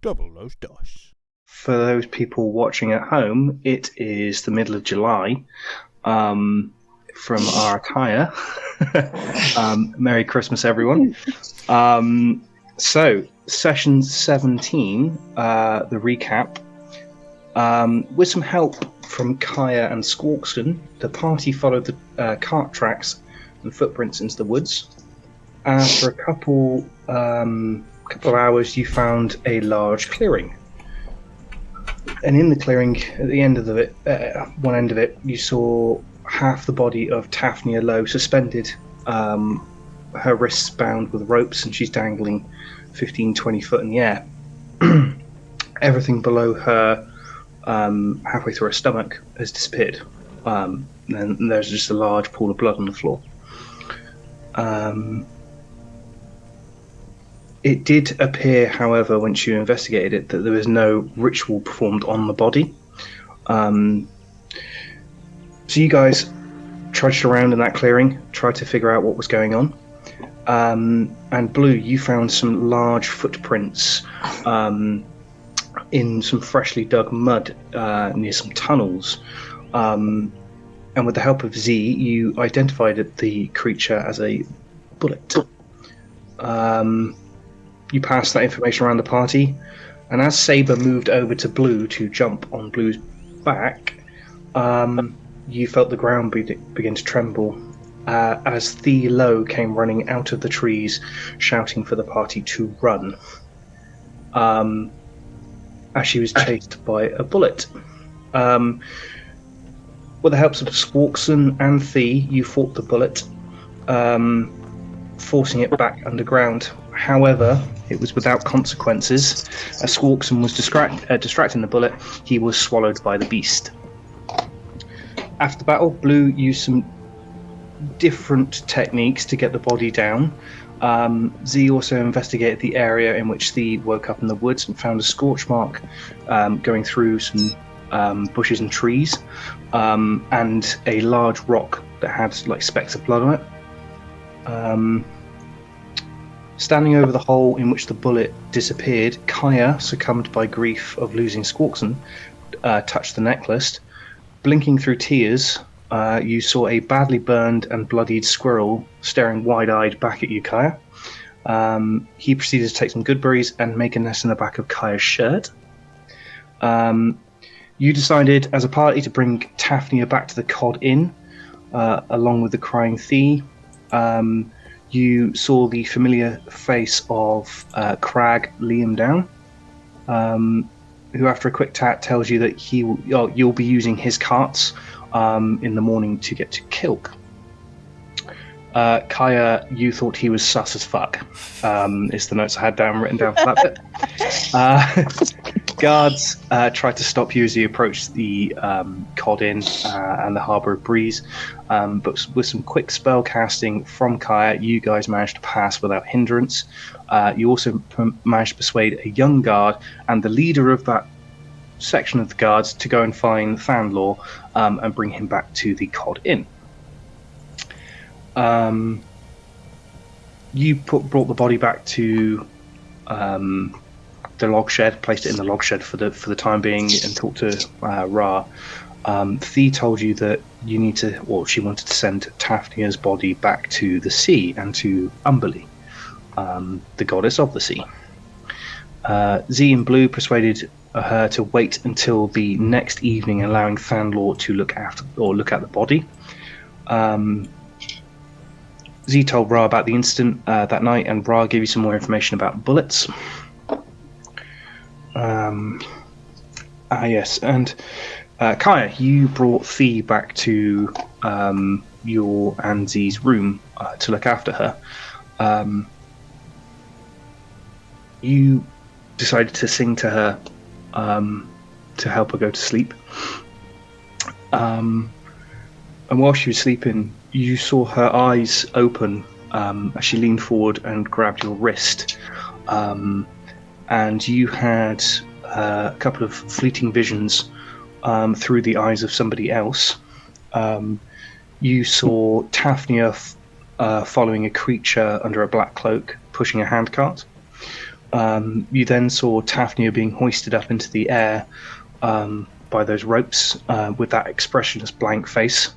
Double those dice. For those people watching at home, it is the middle of July. From our Kaya. Merry Christmas, everyone. So, session 17, the recap. With some help from Kaya and Squawkston, the party followed the cart tracks and footprints into the woods. After a couple of hours, you found a large clearing. And in the clearing, at the end of it, one end of it, you saw half the body of Taphnia Lowe suspended, her wrists bound with ropes, and she's dangling 15-20 foot in the air. Everything below her, halfway through her stomach, has disappeared. And there's just a large pool of blood on the floor. It did appear, however, once you investigated it, that there was no ritual performed on the body. So you guys trudged around in that clearing, tried to figure out what was going on. And Blue, you found some large footprints in some freshly dug mud near some tunnels. And with the help of Z, you identified the creature as a bullet. You passed that information around the party, and as Saber moved over to Blue to jump on Blue's back, you felt the ground begin to tremble as Thea Lowe came running out of the trees, shouting for the party to run, as she was chased by a bullet. With the help of Squawkson and Thea, you fought the bullet, forcing it back underground. However, it was without consequences. As Squawkson was distracting the bullet, he was swallowed by the beast. After the battle, Blue used some different techniques to get the body down. Z also investigated the area in which Thea woke up in the woods and found a scorch mark going through some bushes and trees, and a large rock that had like specks of blood on it. Standing over the hole in which the bullet disappeared, Kaya, succumbed by grief of losing Squawkson, touched the necklace. Blinking through tears, you saw a badly burned and bloodied squirrel staring wide-eyed back at you, Kaya. He proceeded to take some good berries and make a nest in the back of Kaya's shirt. You decided as a party to bring Taphnia back to the Cod Inn, along with the crying Thea. You saw the familiar face of Crag Liam down, who after a quick chat tells you that you'll be using his carts in the morning to get to Kilk. Kaya, you thought he was sus as fuck, is the notes I had written down for that bit. Guards tried to stop you as you approached the Cod Inn and the Harbour of Breeze, but with some quick spell casting from Kaya, you guys managed to pass without hindrance. You also managed to persuade a young guard and the leader of that section of the guards to go and find Thandlaw and bring him back to the Cod Inn. You brought the body back to the log shed, placed it in the log shed for the time being, and talked to Ra. Thea told you that you need to, or she wanted to send Taphnia's body back to the sea and to Umberly, the goddess of the sea. Z and Blue persuaded her to wait until the next evening, allowing Thandlaw to look at the body. Z told Ra about the incident that night, and Ra gave you some more information about bullets. Yes, and Kaya, you brought Thea back to your and Z's room to look after her. You decided to sing to her to help her go to sleep. And while she was sleeping, you saw her eyes open as she leaned forward and grabbed your wrist. And you had a couple of fleeting visions through the eyes of somebody else. You saw Taphnia following a creature under a black cloak, pushing a handcart. You then saw Tafnia being hoisted up into the air by those ropes with that expressionless blank face,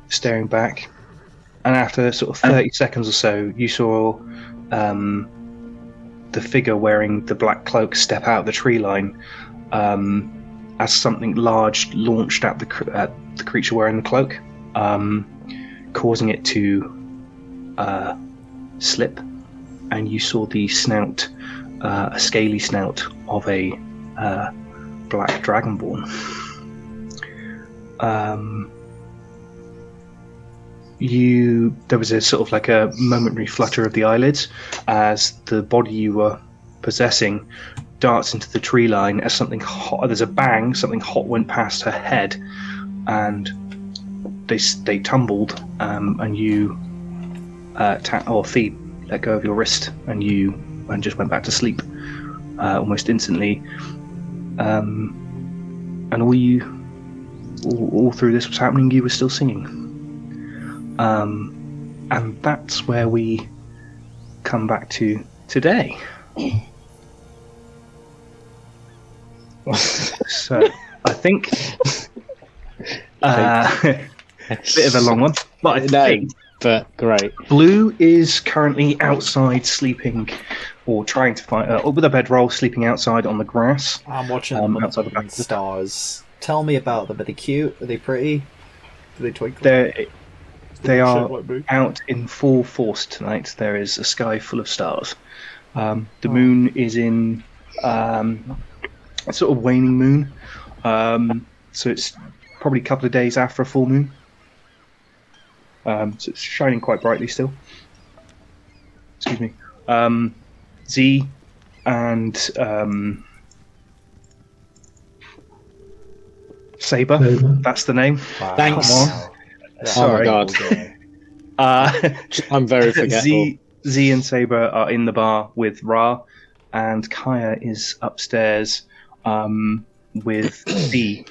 staring back. And after sort of 30 seconds or so, you saw the figure wearing the black cloak step out of the tree line as something large launched at the creature wearing the cloak, causing it to slip. And you saw the snout, a scaly snout of a black dragonborn. There was a sort of like a momentary flutter of the eyelids as the body you were possessing darts into the tree line as something hot. There's a bang, something hot went past her head, and they tumbled, and you Thebe let go of your wrist, and just went back to sleep almost instantly. And all through this was happening, you were still singing. And that's where we come back to today. So I think bit of a long one, but I think but great. Blue is currently outside sleeping, or trying to find with a bedroll, sleeping outside on the grass. I'm watching them outside the stars. Tell me about them. Are they cute? Are they pretty? Do they twinkle? They are out in full force tonight. There is a sky full of stars. The moon is in a sort of waning moon, so it's probably a couple of days after a full moon. So it's shining quite brightly still. Excuse me. Z and Saber. That's the name. Wow. Thanks. Come on. Sorry. Oh my god. I'm very forgetful. Z and Saber are in the bar with Ra, and Kaya is upstairs with D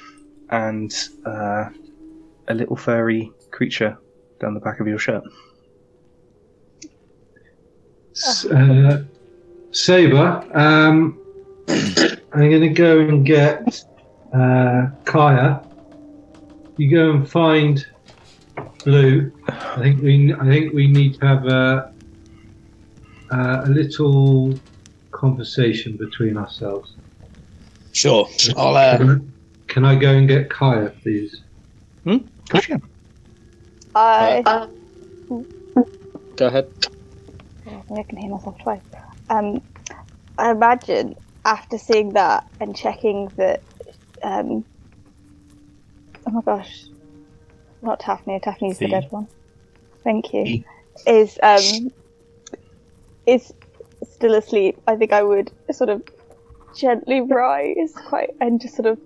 and a little furry creature down the back of your shirt. Saber, I'm going to go and get Kaya. You go and find Blue. I think we need to have a little conversation between ourselves. Sure. Can I go and get Kaya, please? Of course you can. Go ahead. I can hear myself twice. I imagine after seeing that and checking that, oh my gosh, not Tafnia. Tafnia's the dead one. Thank you. Is still asleep. I think I would sort of gently rise and just sort of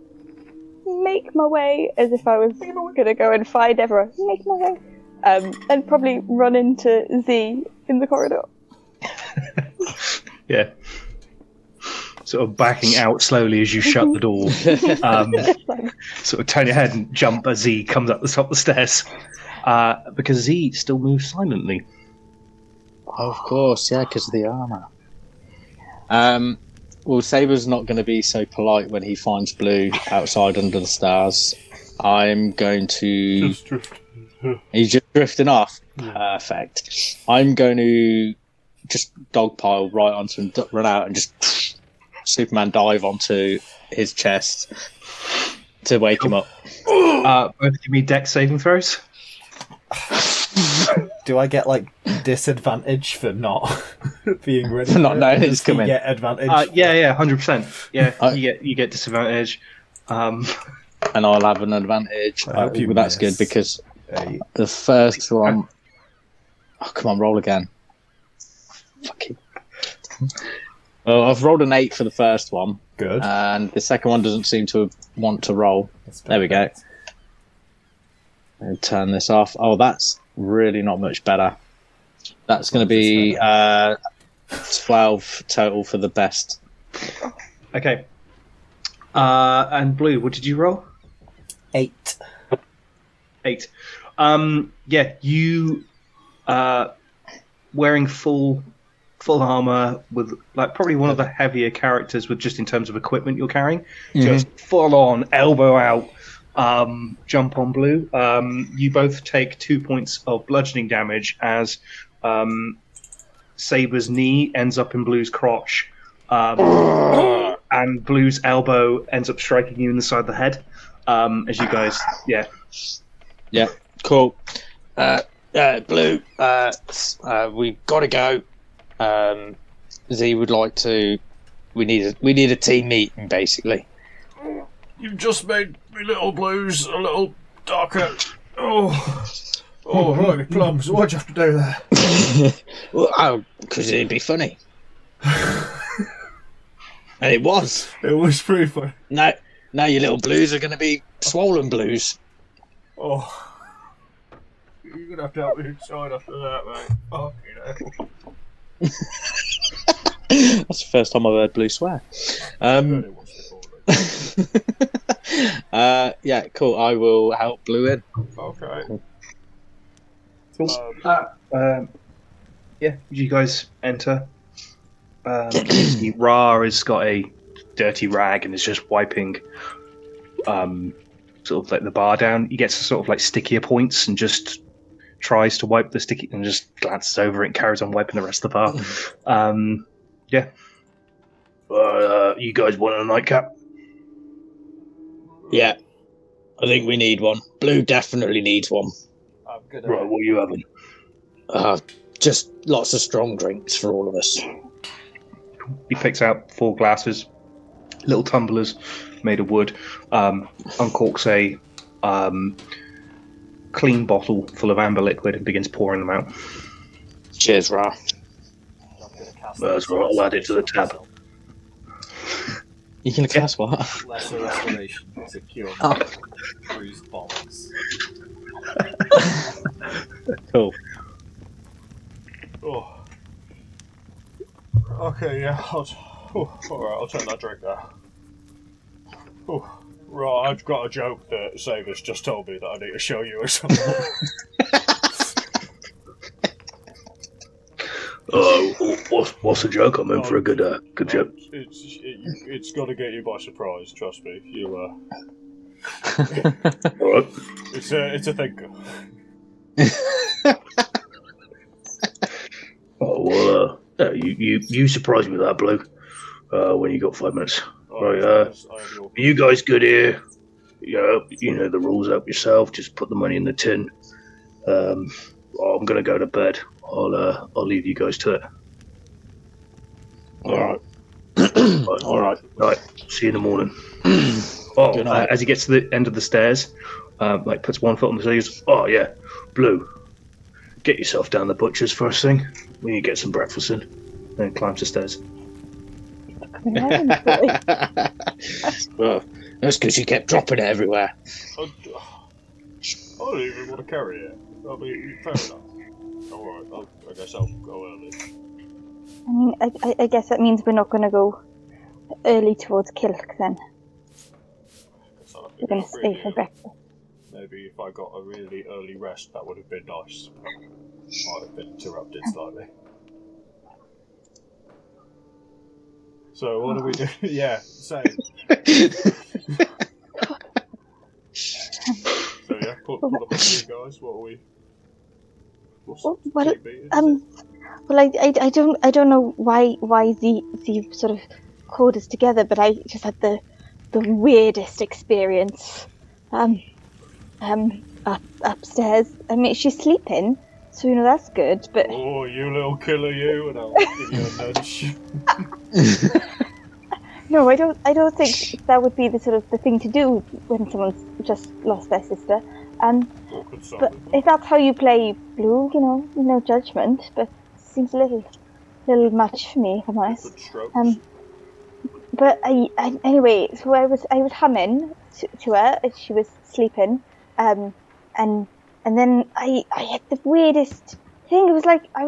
make my way as if I was gonna go and find everyone. Make my way, and probably run into Z in the corridor. Yeah. Sort of backing out slowly as you shut the door. Sort of turn your head and jump as Z comes up the top of the stairs. Because Z still moves silently. Of course, yeah, because of the armour. Well, Saber's not going to be so polite when he finds Blue outside under the stars. I'm going to... He's just drifting off. Yeah. Perfect. I'm going to just dogpile right onto him, run out and just Superman dive onto his chest to wake him up. Both give me dex saving throws. Do I get disadvantage for not being ready? For not knowing it's coming. Get advantage. Yeah, 100%. Yeah, you get disadvantage. And I'll have an advantage. That's good because the first one. Oh, come on, roll again. Fucking. Well, I've rolled an 8 for the first one. Good. And the second one doesn't seem to want to roll. There we go. I'll turn this off. Oh, that's really not much better. That's going to be 12 total for the best. Okay. And Blue, what did you roll? 8. 8. Yeah, you wearing full full armor with like probably one of the heavier characters with just in terms of equipment you're carrying. Just full on elbow out. Jump on Blue. You both take 2 points of bludgeoning damage as Saber's knee ends up in Blue's crotch, and Blue's elbow ends up striking you in the side of the head. As you guys, cool. Blue, we've got to go. Z would like to. We need a team meeting, basically. You've just made me little Blues a little darker. Holy plums! Why'd you have to do that? Well, because it'd be funny. And it was. It was pretty funny. Now your little Blues are going to be swollen Blues. Oh. You're going to have to help me inside after that, mate. Oh, That's the first time I've heard Blue swear. Yeah, cool. I will help Blue in. Okay. cool. You guys enter. Ra has got a dirty rag and is just wiping, sort of like the bar down. He gets sort of like stickier points and just tries to wipe the sticky and just glances over it and carries on wiping the rest of the bar. You guys want a nightcap? Yeah, I think we need one. Blue definitely needs one. I'm good. Right, what are you having? Just lots of strong drinks for all of us. He picks out 4 glasses, little tumblers made of wood, uncorks a clean bottle full of amber liquid and begins pouring them out. Cheers, Ra. That's right, I'll add it to the tab. You can cast what? Lesser restoration to cure bruised bombs. Cool. Oh. Okay, yeah. Alright, I'll take that drink now. Right, I've got a joke that Saber's just told me that I need to show you or something. What's the joke? I'm in for a good joke. It's got to get you by surprise. Trust me. You All right. It's a thinker. You surprised me with that, Blue. When you got 5 minutes. Right. You guys good here? You know the rules up yourself. Just put the money in the tin. I'm gonna go to bed. I'll leave you guys to it. All right. All right. See you in the morning. As he gets to the end of the stairs, puts one foot on the stairs. Oh yeah, Blue. Get yourself down the butcher's first thing. We need to get some breakfast in. Then climbs the stairs. Well, that's because you kept dropping it everywhere. I don't even want to carry it. I mean, fair enough. Alright, I guess I'll go early. I mean, I guess that means we're not going to go early towards Kilk then. We're going to stay for breakfast. Maybe if I got a really early rest, that would have been nice. Might have been interrupted slightly. So what do we do? Yeah, same. So yeah, put up with you guys. What are we? I don't know why the sort of called us together, but I just had the weirdest experience. Upstairs. I mean, she's sleeping, so that's good. But oh, you little killer, you! And I'll give you a nudge. No, I don't think that would be the sort of the thing to do when someone's just lost their sister. But if that's how you play Blue, no judgment. But it seems a little much for me, if I'm honest. But anyway, so I was humming to her as she was sleeping, and then I had the weirdest thing. It was like it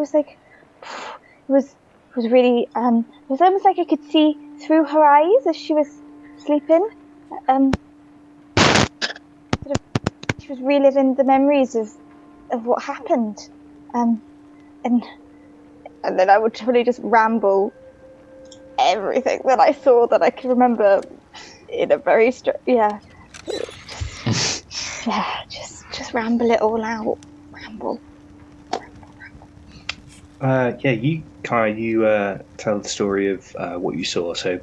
was really it was almost like I could see through her eyes as she was sleeping. She was reliving the memories of what happened, and and then I would totally just ramble everything that I saw that I could remember in a very just ramble it all out. Ramble. You tell the story of what you saw. So,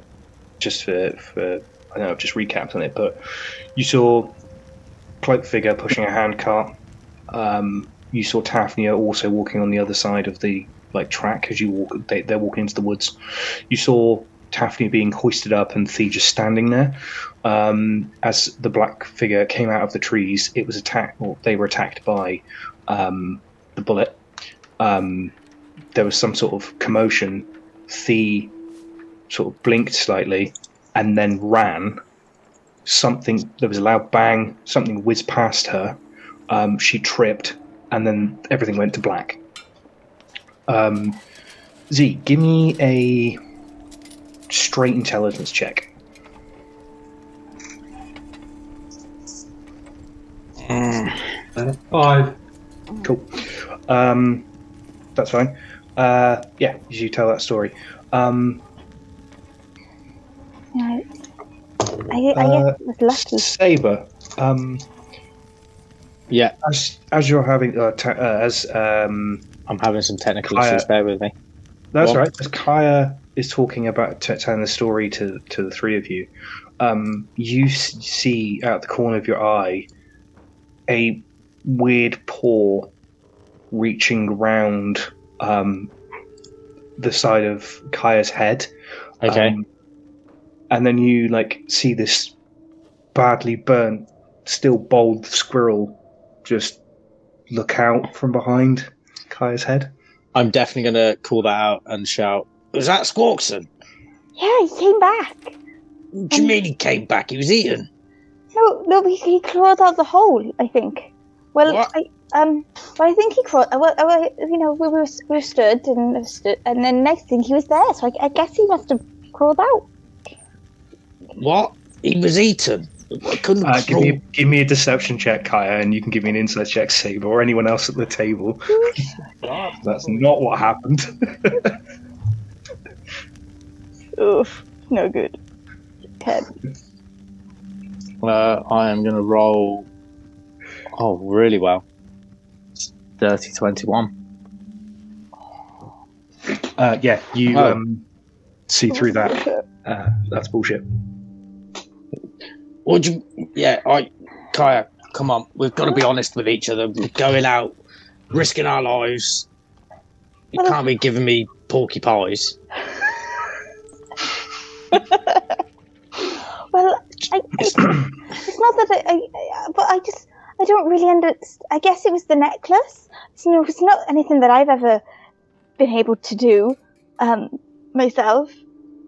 just for I know I've just recapped on it, but you saw cloaked figure pushing a handcart. You saw Tafnia also walking on the other side of the track as you walk. They're walking into the woods. You saw Tafnia being hoisted up and Thea just standing there. As the black figure came out of the trees, it was attacked. Or they were attacked by the bullet. There was some sort of commotion. Thea sort of blinked slightly and then ran. There was a loud bang. Something whizzed past her. She tripped, and then everything went to black. Z, give me a straight intelligence check. 5. Cool. That's fine. You tell that story. I guess it was lucky. Saber. Yeah. As you're having I'm having some technical Kaya, issues. Bear with me. That's right. As Kaya is talking about telling the story to the three of you, you see out the corner of your eye a weird paw reaching round the side of Kaya's head. Okay. And then you see this badly burnt, still bald squirrel just look out from behind Kaya's head. I'm definitely going to call that out and shout, "Was that Squawkson?" Yeah, he came back. What do you mean he came back? He was eaten. No, he crawled out the hole, I think. Well, what? I think he crawled. We were stood, and then next thing he was there. So I guess he must have crawled out. What? He was eaten. I couldn't crawl. Give me a deception check, Kaya, and you can give me an insight check, Saber, or anyone else at the table. That's not what happened. Oof, no good. 10. I am going to roll. Oh, really well. 30-21. You see through that. That's bullshit. Would you? Yeah, Kaya, come on. We've got to be honest with each other. We're going out, risking our lives. You can't be giving me porky pies. Well, it's not that I don't really understand. I guess it was the necklace. So, it's not anything that I've ever been able to do myself.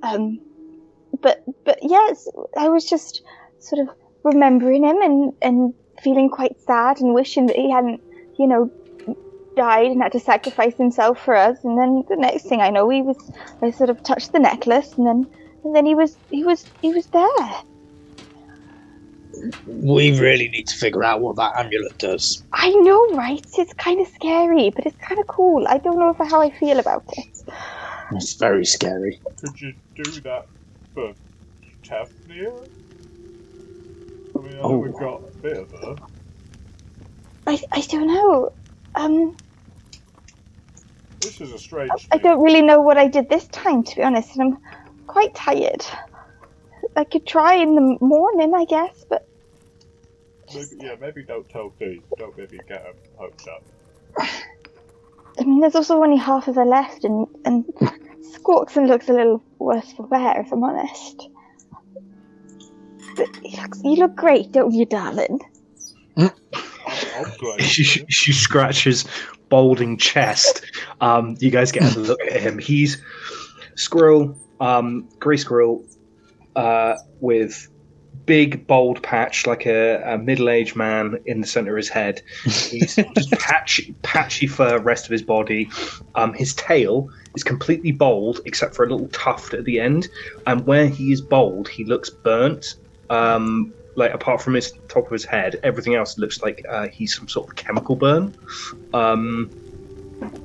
But yes, I was just sort of remembering him and feeling quite sad and wishing that he hadn't, died and had to sacrifice himself for us. And then the next thing I know, I sort of touched the necklace, and then he was there. We really need to figure out what that amulet does. I know, right? It's kind of scary, but it's kind of cool. I don't know how I feel about it. It's very scary. Could you do that for Tafnia? I mean, I know we've got a bit of her. I don't know. This is a strange I don't really know what I did this time, to be honest, and I'm quite tired. I could try in the morning, I guess, but... Maybe don't tell Dee. Don't maybe get her hopes up. I mean, there's also only half of her left, and Squawkson looks a little worse for wear, if I'm honest. But you look great, don't you, darling? I'm great. She scratches balding chest. You guys get a look at him. He's squirrel, grey squirrel, with big bold patch like a middle-aged man in the center of his head. He's just patchy fur rest of his body. His tail is completely bald except for a little tuft at the end, and where he is bald he looks burnt. Apart from his top of his head, everything else looks like he's some sort of chemical burn.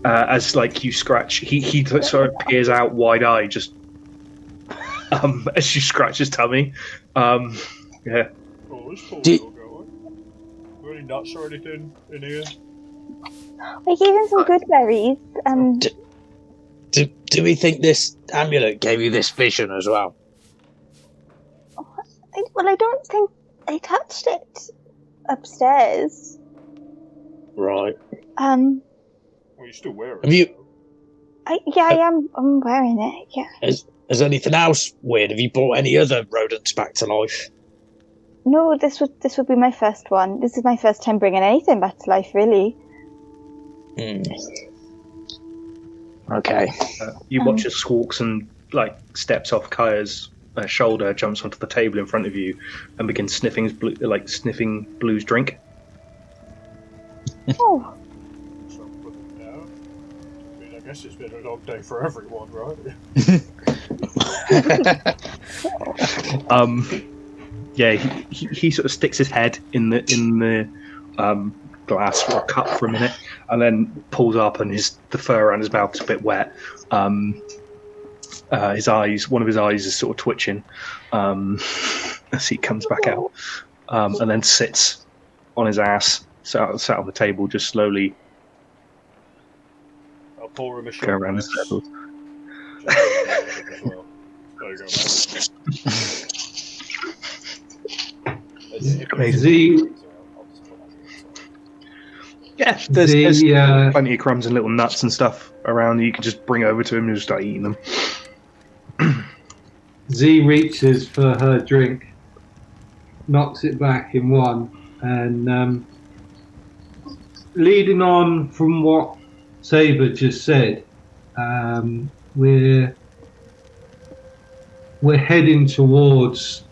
as like you scratch, he sort of peers out wide-eyed, just as you scratch his tummy. Yeah. Oh, this poor Do- little guy. Got any nuts or anything in here? I gave him some good berries. Do we think this amulet gave you this vision as well? I don't think I touched it upstairs. Right. Well, you still wear it. Have you? I am. I'm wearing it. Yeah. Has anything else weird? Have you brought any other rodents back to life? No, this would be my first one. This is my first time bringing anything back to life, really. Okay. You watch as Squawks and like steps off Kaya's shoulder, jumps onto the table in front of you, and begins sniffing Blue's drink. Oh. So put it down. I mean, I guess it's been a long day for everyone, right? Yeah, he sort of sticks his head in the glass or cup for a minute, and then pulls up, and the fur around his mouth is a bit wet. One of his eyes is sort of twitching as he comes back out, and then sits on his ass, sat on the table, just slowly I'll pour him a shot. go around his circles. As well. There you go, Z, Yeah, there's plenty of crumbs and little nuts and stuff around that you can just bring over to him and just start eating them. Z reaches for her drink, knocks it back in one, and leading on from what Saber just said, we're heading towards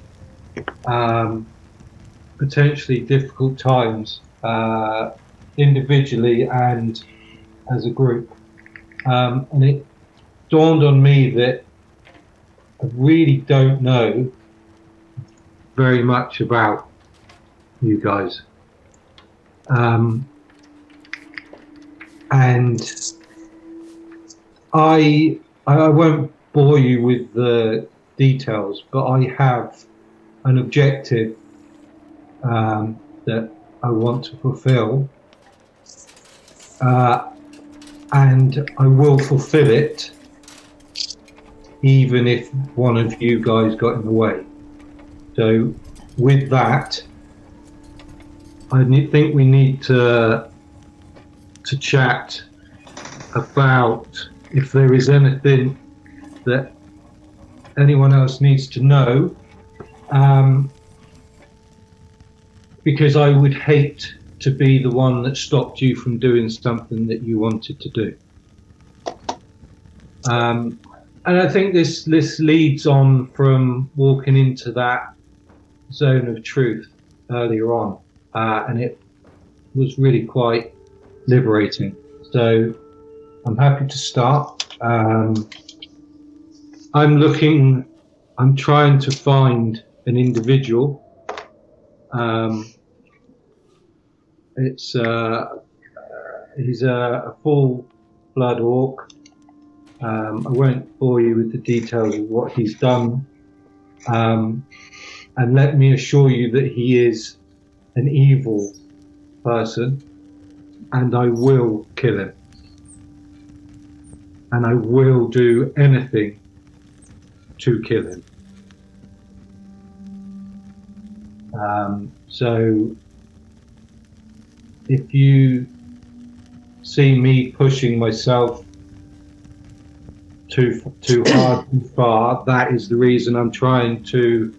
potentially difficult times, individually and as a group. And it dawned on me that I really don't know very much about you guys. And I won't bore you with the details, but I have an objective that I want to fulfill, and I will fulfill it even if one of you guys got in the way. So with that, I think we need to chat about if there is anything that anyone else needs to know, because I would hate to be the one that stopped you from doing something that you wanted to do. And I think this leads on from walking into that zone of truth earlier on, and it was really quite liberating. So I'm happy to start. I'm trying to find an individual. He's a full blood orc. I won't bore you with the details of what he's done. And let me assure you that he is an evil person, and I will kill him. And I will do anything to kill him. So if you see me pushing myself too hard, too far, that is the reason I'm trying to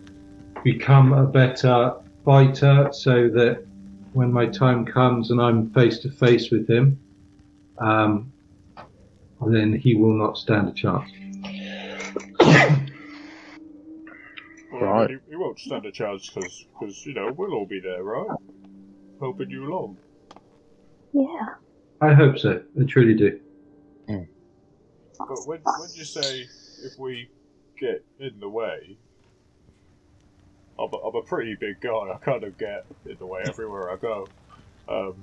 become a better fighter, so that when my time comes and I'm face to face with him, then he will not stand a chance. Right. He won't stand a chance because we'll all be there, right? Helping you along. Yeah. I hope so. I truly do. But when you say if we get in the way, I'm a pretty big guy. I kind of get in the way everywhere I go. Are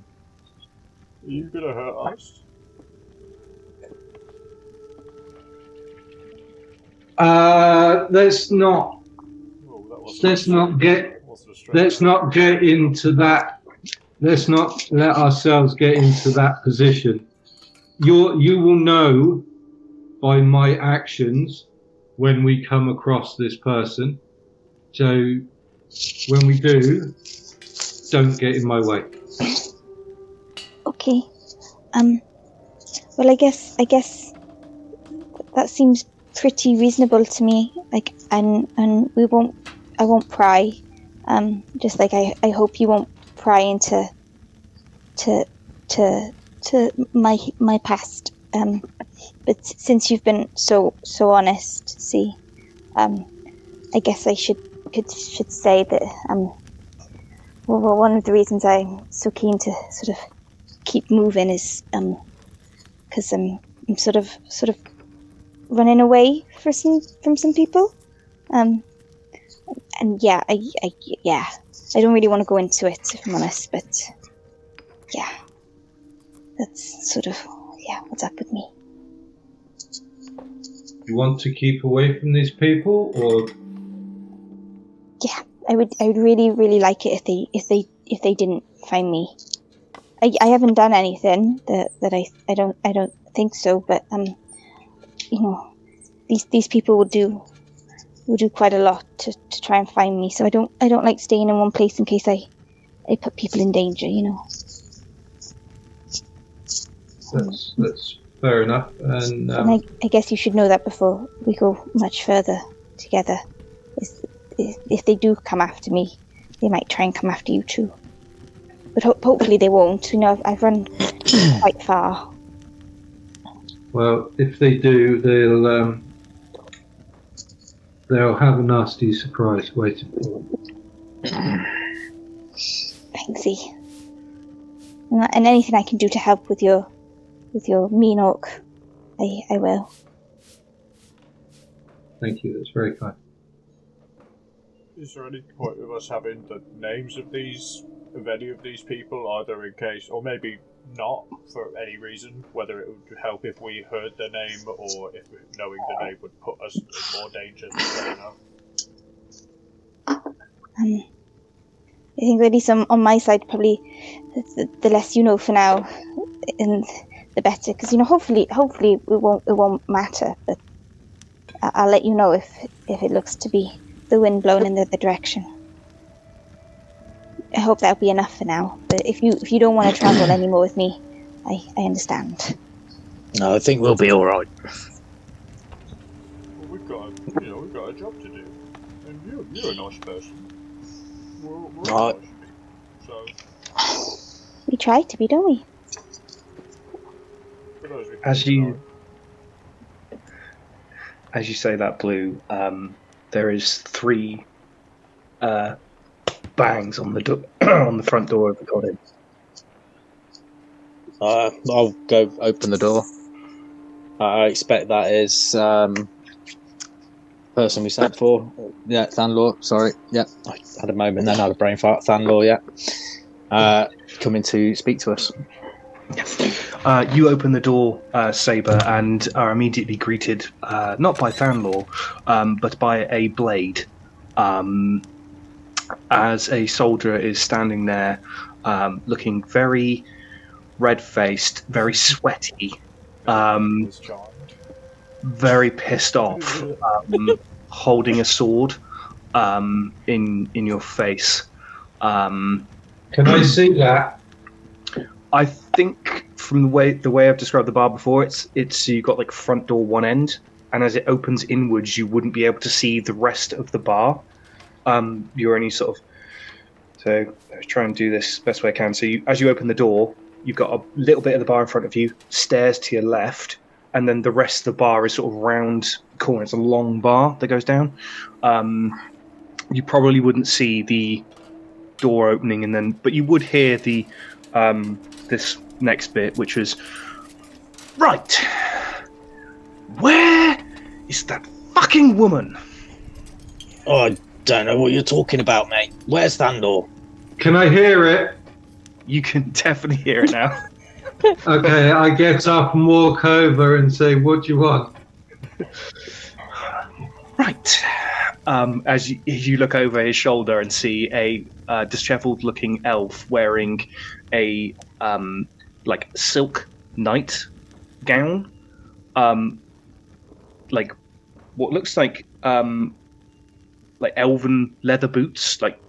you gonna hurt us? Let's not get into that. Let's not let ourselves get into that position. You will know by my actions when we come across this person. So when we do, don't get in my way. Okay. Well, I guess that seems pretty reasonable to me. Like, and I won't pry. Just like I hope you won't pry into my past. But since you've been so honest, see, I guess I should say that well, one of the reasons I'm so keen to sort of keep moving is because I'm sort of running away from some people. And yeah, I don't really want to go into it, if I'm honest, but yeah, that's sort of what's up with me. You want to keep away from these people, or? Yeah, I would really like it if they didn't find me. I haven't done anything that I don't think so, but these people will do quite a lot to try and find me. So I don't like staying in one place in case I put people in danger. That's fair enough. And I guess you should know that before we go much further together. If they do come after me, they might try and come after you too. But hopefully they won't. I've run quite far. Well, if they do, they'll have a nasty surprise waiting for them. Thanksy. And anything I can do to help with your mean orc, I will. Thank you. That's very kind. Is there any point of us having the names of any of these people, either in case, or maybe not for any reason, whether it would help if we heard their name, or if knowing the name would put us in more danger than they know? I think at least on my side, probably the less you know for now, and the better. Because hopefully it won't matter. But I'll let you know if it looks to be the wind blowing in the other direction. I hope that'll be enough for now. But if you don't want to travel anymore with me, I understand. No, I think we'll be all right. Well, we've got a job to do, and you're a nice person. We're all nice people, so we try to be, don't we? As you say that, Blue, there is 3 bangs on the on the front door of the cottage. I'll go open the door. I expect that is person we sent for. Yeah, Thanlor. Sorry. Yeah, I had a moment then. I had a brain fart. Thanlor. Yeah. Coming to speak to us. You open the door, Saber, and are immediately greeted not by Thanlor, but by a blade. As a soldier is standing there, looking very red-faced, very sweaty, very pissed off, holding a sword in your face. Can I see that? I think from the way I've described the bar before, it's you've got like front door one end, and as it opens inwards, you wouldn't be able to see the rest of the bar. You're only sort of. So let's try and do this best way I can. So as you open the door, you've got a little bit of the bar in front of you, stairs to your left, and then the rest of the bar is sort of round corner. It's a long bar that goes down. You probably wouldn't see the door opening, but you would hear the this next bit, which was right. Where is that fucking woman? Oh, I don't know what you're talking about, mate. Where's Thandor? Can I hear it? You can definitely hear it now. Okay, I get up and walk over and say, "What do you want?" Right. As you look over his shoulder and see a disheveled-looking elf wearing a like silk night gown, like what looks like elven leather boots, like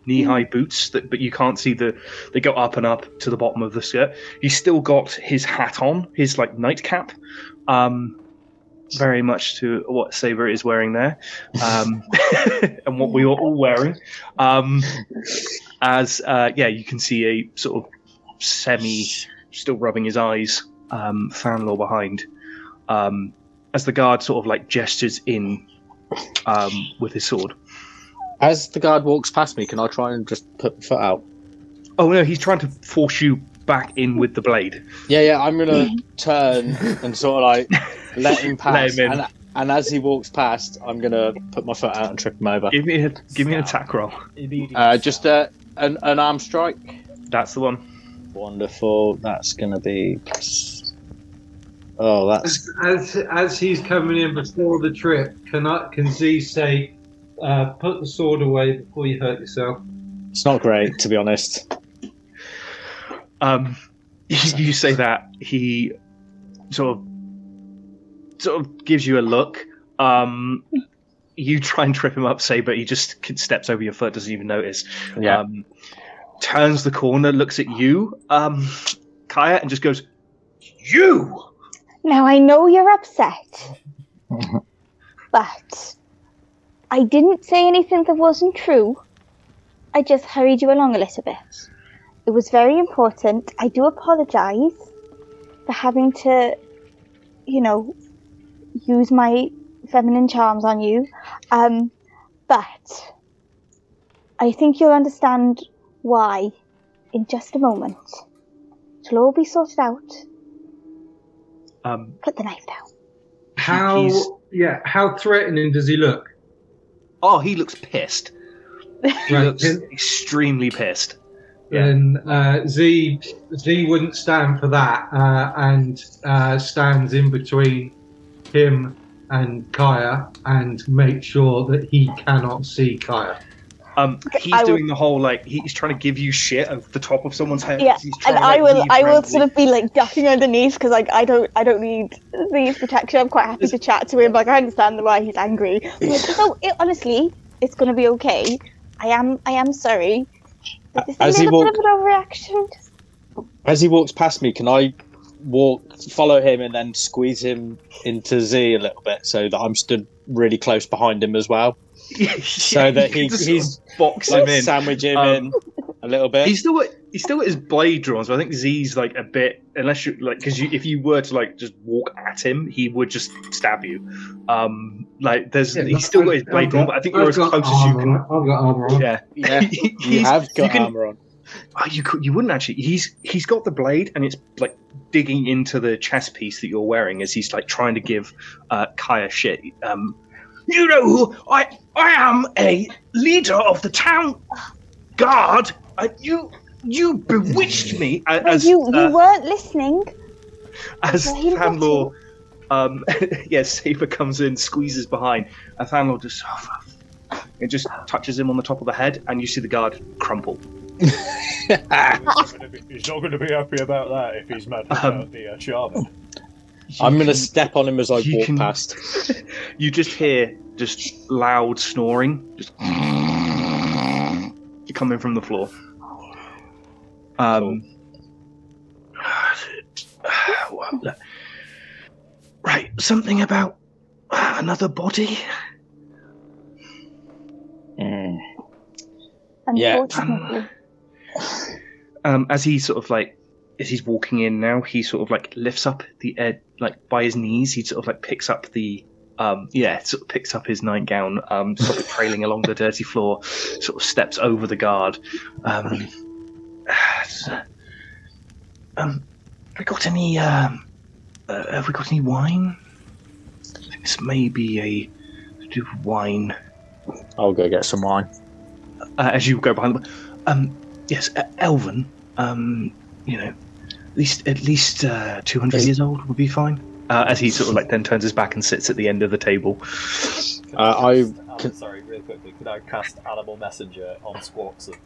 knee-high boots, but you can't see they go up and up to the bottom of the skirt. He's still got his hat on, his like nightcap. Very much to what Saber is wearing there, and what we are all wearing. You can see a sort of still rubbing his eyes, Fanlaw behind, as the guard sort of like gestures in with his sword. As the guard walks past me, can I try and just put my foot out? Oh no, he's trying to force you back in with the blade. Yeah, I'm gonna turn and sort of like let him pass. Let him in. And as he walks past, I'm gonna put my foot out and trip him over. Give me an attack roll. Just an arm strike. That's the one. Wonderful. That's gonna be. Oh, that's as he's coming in before the trip. Can Z say, "Put the sword away before you hurt yourself"? It's not great, to be honest. You say that, he sort of gives you a look. You try and trip him up, but he just steps over your foot, doesn't even notice. Yeah. Turns the corner, looks at you, Kaya, and just goes, "You!" Now I know you're upset, but I didn't say anything that wasn't true. I just hurried you along a little bit. It was very important. I do apologise for having to, use my feminine charms on you. But I think you'll understand why in just a moment. It'll all be sorted out. Put the knife down. How threatening does he look? Oh, he looks pissed. He looks extremely pissed. And Z wouldn't stand for that, and stands in between him and Kaya and make sure that he cannot see Kaya. He's doing the whole he's trying to give you shit over the top of someone's head. Yeah, He's and I will sort of be ducking underneath because I don't need Z's protection. I'm quite happy to chat to him. I understand why he's angry. Honestly, it's gonna be okay. I am sorry. This is a bit of an overreaction. As he walks past me, can I follow him and then squeeze him into Z a little bit so that I'm stood really close behind him as well? So that he's box him in, sandwich him in a little bit. He's still got his blade drawn, so I think Z's a bit, unless you because if you were to just walk at him, he would just stab you. He's still got his blade drawn, but I think you're as close as you can. I've got armor on. Yeah. You have got armor on. Oh, you wouldn't actually. He's got the blade, and it's digging into the chest piece that you're wearing as he's trying to give Kaya shit. You know who I am, a leader of the town guard. You bewitched me. You weren't listening. As Fanlaw, Saber comes in, squeezes behind, and Fanlaw just touches him on the top of the head, and you see the guard crumple. He's not going to be happy about that if he's mad about the shaman. I'm going to step on him as I walk past. You just hear loud snoring, just coming from the floor. Right, something about another body. Unfortunately. As he as he's walking in now, he lifts up the edge, by his knees. He picks up the picks up his nightgown, trailing along the dirty floor, steps over the guard. Have we got any wine? I think this may be to do with wine. I'll go get some wine. As you go behind them, yes, Elven. At least 200 years old would be fine. as he sort of like then turns his back and sits at the end of the table. I'm sorry, really quickly. Could I cast Animal Messenger on Squawkson?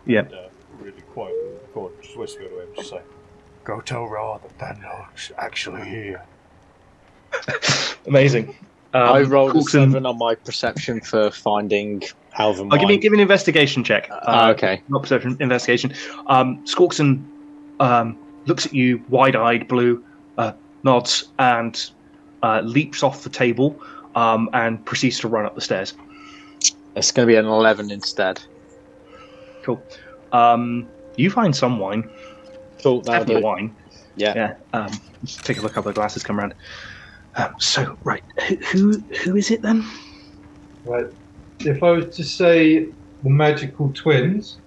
Yeah. And, really quietly, just whisper to him, just say, "Go tell Ra that Thanos actually here." Amazing. I rolled a Squawkson- 7 on my perception for finding Alvin I'll wine. give me an investigation check. Okay. Not perception, investigation. Squawkson looks at you, wide-eyed, Blue, nods, and leaps off the table and proceeds to run up the stairs. It's going to be an 11 instead. Cool. You find some wine. Cool, that'll Definitely do. wine. Yeah. Yeah. Take a couple of glasses come around. So, right, who is it then? Right. If I was to say the magical twins,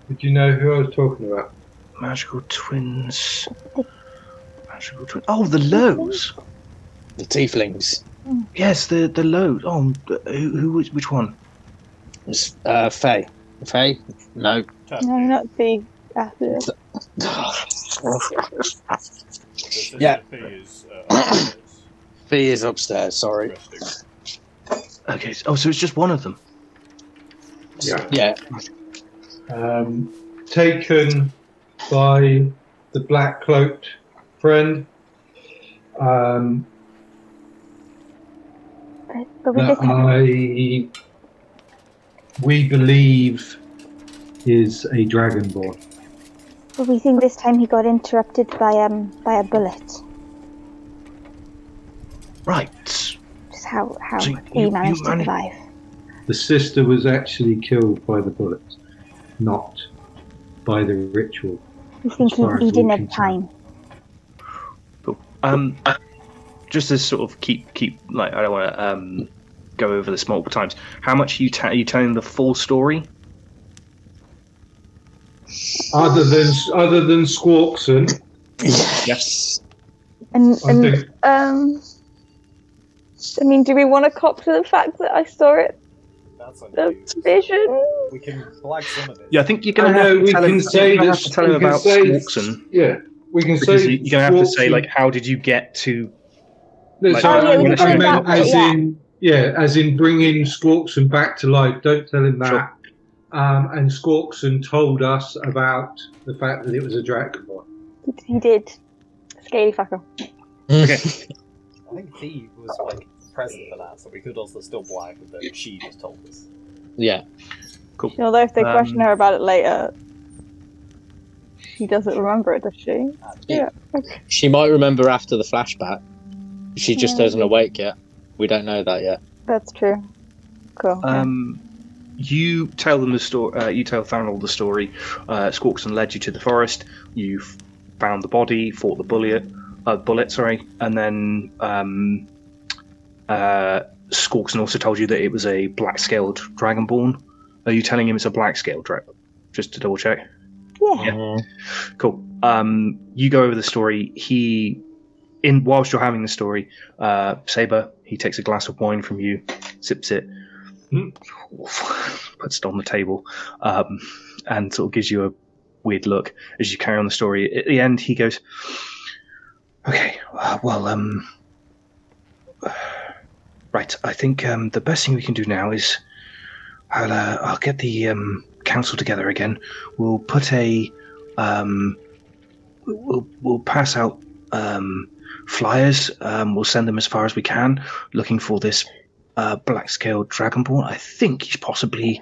would you know who I was talking about? Magical twins. Magical twins. Oh, the Lows. The tieflings. Yes, the Lows. Oh, which one? It's Faye. Faye? No. No, not the acid. Yeah. Is, Faye is upstairs, sorry. resting. Okay. So it's just one of them. Yeah. Taken by the black cloaked friend. But we That just we believe is a dragonborn. but we think this time he got interrupted by a bullet. Right. Just how So he you managed to managed- survive. The sister was actually killed by the bullet, not by the ritual. We think As far he as didn't we have can time. Cool. Just to sort of keep like I don't want to go over this multiple times. How much are you telling the full story? Other than Squawkson, Yes. And I think I mean, do we want to cop to the fact that I saw it? That's on The you. vision. We can flag some of it. Yeah, I think you're I going to know have we to tell him. can say You're going to that have to tell him we can about say- Squawkson. Yeah, we can Because say you're going to have to say Squawkson- like, how did you get to? No, like- sorry, Oh, yeah, we can I say meant that, as yeah. in as in bringing Squawkson back to life. Don't tell him that. Sure. And Squawkson told us about the fact that it was a dragonborn. He did. Scaly fucker. Okay. I think he was like present for that, so we could also still blag that she just told us. Yeah. Cool. Although if they Um, question her about it later, she doesn't remember it, does she? Yeah. She might remember after the flashback. She just Yeah. isn't awake yet. We don't know that yet. That's true. Cool. You tell them the story. You tell Thranol the story. Squawkson led you to the forest. You found the body, fought the bullet, and then Squawkson also told you that it was a black-scaled dragonborn. Are you telling him it's a black-scaled dragon? Just to double check. Yeah. Cool. You go over the story. Whilst you're having the story, Saber, he takes a glass of wine from you, sips it, puts it on the table, and sort of gives you a weird look as you carry on the story. At the end, he goes, "Okay, right. I think the best thing we can do now is I'll get the council together again. We'll put we'll pass out flyers. We'll send them as far as we can, looking for this black-scaled dragonborn. I think he's possibly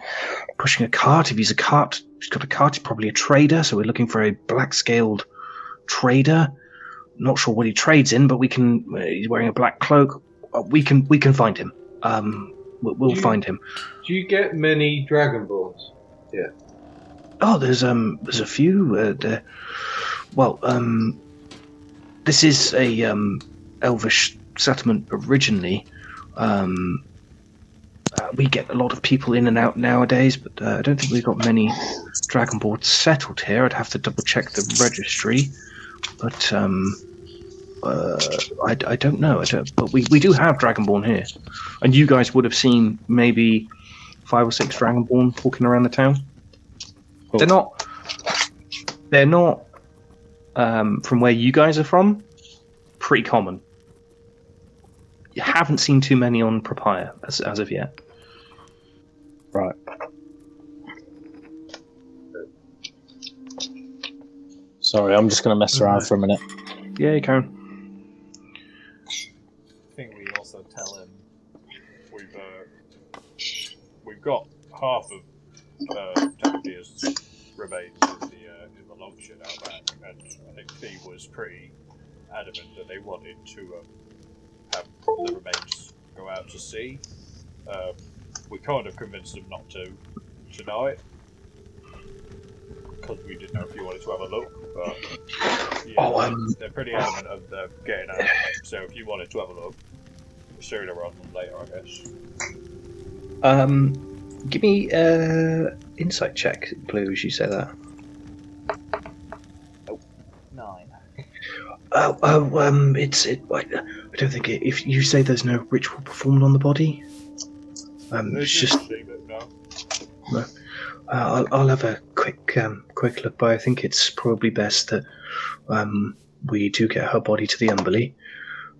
pushing a cart. If he's got a cart, he's probably a trader. So we're looking for a black-scaled trader. Not sure what he trades in, but he's wearing a black cloak. We can find him. We'll find him. Do you get many dragonborns? Yeah. Oh, there's a few. This is a elvish settlement originally. We get a lot of people in and out nowadays, but I don't think we've got many dragonborns settled here. I'd have to double check the registry, but I don't know. But we do have dragonborn here, and you guys would have seen maybe 5 or 6 dragonborn walking around the town. Cool. They're not from where you guys are from. pretty common. You haven't seen too many on Propia as of yet. Right. Sorry, I'm just going to mess around for a minute. Yeah, you can. I think we also tell him we've got half of Tangiers remains in the long shit out back, and I think Fee was pretty adamant that they wanted to have the remains go out to sea. We kind of convinced them not to tonight because we didn't know if you wanted to have a look, but yeah, they're pretty adamant of getting out. So if you wanted to have a look, sooner rather than later, I guess. Give me insight check, Blue, as you say that. 9. I don't think if you say there's no ritual performed on the body, it's just. No. I'll have a quick look, but I think it's probably best that we do get her body to the Umberley.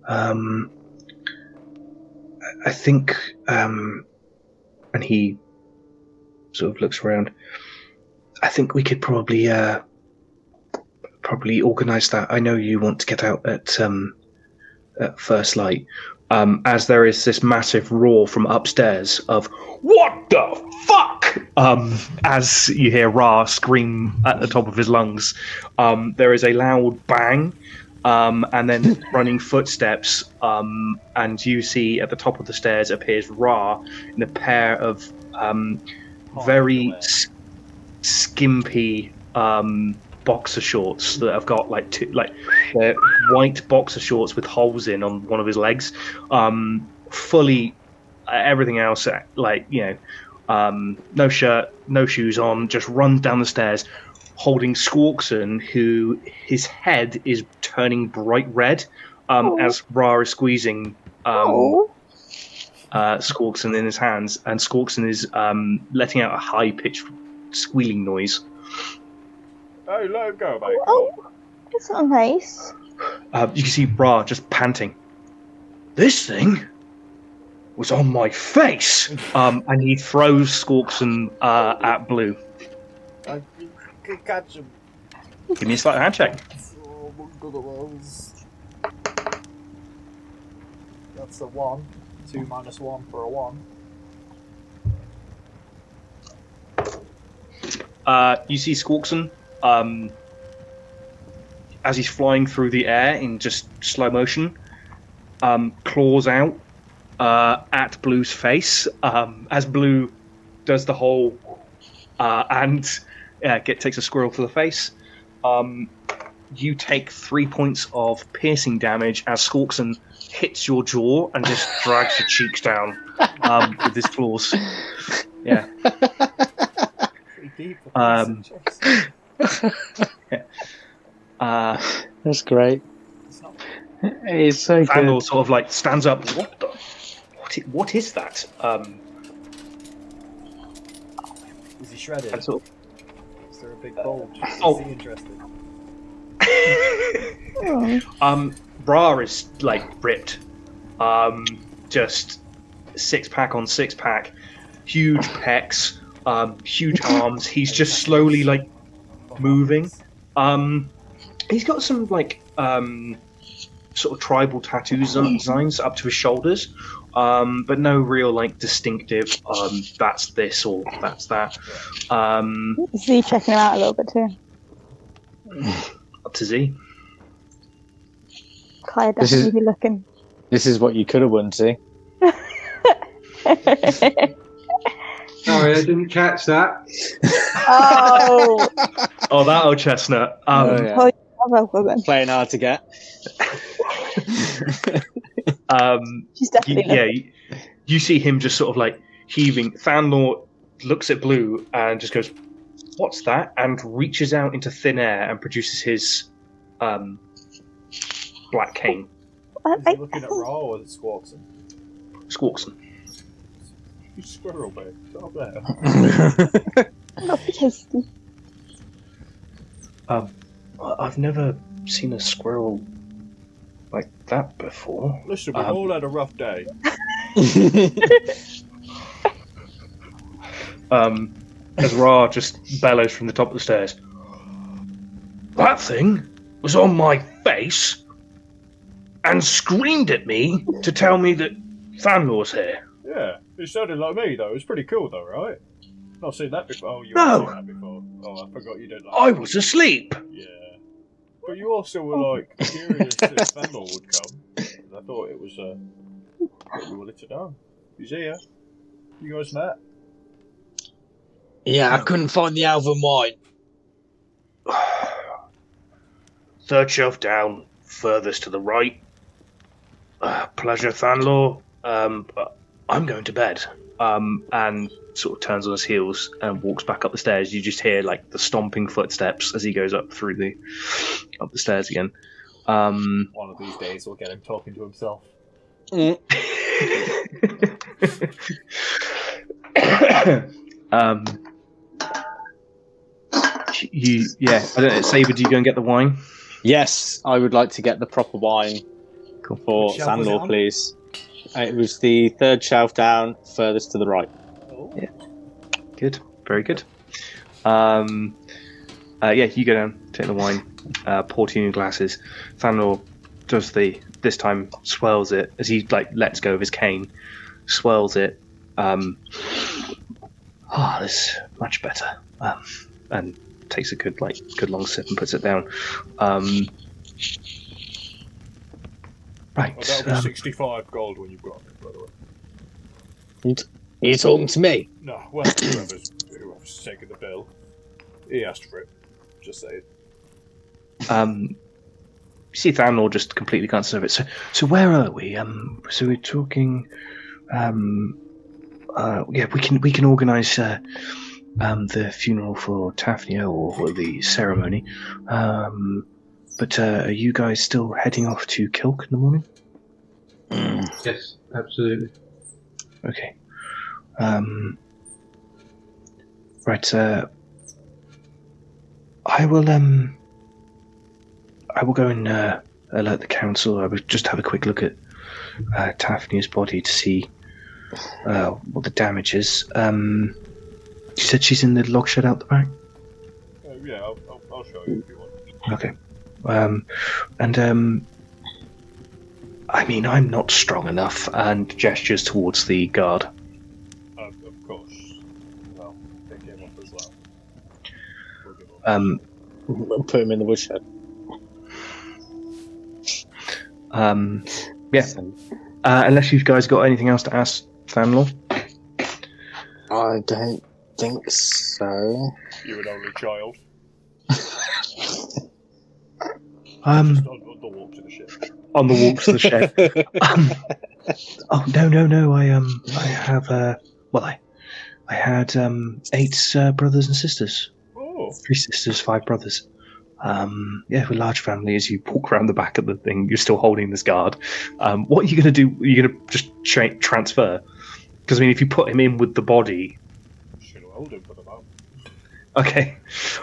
I think, and he sort of looks around. I think we could probably organise that. I know you want to get out at first light, as there is this massive roar from upstairs of "What the fuck!" As you hear Ra scream at the top of his lungs. There is a loud bang, and then running footsteps, and you see at the top of the stairs appears Ra in a pair of very skimpy boxer shorts that have got they're white boxer shorts with holes in on one of his legs, fully everything else no shirt, no shoes on, just runs down the stairs holding Squawkson, who his head is turning bright red as Ra is squeezing Squawkson in his hands, and Squawkson is letting out a high-pitched squealing noise. Oh, let him go, mate. Oh, that's not nice. You can see Ra just panting. This thing was on my face! And he throws Squawkson at Blue. I can catch him. Give me a sleight of hand check. Oh, my God, it was. That's a 1. 2 minus 1 for a 1. You see Squawkson, as he's flying through the air in just slow motion, claws out at Blue's face, as Blue does the whole and takes a squirrel to the face. You take 3 points of piercing damage as Squawkson hits your jaw and just drags your cheeks down with his claws. Yeah. Pretty deep. That's great. It's so good. Fandor sort of stands up. What is that? Is he shredded? And sort Is there a big bulge? Is he interested? Bra is ripped. Just 6-pack on 6-pack, huge pecs, huge arms. He's just slowly moving. He's got some sort of tribal tattoos designs up to his shoulders, but no real distinctive. That's this or that's that. Z checking him out a little bit too. Up to Z. Kaya definitely be looking. This is what you could have won, see? Sorry, I didn't catch that. Oh, that old chestnut. Yeah. well, Playing hard to get. she's definitely you see him just sort of heaving. Thandor looks at Blue and just goes, "What's that?" and reaches out into thin air and produces his black cane. Is he looking at Ra or Squawkson? Squawkson. You squirrel, mate. Stop there. not tasty. I've never seen a squirrel like that before. Listen, we've all had a rough day. As Ra just bellows from the top of the stairs. That thing was on my face and screamed at me to tell me that Thanlor's here. Yeah, it sounded like me, though. It was pretty cool, though, right? Not seen that before. Oh, you No. haven't seen that before. Oh, I forgot you did like I was asleep. Yeah. But you also were, like, curious if Thanlor would come. I thought it was, what you wanted to know. He's here. You guys met? Yeah, I couldn't find the Alvin wine. Third shelf down, furthest to the right. Pleasure, Thanlor. But I'm going to bed. And sort of turns on his heels and walks back up the stairs. You just hear like the stomping footsteps as he goes up the stairs again. One of these days we'll get him talking to himself. I don't know. Saber, do you go and get the wine? Yes, I would like to get the proper wine Cool. for Which shelf was it Thanlor, on? please. It was the third shelf down, furthest to the right. Oh. Yeah. Good. Very good. You go down, take the wine, pour it in your glasses. Thanlor does this time swirls it as he like lets go of his cane, swirls it. This is much better. And takes a good long sip and puts it down. Right. Well, that'll be 65 gold when you've got it, by the way. Are you talking to me? No, well, whoever's taking the bill. He asked for it. Just say it. You see Thanlor just completely can't serve it. So where are we? So we're talking. We can organise the funeral for Tafnia or the ceremony. But are you guys still heading off to Kilk in the morning? Yes, absolutely. Okay. Right. I will go and alert the council. I will just have a quick look at Tafnia's body to see what the damage is. You said she's in the log shed out the back? Yeah, I'll show you if you want. Okay. I'm not strong enough, and gestures towards the guard. Of course. Well, pick him up as well. We'll put him in the woodshed. Unless you guys got anything else to ask Thanlor? I don't think so. You're an only child. Just on the walk to the ship. On the walk to the shed. No. I have I had 8 brothers and sisters. Oh. 3 sisters, 5 brothers. We're a large family. As you walk around the back of the thing, you're still holding this guard. What are you going to do? Are you going to just transfer? Because if you put him in with the body. Should have held him for the moment. Okay.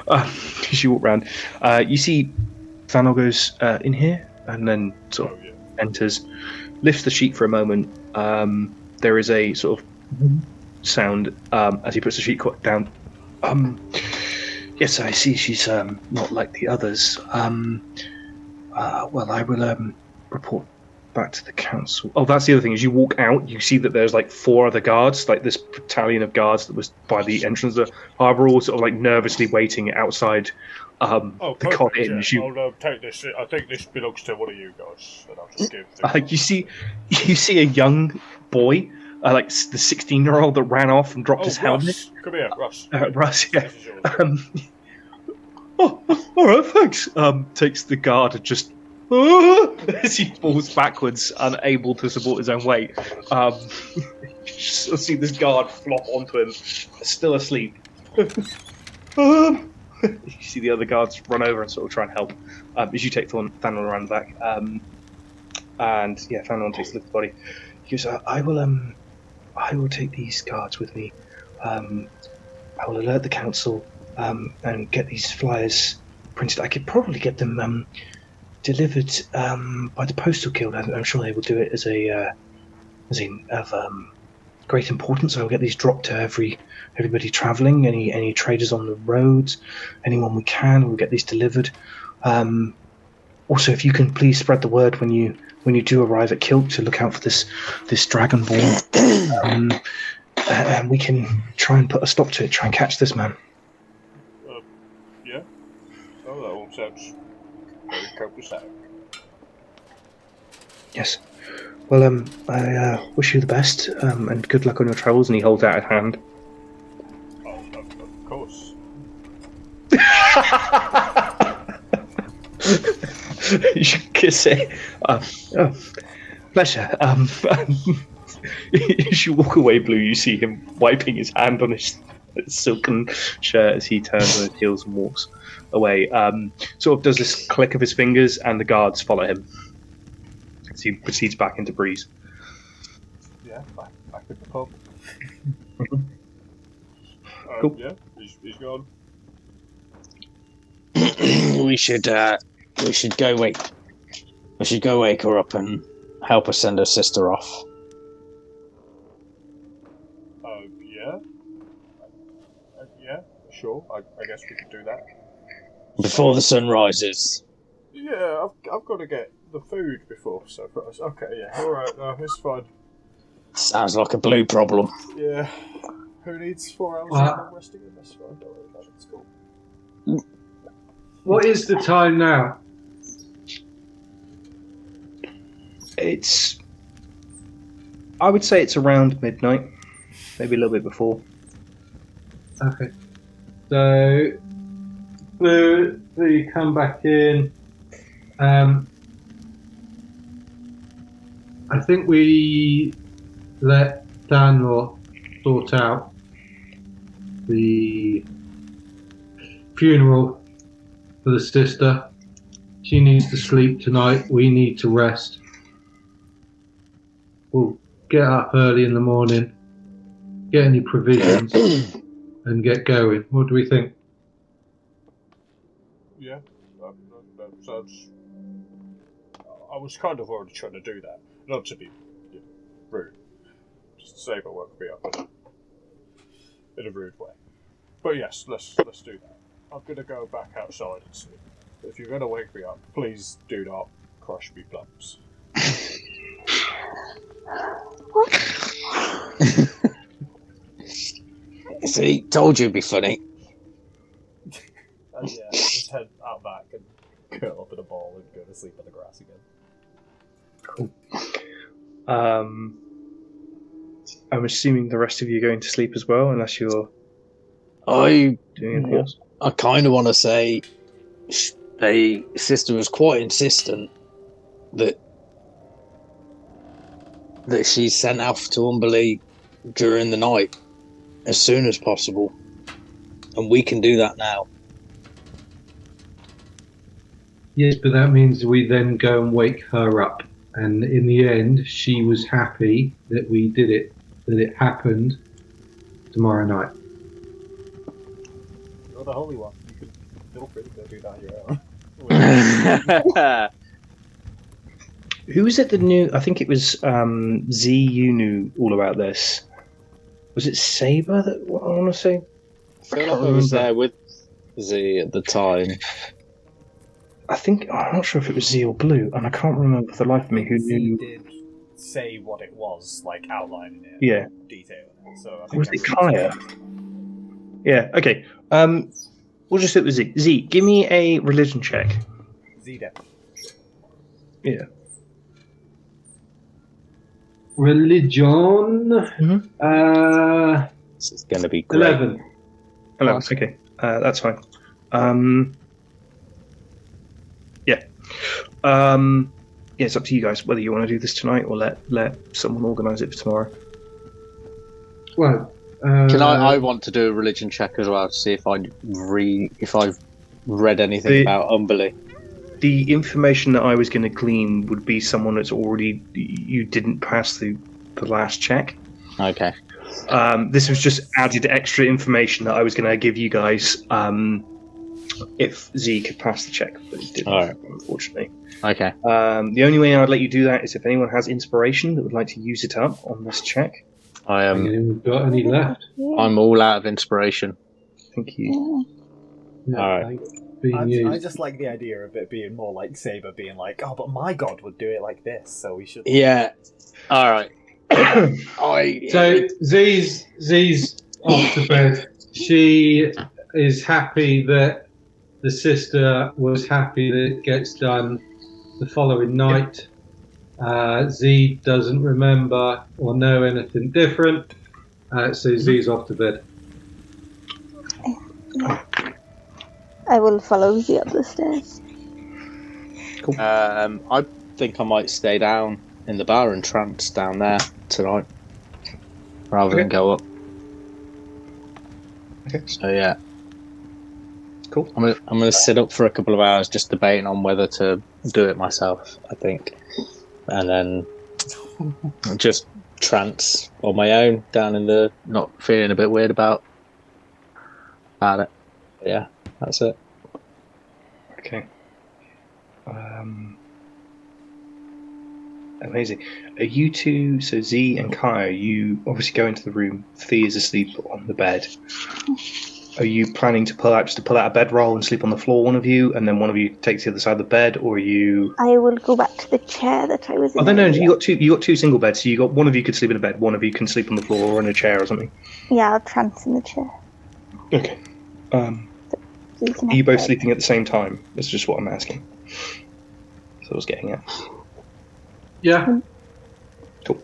As you walk around, you see Thanlor goes in here and then sort of enters, lifts the sheet for a moment. There is a sort of sound as he puts the sheet down. Yes, I see she's not like the others. I will report back to the council. Oh, that's the other thing. As you walk out, you see that there's like 4 other guards, like this battalion of guards that was by the entrance of the harbour, all sort of like nervously waiting outside the cottage. Yeah. I'll take this. I think this belongs to one of you guys. And I'll just give you see a young boy, like the 16-year-old that ran off and dropped his helmet. Come here, Russ. Russ, yeah. This is yours. All right, thanks. Takes the guard and just as he falls backwards, unable to support his own weight. You see this guard flop onto him, still asleep. You see the other guards run over and sort of try and help as you take Thanlor around the back. Thanlor takes a look at the body. He goes, I will take these guards with me. I will alert the council and get these flyers printed. I could probably get them delivered by the Postal Guild. I'm sure they will do it as of great importance. I'll get these dropped to everybody travelling, any traders on the roads, anyone we can. We'll get these delivered. Also, if you can please spread the word when you do arrive at Kilt to look out for this Dragonborn, and we can try and put a stop to it. Try and catch this man. Yeah. Oh, that all sounds very copacetic. Yes. Well, I wish you the best, and good luck on your travels. And he holds out his hand. Oh, of course. You should kiss it. Pleasure. You should walk away, Blue. You see him wiping his hand on his silken shirt as he turns on his heels and walks away. Sort of does this click of his fingers, and the guards follow him as he proceeds back into Breeze. Yeah, back at the pub. Cool. Yeah, he's gone. We should go wake. We should go wake her up and help her send her sister off. Yeah. Yeah, sure. I guess we could do that. Before the sun rises. Yeah, I've got to get the food before sunrise. Okay, yeah, alright, no, it's fine. Sounds like a Blue problem. Yeah. Who needs 4 hours of resting in this? Fine, don't worry about it, it's cool. What is the time now? I would say it's around midnight, maybe a little bit before. Okay. So you come back in. I think we let Daniel sort out the funeral for the sister. She needs to sleep tonight. We need to rest. We'll get up early in the morning, get any provisions, and get going. What do we think? Yeah, that sounds... I was kind of already trying to do that. Not to be rude. Just to save her work me up in a rude way. But yes, let's do that. I'm going to go back outside and sleep. If you're going to wake me up, please do not crush me plums. See, told you it'd be funny. And yeah, just head out back and curl up in a ball and go to sleep on the grass again. Cool. I'm assuming the rest of you are going to sleep as well, unless you're doing anything else. I kind of want to say the sister was quite insistent that she's sent off to Umberley during the night as soon as possible, and we can do that now. Yes, but that means we then go and wake her up. And in the end, she was happy that we did it, that it happened tomorrow night. You're the holy one. You could feel free to go do that on your own. Who was it that knew? I think it was Z. You knew all about this. Was it Saber that I want to say? I feel like I was there with Z at the time. I think I'm not sure if it was Z or Blue, and I can't remember for the life of me who knew. did say what it was, like outlining it. Yeah. In detail. So I think Or was it Kaya? Yeah. Okay. We'll just sit with Z. Z, give me a religion check. Z definitely. Yeah. Religion. This is going to be great. 11. 11. Okay. That's fine. Yeah. Yeah, it's up to you guys whether you want to do this tonight or let someone organise it for tomorrow. Well, Can I want to do a religion check as well to see if I've read anything about Umberley. The information that I was going to glean would be someone that's already you didn't pass the last check. Okay. This was just added extra information that I was going to give you guys if Z could pass the check, but he didn't, Alright. unfortunately. Okay. The only way I'd let you do that is if anyone has inspiration that would like to use it up on this check. I am. Anyone got any left? I'm all out of inspiration. Thank you. Yeah, Alright. being I used. just like the idea of it being more like Saber being like, oh, but my god would do it like this, so we should. Yeah. All right. So Z's off to bed. She is happy that the sister was happy that it gets done the following night. Z doesn't remember or know anything different, so Z's off to bed. I will follow Z up the stairs. I think I might stay down in the bar and trance down there tonight, rather than go up. Okay. So yeah. Cool. I'm gonna sit up for a couple of hours just debating on whether to do it myself, I think, and then just trance on my own down in the, not feeling a bit weird about it. But yeah, that's it. Okay. Amazing. Are you two, so Z and Kaya, you obviously go into the room, Thea is asleep on the bed. Are you planning to pull out a bedroll and sleep on the floor, one of you, and then one of you takes the other side of the bed, or are you... I will go back to the chair that I was in. Oh, no, you got two single beds, so you got one of you could sleep in a bed, one of you can sleep on the floor or in a chair or something. Yeah, I'll trance in the chair. Okay. Are you both sleeping at the same time? That's just what I'm asking. So I was getting at. Yeah. Cool.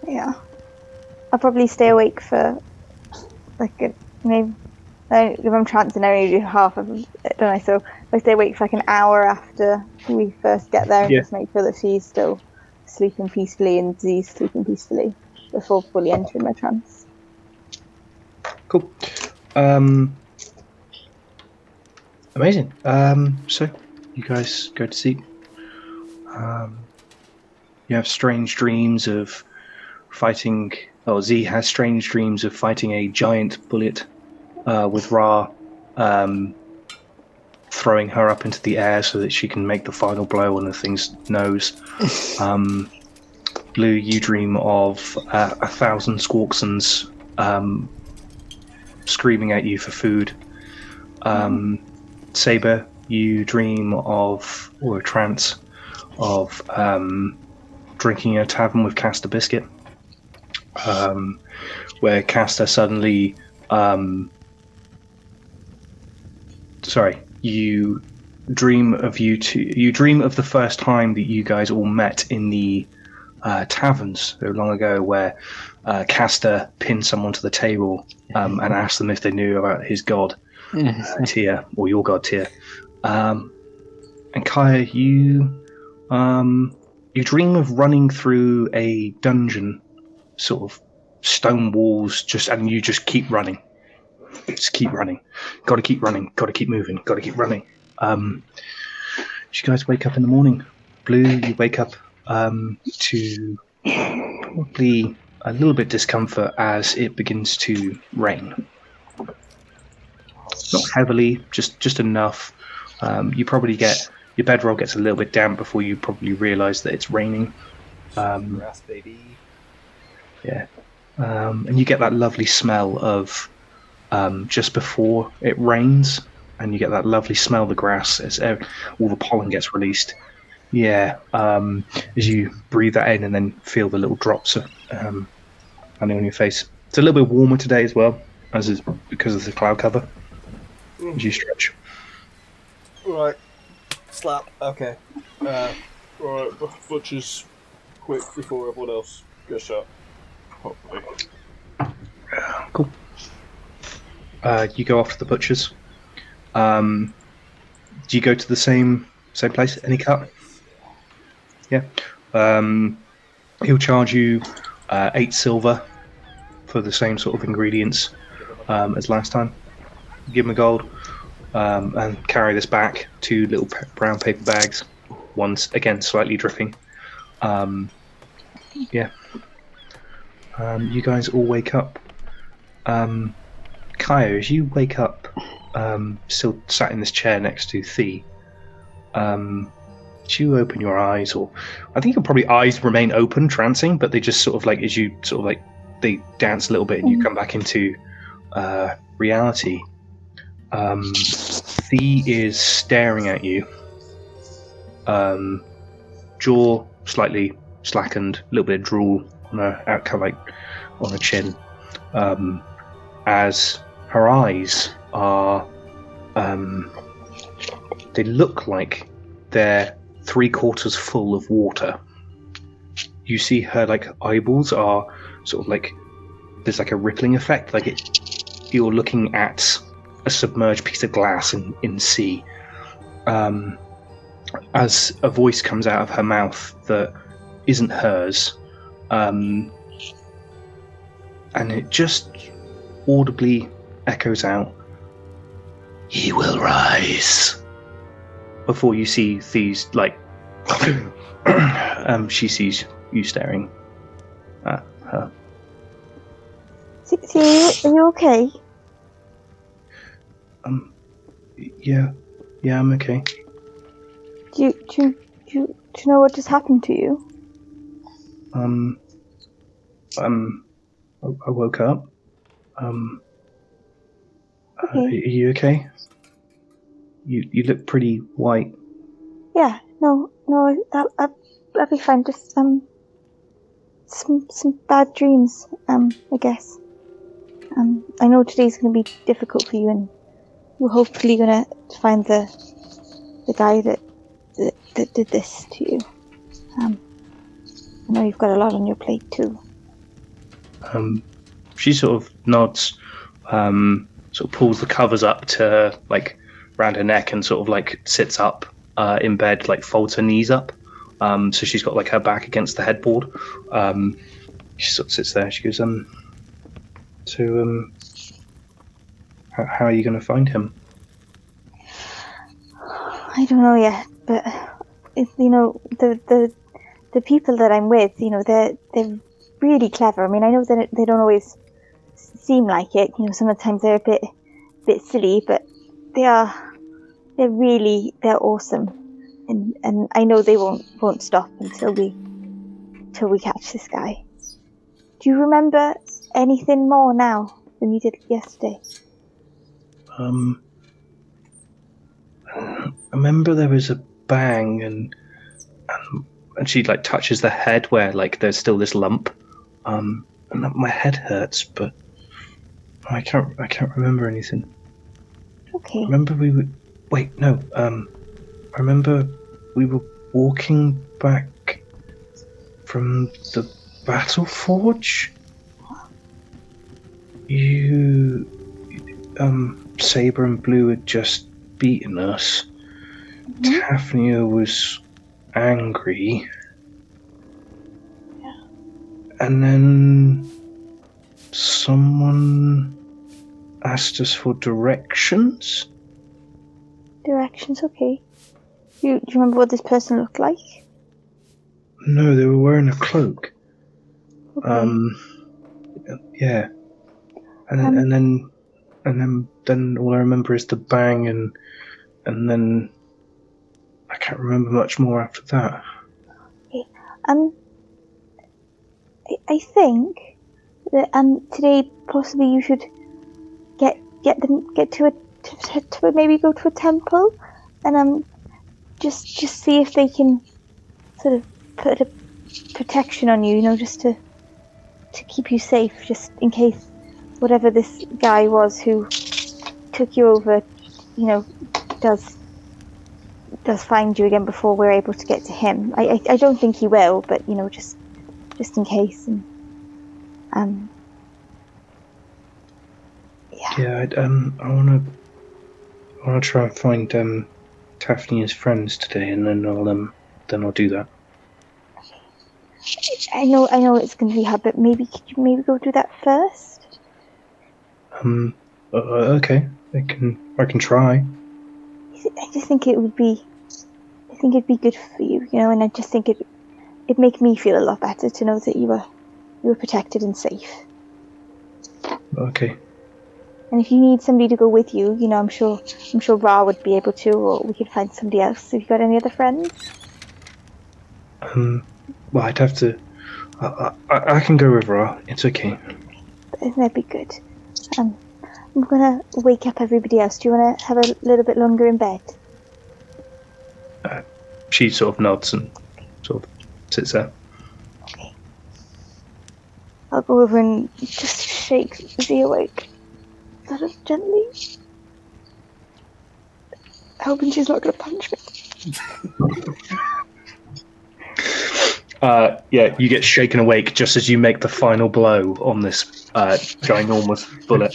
Yeah. I'll probably stay awake for maybe if I'm trancing, I only do half of it, don't I? So I stay awake for an hour after we first get there and just make sure that she's still sleeping peacefully and Z's sleeping peacefully before fully entering my trance. Cool. Amazing. So you guys go to sleep. You have strange dreams of fighting. Oh, Z has strange dreams of fighting a giant bullet with Ra, throwing her up into the air so that she can make the final blow on the thing's nose. Blue, you dream of 1,000 Squawksons screaming at you for food. Saber, you dream of, or a trance of, drinking in a tavern with Castor Biscuit, where Castor suddenly, you dream of the first time that you guys all met in the taverns so long ago, where Castor pinned someone to the table and asked them if they knew about his god, Tia, or your god, Tia. And Kaya, you dream of running through a dungeon, sort of stone walls, and you just keep running. Just keep running. Gotta keep running. Gotta keep moving. Gotta keep running. You guys wake up in the morning. Blue, you wake up to probably a little bit discomfort as it begins to rain. Not heavily, just enough. You probably get your bedroll gets a little bit damp before you probably realise that it's raining. Grass, baby. Yeah, and you get that lovely smell of just before it rains, and you get that lovely smell of the grass as all the pollen gets released. Yeah, as you breathe that in and then feel the little drops landing on your face. It's a little bit warmer today as well, as is because of the cloud cover. As you stretch. Right. Slap. Okay. Alright, Butcher's quick before everyone else gets up. Hopefully. Cool. You go off to the butcher's. Do you go to the same place? Any cut? Yeah. He'll charge you 8 silver for the same sort of ingredients as last time. Give him a gold, and carry this back. 2 little brown paper bags. One's again slightly dripping. Yeah. You guys all wake up. Kaya, as you wake up, still sat in this chair next to Thea. Do you open your eyes, or I think your probably eyes remain open, trancing, but they just sort of like as you sort of like they dance a little bit and you come back into reality. Thea is staring at you. Jaw slightly slackened, a little bit of drool on her on her chin. As her eyes are, they look like they're 3/4 full of water. You see her eyeballs are sort of there's a rippling effect, you're looking at a submerged piece of glass in sea. As a voice comes out of her mouth that isn't hers, and it just audibly echoes out, "He will rise." Before you see these, she sees you staring at her. See, are you okay? Yeah, I'm okay. Do you know what just happened to you? I woke up. Okay. Are you okay? You look pretty white. Yeah, no, I'll be fine. Just some bad dreams. I guess. I know today's going to be difficult for you, and we're hopefully going to find the guy that did this to you. I know you've got a lot on your plate too. She sort of nods, sort of pulls the covers up to around her neck and sort of sits up in bed, folds her knees up. So she's got her back against the headboard. She sort of sits there. She goes, how are you going to find him? I don't know yet, but the people that I'm with, they're really clever. I mean, I know that they don't always seem like it. Sometimes they're a bit silly, but they're awesome, and I know they won't stop until we catch this guy. Do you remember anything more now than you did yesterday? I remember there was a bang and she touches the head where there's still this lump, and my head hurts, but I can't remember anything. Okay. I remember I remember we were walking back from the battle forge. You, Saber and Blue had just beaten us. Mm-hmm. Taphnia was angry. Yeah. And then someone asked us for directions. Directions, okay. Do you remember what this person looked like? No, they were wearing a cloak. Okay. Yeah. And then all I remember is the bang and then I can't remember much more after that. Okay. I think that today possibly you should get to maybe go to a temple and just see if they can sort of put a protection on you, just to keep you safe, just in case whatever this guy was who took you over, does find you again before we're able to get to him. I don't think he will, but just in case. And yeah. I wanna try and find Taphnia's friends today, and then I'll do that. I know it's going to be hard, but could you go do that first? Okay. I can try. I just think it'd be good for you, and I just think it'd make me feel a lot better to know that you were protected and safe. Okay. And if you need somebody to go with you, I'm sure Ra would be able to, or we could find somebody else. Have you got any other friends? Well, I'd have to. I can go with Ra. It's okay. That'd be good. I'm gonna wake up everybody else. Do you want to have a little bit longer in bed? She sort of nods and sort of sits there. Okay. I'll go over and just shake Z awake. Sort of gently. Hoping she's not going to punch me. Yeah, you get shaken awake just as you make the final blow on this ginormous bullet.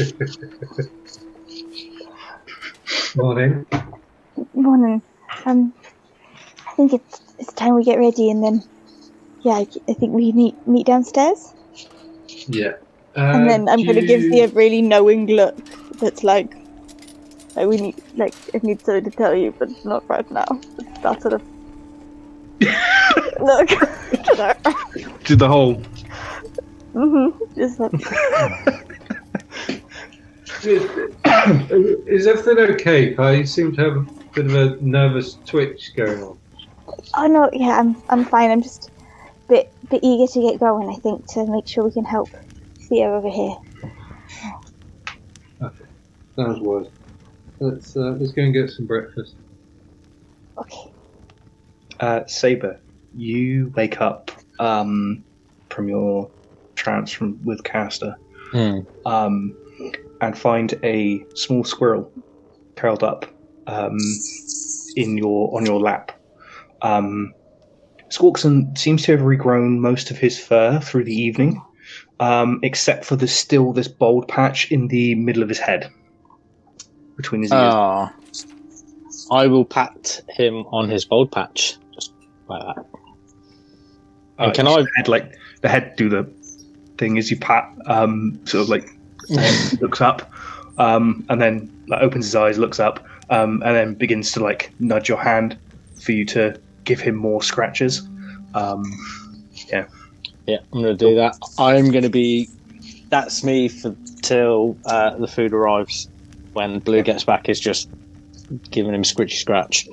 Morning. Morning. I think it's time we get ready, and then I think we meet downstairs. Yeah. And then I'm going to give Z a really knowing look that's like we need, I need something to tell you, but not right now. That sort of look. Did the whole... Just like... Is everything okay, Kai? You seem to have a bit of a nervous twitch going on. Oh no, yeah, I'm fine. I'm just a bit eager to get going, I think, to make sure we can help Thea over here. Okay. Sounds wise. Let's go and get some breakfast. Okay. Saber, you wake up from your trance with Castor, and find a small squirrel curled up on your lap. Squawkson seems to have regrown most of his fur through the evening, except for there's still this bald patch in the middle of his head, between his ears. I will pat him on his bald patch, just like that. And can I... The head do the thing as you pat, sort of looks up, and then opens his eyes, looks up, and then begins to nudge your hand for you to give him more scratches. Yeah, I'm going to do that. I'm going to be... That's me till the food arrives. When Blue gets back, is just giving him scritchy scratch.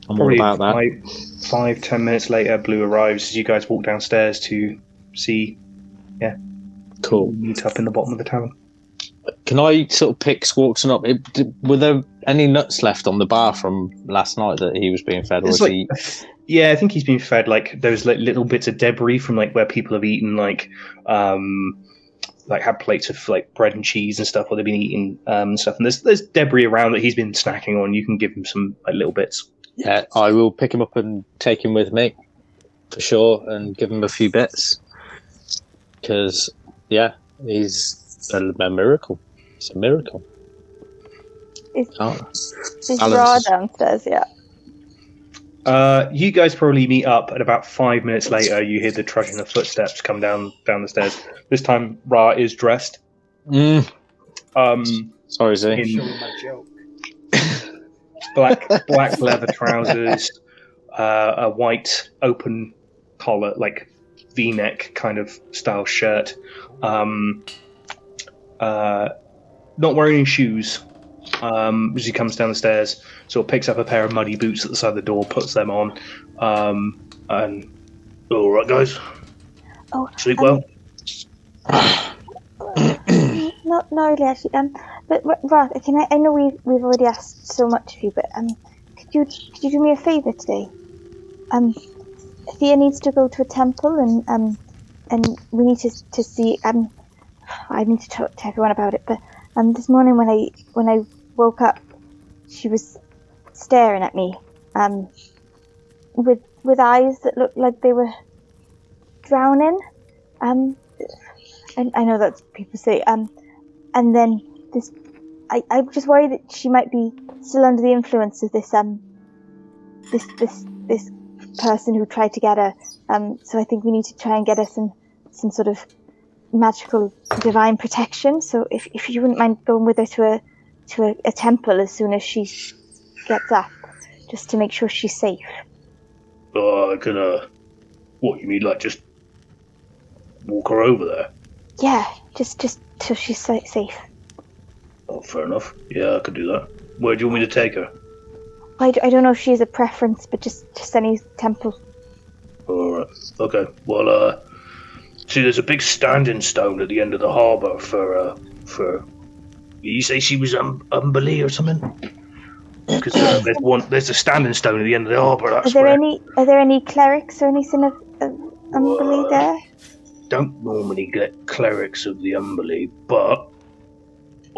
I'm all about that. 5-10 minutes later, Blue arrives as you guys walk downstairs to see... Yeah. Cool. Meet up in the bottom of the tavern. Can I sort of pick Squawkson up? Were there any nuts left on the bar from last night that he was being fed? Or he... Yeah, I think he's been fed those little bits of debris from where people have eaten had plates of bread and cheese and stuff, or they've been eating stuff. And there's debris around that he's been snacking on. You can give him some little bits. Yeah, I will pick him up and take him with me for sure, and give him a few bits because he's a miracle. It's a miracle. Is Ra downstairs yet? You guys probably meet up, and about 5 minutes later, you hear the trudging of footsteps come down the stairs. This time, Ra is dressed. Sorry, Z. In black leather trousers, a white open collar, V-neck kind of style shirt. Not wearing any shoes. As he comes down the stairs, sort of picks up a pair of muddy boots at the side of the door, puts them on, and all right, guys. Oh, sleep well. Not really, actually. But Ra, I know we've already asked so much of you, but could you do me a favour today? Thea needs to go to a temple, and we need to see. I need to talk to everyone about it, but this morning when I woke up, she was staring at me, with eyes that looked like they were drowning. And I know that's what people say. And then this, I'm just worried that she might be still under the influence of this person who tried to get her. So I think we need to try and get her some sort of magical divine protection. So if you wouldn't mind going with her to a temple as soon as she gets up, just to make sure she's safe. I can what you mean, just walk her over there? Yeah, just till she's safe. Oh, fair enough. Yeah, I could do that. Where do you want me to take her? I don't know if she has a preference, but just any temple. Alright. Okay. Well, see, there's a big standing stone at the end of the harbour for... You say she was Umberly or something? Because there's a standing stone at the end of the harbour. Are there any clerics or anything of Umberly there? Don't normally get clerics of the Umberly, but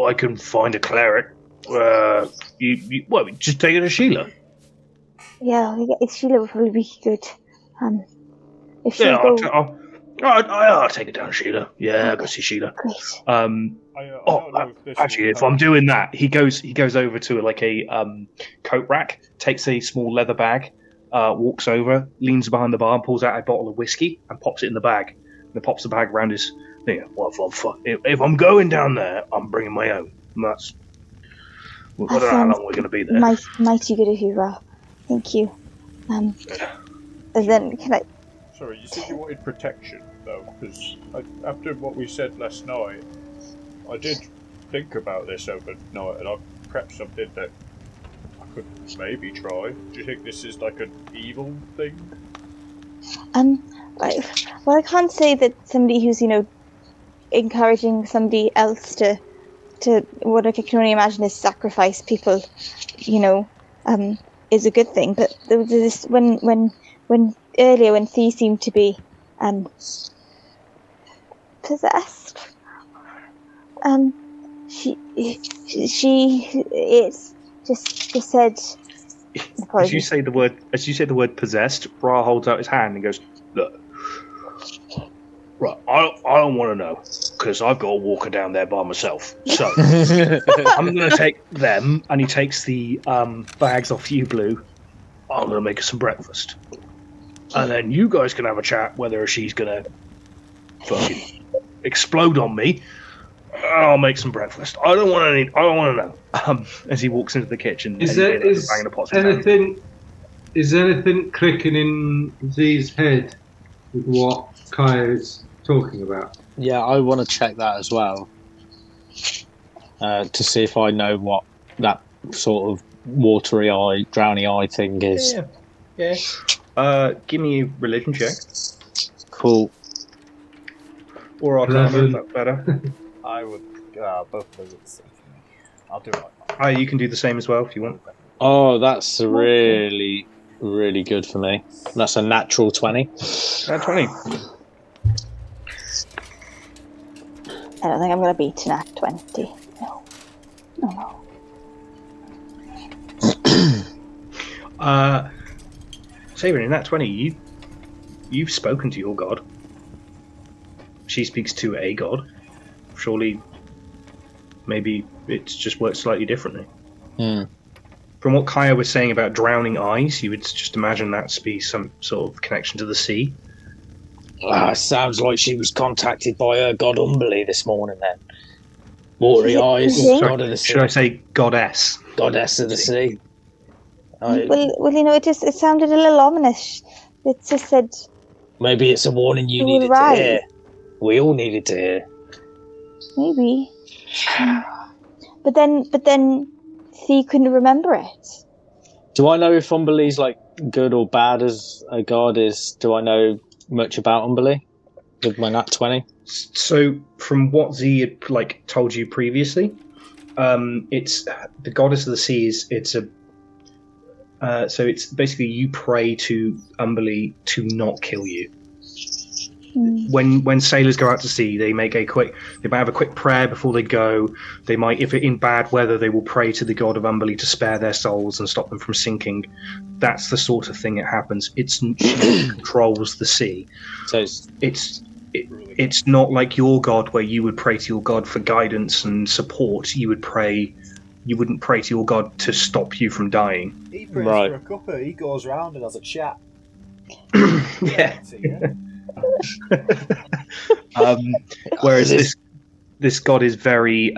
I can find a cleric. Just take it to Sheila. Yeah, Sheila would probably be good. If she I'll take it down, Sheila. Yeah, I'll go see Sheila. Great. Actually, if I'm doing that, he goes over to like a coat rack, takes a small leather bag, walks over, leans behind the bar, and pulls out a bottle of whiskey and pops it in the bag. And then pops the bag around his. If I'm going down there, I'm bringing my own. And that's. I don't know how long we're going to be there. Mighty good of you, Ra. Thank you. And then can I? Sorry, you said you wanted protection, though, because after what we said last night, I did think about this overnight, and I've prepped something that I could maybe try. Do you think this is like an evil thing? Well, I can't say that somebody who's, encouraging somebody else to what I can only imagine is sacrifice people, is a good thing. But there was this when earlier when Thea seemed to be possessed, she just said. As you say the word possessed, Ra holds out his hand and goes, "Look, right, I don't want to know because I've got to walk her down there by myself. So I'm going to take them," and he takes the bags off you, Blue. "I'm going to make her some breakfast, and then you guys can have a chat whether she's going to fucking explode on me. I'll make some breakfast. I don't want to know." As he walks into the kitchen, is anything clicking in Z's head with what Kaya is talking about? Yeah, I want to check that as well. To see if I know what that sort of watery eye, drowny eye thing is. Yeah. Give me a religion check. Cool. Or Arcana, if that's better. I would both of those at the same thing. I'll do it. You can do the same as well if you want. Oh, that's really, really good for me. That's a natural 20. 20. I don't think I'm going to beat an at 20. No. Sabin, in that 20, you've spoken to your god. She speaks to a god. Surely, maybe it's just worked slightly differently. From what Kaya was saying about drowning eyes, you would just imagine that to be some sort of connection to the sea. Sounds like she was contacted by her god Umberly this morning then. Watery eyes, god of the sea. Should I say goddess? Goddess of the sea. Well, it sounded a little ominous. It just said... Maybe it's a warning you needed to hear. We all needed to hear. Maybe. But then Thea couldn't remember it. Do I know if Umberly's like good or bad as a god is? Do I know much about Umberly with my nat 20? So from what Z had told you previously, it's the goddess of the seas. So it's basically you pray to Umberly to not kill you. When sailors go out to sea, they might have a quick prayer before they go. They might, if in bad weather, they will pray to the god of Umberly to spare their souls and stop them from sinking. That's the sort of thing that happens. She controls the sea. So it's not like your god where you would pray to your god for guidance and support. You wouldn't pray to your god to stop you from dying. He prays for a cuppa. He goes around and has a chat. Yeah. Whereas this god is very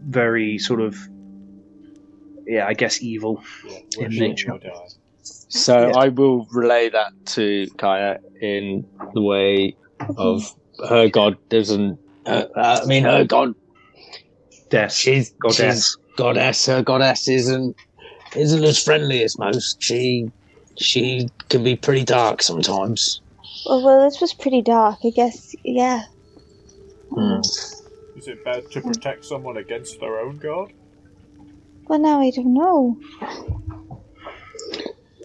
very sort of I guess evil in nature. So I will relay that to Kaya in the way of her god doesn't. Her god She's goddess. Goddess. Her goddess isn't as friendly as most. She can be pretty dark sometimes. Well, this was pretty dark, I guess. Yeah. Is it bad to protect someone against their own god? Well, now I don't know.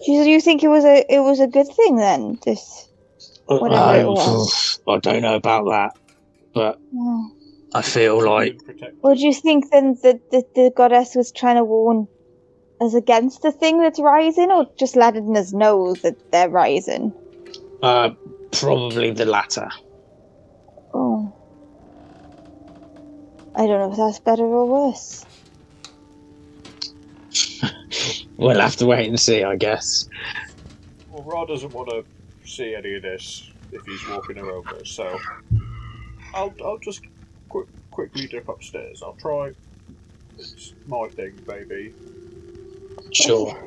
Do you think it was a good thing then? This whatever it was. I don't know about that, but I feel like. Well, do you think then that the goddess was trying to warn us against the thing that's rising, or just letting us know that they're rising? Probably the latter. Oh. I don't know if that's better or worse. We'll have to wait and see, I guess. Well, Ra doesn't want to see any of this if he's walking her over, so I'll just quickly dip upstairs. I'll try. It's my thing, baby. Sure.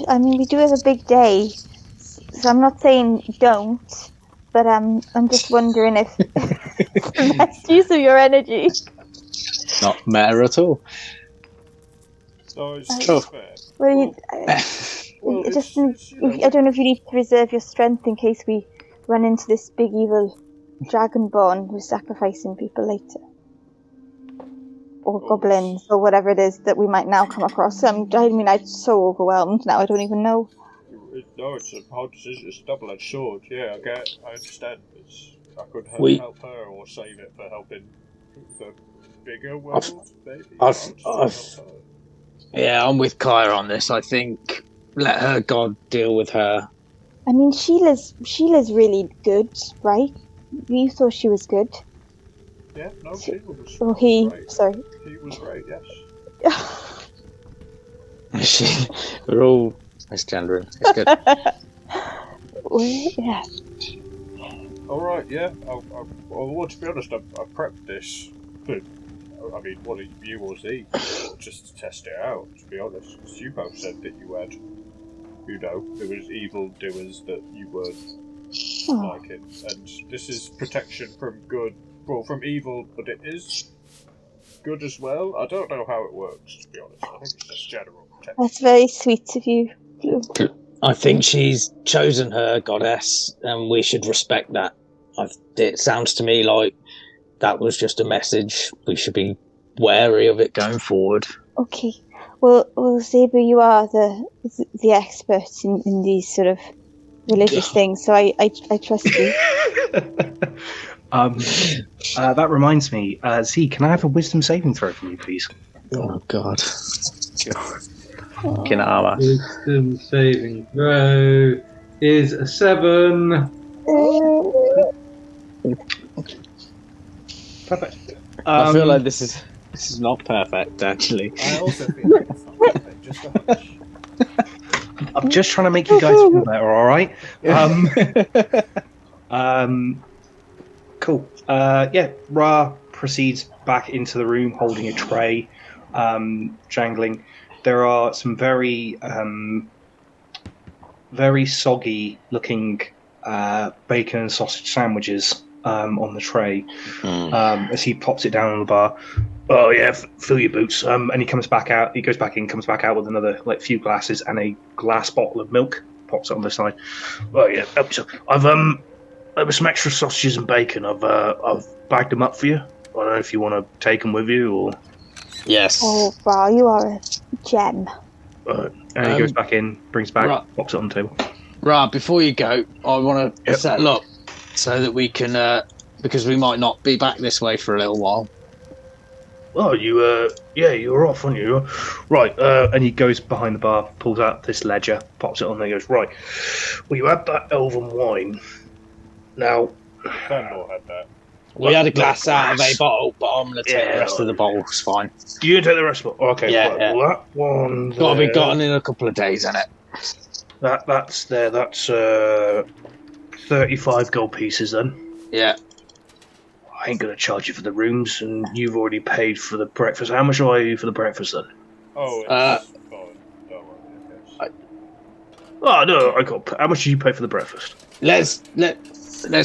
I mean, we do have a big day, so I'm not saying don't, but I'm just wondering if the best use of your energy. Not matter at all. No, it's fair. Well, Well, I don't know if you need to reserve your strength in case we run into this big evil dragonborn who's sacrificing people later. Or goblins, or whatever it is that we might now come across. I mean, I'm so overwhelmed now, I don't even know. No, it's a hard decision. It's a double-edged sword. Yeah, I understand. I could help her or save it for helping the bigger world, maybe. Yeah, I'm with Kaya on this. I think let her god deal with her. I mean, Sheila's really good, right? You thought she was good. Yeah, no, she was. Oh, he. Great. Sorry. He was great. Yes. We're all misgendering. It's good. Yeah. All right. Yeah. Well, to be honest, I prepped this. But, I mean, what did you or Z? Just to test it out. To be honest, because you both said that you had, there was evil doers that you weren't liking, and this is protection from good. Well, from evil, but it is good as well. I don't know how it works, to be honest. I think it's just general protection. That's very sweet of you. I think she's chosen her goddess, and we should respect that. It sounds to me like that was just a message. We should be wary of it going forward. Okay. Well, Zeba, you are the expert in these sort of religious things, so I trust you. That reminds me, Z, can I have a wisdom saving throw from you, please? Oh, God. Kinama. Wisdom saving throw is a 7. Perfect. I feel like this is not perfect, actually. I also feel like it's not perfect. Just a hunch. I'm just trying to make you guys feel better, alright? Cool. Ra proceeds back into the room holding a tray, jangling. There are some very soggy looking bacon and sausage sandwiches on the tray as he pops it down on the bar. Oh yeah, fill your boots. And he comes back out. He goes back in, comes back out with another few glasses and a glass bottle of milk. Pops it on the side. Oh yeah, so I've there was some extra sausages and bacon. I've bagged them up for you. I don't know if you want to take them with you or. Yes. Oh wow, you are a gem. And he goes back in, brings back, pops it on the table. Right, before you go, I want to settle up so that we can, because we might not be back this way for a little while. Oh, you were off, weren't you? Right, and he goes behind the bar, pulls out this ledger, pops it on there, goes, right, well, you had that elven wine. Now... Fandor had that. We had a glass out of a bottle, but I'm going to take the rest of the bottle, it's fine. You can take the rest of it? Okay, yeah. Well, that one... Got to be gotten in a couple of days, innit? That's 35 gold pieces then. Yeah. I ain't gonna charge you for the rooms, and you've already paid for the breakfast. How much do I owe you for the breakfast then? Oh, it's fine. Don't worry. Oh no, I got. How much did you pay for the breakfast? Let's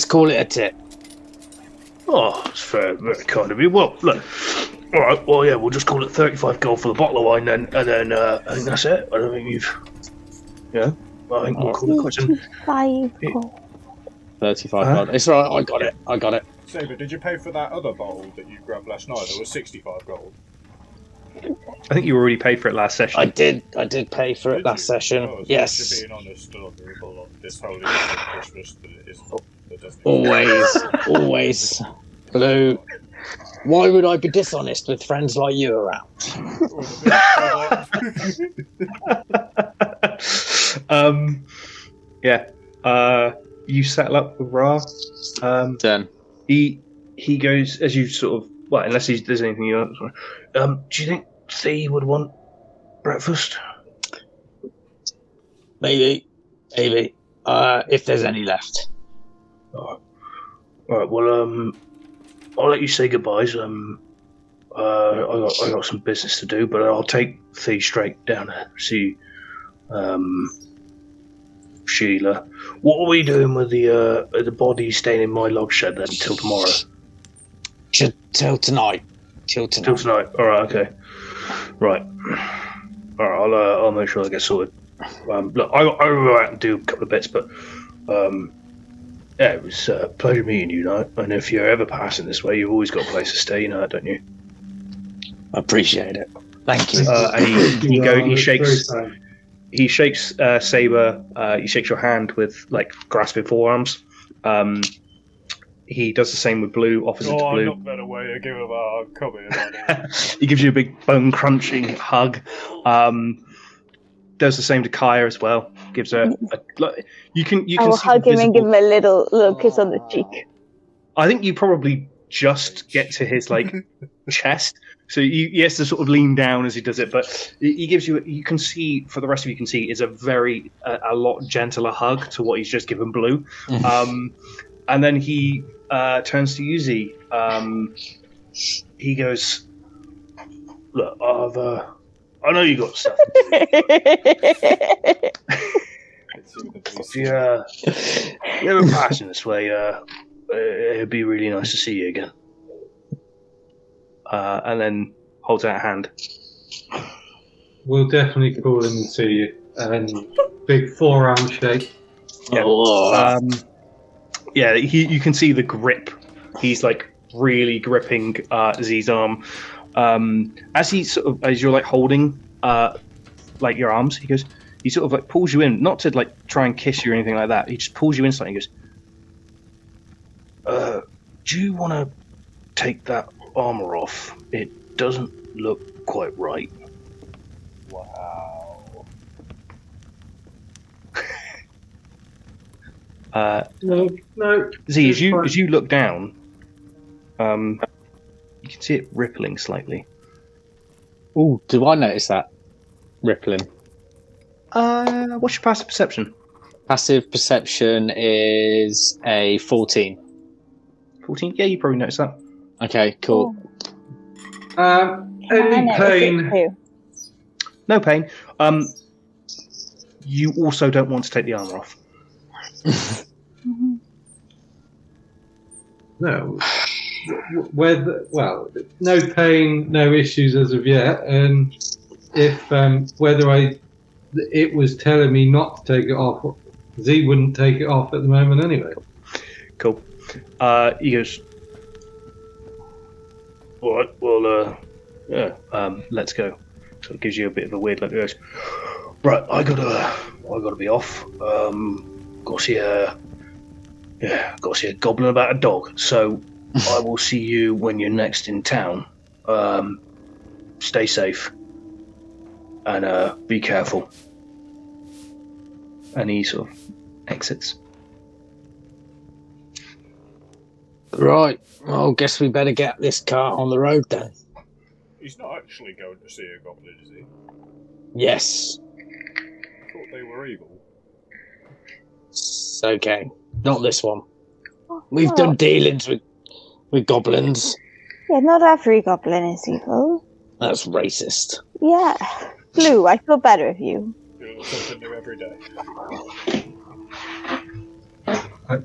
call it a tip. Oh, that's fair, very kind of you. Well, look, All right. Well, yeah, we'll just call it 35 gold for the bottle of wine then, and then I think that's it. I don't think you've. Yeah. I think we'll call it quits. 35 gold. 35 gold. It's right. I got it. Saber, did you pay for that other bowl that you grabbed last night? That was 65 gold. I think you already paid for it last session. I did pay for it last session. Oh, so yes. You're being honest and honourable on this holy Christmas that it is. Always. Blue. Why would I be dishonest with friends like you around? You settle up with Ra. 10. He goes as you sort of unless there's anything you else. Do you think Thea would want breakfast? Maybe. If there's any left. All right. Well, I'll let you say goodbyes. I got some business to do, but I'll take Thea straight down to see Sheila. What are we doing with the body staying in my log shed then till tomorrow? Till tonight. Till tonight. All right. Okay. Right. All right. I'll make sure I get sorted. Look, I'll go out and do a couple of bits, but yeah, it was a pleasure meeting you, Knight. And if you're ever passing this way, you've always got a place to stay, don't you? I appreciate it. Thank you. And he shakes Saber. He shakes your hand with grasping forearms. He does the same with Blue. Offers it to Blue. I'm not better way to give him a hard comment. He gives you a big bone crunching hug. Does the same to Kaya as well. Gives her you can. I will hug him and give him a little kiss on the cheek. I think you probably just get to his chest, so he has to sort of lean down as he does it. But he gives you. You can see, for the rest of you can see, is a very a lot gentler hug to what he's just given Blue. And then he turns to Yuzi. He goes, "Look, I know you got stuff. If you ever passing this way, it'd be really nice to see you again." And then holds out a hand. We'll definitely call him and see you. And big forearm shake. Yeah. You can see the grip. He's really gripping Z's arm. As you're holding your arms, he sort of pulls you in, not to try and kiss you or anything like that. He just pulls you in slightly and goes, do you want to take that armor off? It doesn't look quite right. Wow. No. Z, as you look down, you can see it rippling slightly. Oh, do I notice that rippling? What's your passive perception? Passive perception is a 14. 14? Yeah, you probably notice that. Okay, cool. Any pain? No pain. You also don't want to take the armor off. No. No pain, no issues as of yet. And if it was telling me not to take it off, Z wouldn't take it off at the moment anyway. Cool. He goes, all right, well, let's go. So it gives you a bit of a weird look. He goes, right, I gotta be off. Gotta see a goblin about a dog. So I will see you when you're next in town. Stay safe and be careful. And he sort of exits. Right. Well, guess we better get this car on the road then. He's not actually going to see a goblin, is he? Yes. I thought they were evil. It's okay. Not this one. We've done dealings with goblins. Yeah, not every goblin is evil. That's racist. Yeah. Blue, I feel better of you. You learn something new every day.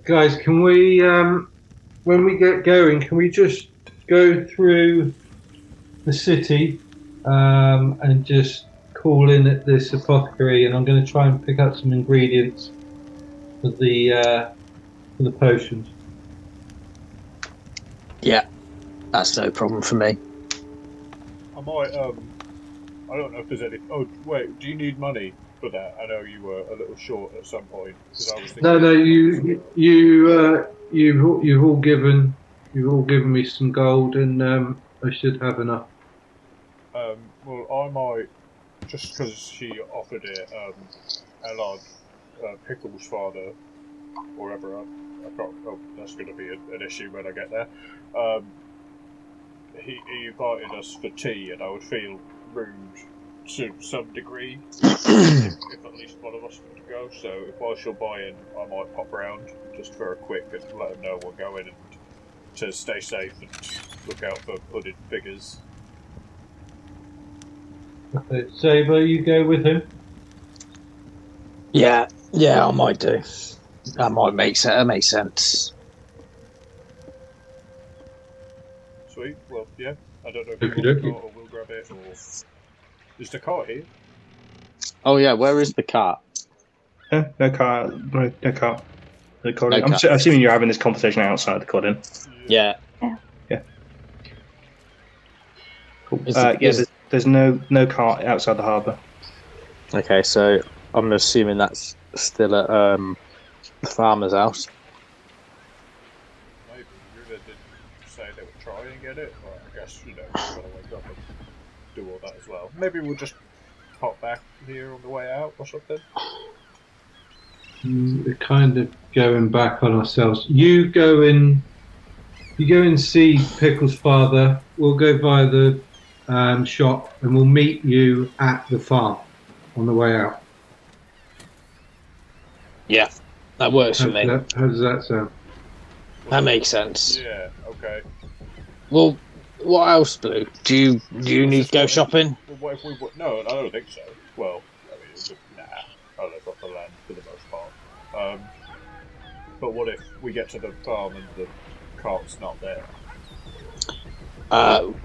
Guys, can we, when we get going, can we just go through the city and just call in at this apothecary, and I'm going to try and pick up some ingredients for the potions. Yeah, that's no problem for me. I might, I don't know if there's any... Oh, wait, do you need money for that? I know you were a little short at some point, because I was thinking... No, you've all given me some gold, and I should have enough. Well, I might, just because she offered it, Ellard, Pickle's father, or whatever, I can't... Oh, that's going to be an issue when I get there. He invited us for tea, and I would feel rude to some degree if at least one of us would go. So if I shall buy in, I might pop round just for a quick and let him know we're going, and to stay safe and look out for hooded figures. Okay, Saber, you go with him. Yeah, I might do. That might make sense. That makes sense. Sweet. Well, yeah. I don't know if Okey you want the dokey. cart or we'll grab it, or is the cart here? Oh yeah, where is the cart? No car. No car. The cordon. No I'm car. assuming you're having this conversation outside the cordon. Yeah. Cool. Is There's no cart outside the harbour. Okay, so I'm assuming that's still at the farmer's house. Maybe River did say they would try and get it, but I guess, you know, we're going to wake up and do all that as well. Maybe we'll just pop back here on the way out or something. We're kind of going back on ourselves. You go and see Pickle's father. We'll go via the shop, and we'll meet you at the farm on the way out. Yeah, that works for me. How does that sound? That makes sense. Yeah, okay. Well, what else, Blue? Do you need to go shopping? Well, what if we... No, I don't think so. Well, I mean, I'll live off the land for the most part. But what if we get to the farm and the cart's not there?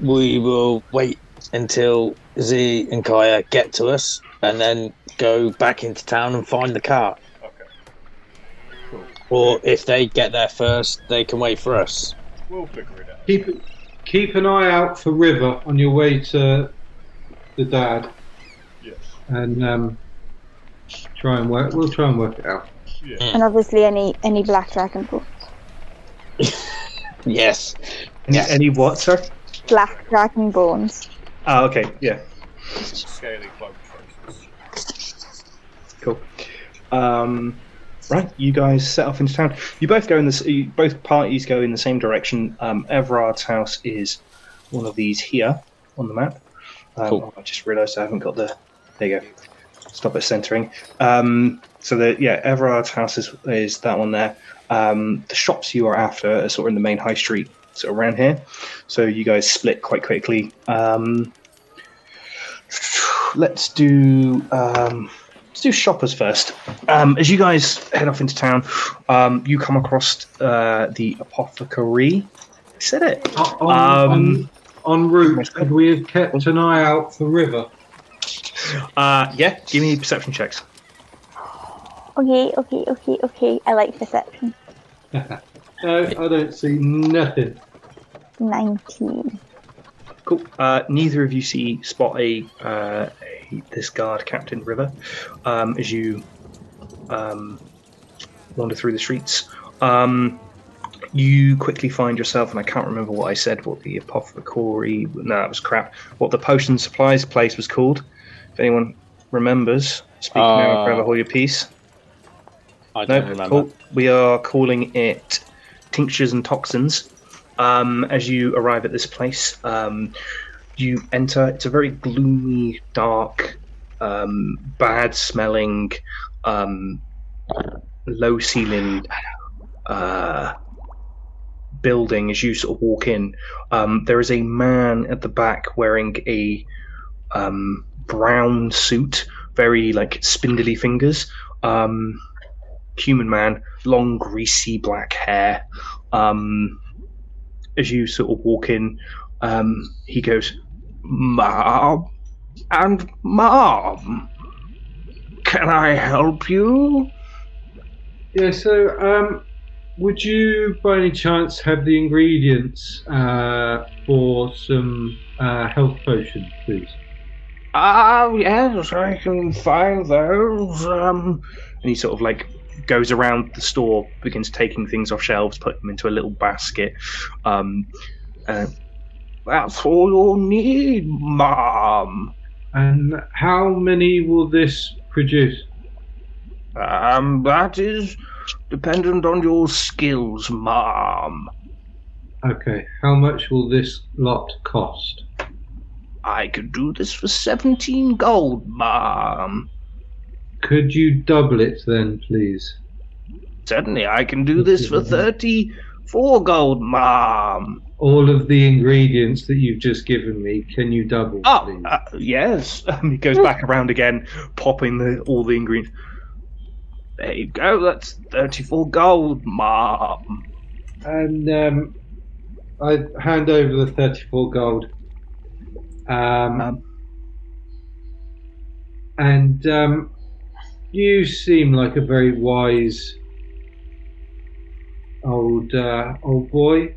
We will wait until Z and Kaya get to us, and then go back into town and find the cart. Okay. Cool. Or if they get there first, they can wait for us. We'll figure it out. Keep an eye out for River on your way to the dad, Yes. and we'll try and work it out. Yeah. And obviously any black dragon bones. Yes. Any what, sir? Black dragon bones. Oh, okay. Yeah. Scaly cloak faces. Cool. Right, you guys set off into town. You both go in both parties go in the same direction. Everard's house is one of these here on the map. Cool. I just realised I haven't got the. There you go. Stop it centering. Everard's house is that one there. The shops you are after are sort of in the main high street, sort of around here. So you guys split quite quickly. Let's do shoppers first. As you guys head off into town, you come across the apothecary. I said it. En route, could we have kept an eye out for River? Yeah, give me perception checks. Okay. I like perception. No, I don't see nothing. 19. Cool. Neither of you spot this guard, Captain River, as you wander through the streets. You quickly find yourself, and I can't remember what I said, what the apothecary... No, that was crap. What the potion supplies place was called. If anyone remembers, speak now and forever hold your peace. I don't remember. Cool. We are calling it Tinctures and Toxins. As you arrive at this place, you enter. It's a very gloomy, dark, bad-smelling, low-ceilinged building. As you sort of walk in, there is a man at the back wearing a brown suit, very spindly fingers. Human man, long, greasy black hair. As you sort of walk in, he goes, Mom and Mom, can I help you? Yeah, so, would you by any chance have the ingredients for some health potion, please? Yes, I can find those. And he sort of like goes around the store, begins taking things off shelves, put them into a little basket. That's all you'll need, Mom. And how many will this produce? That is dependent on your skills, Mom. Okay, how much will this lot cost? I could do this for 17 gold, Mom. Could you double it then, please? Certainly, I can do this for 34 gold, Mom. All of the ingredients that you've just given me, can you double, please? Yes. He goes back around again, popping all the ingredients. There you go, that's 34 gold, Mom. And I hand over the 34 gold. And you seem like a very wise old boy.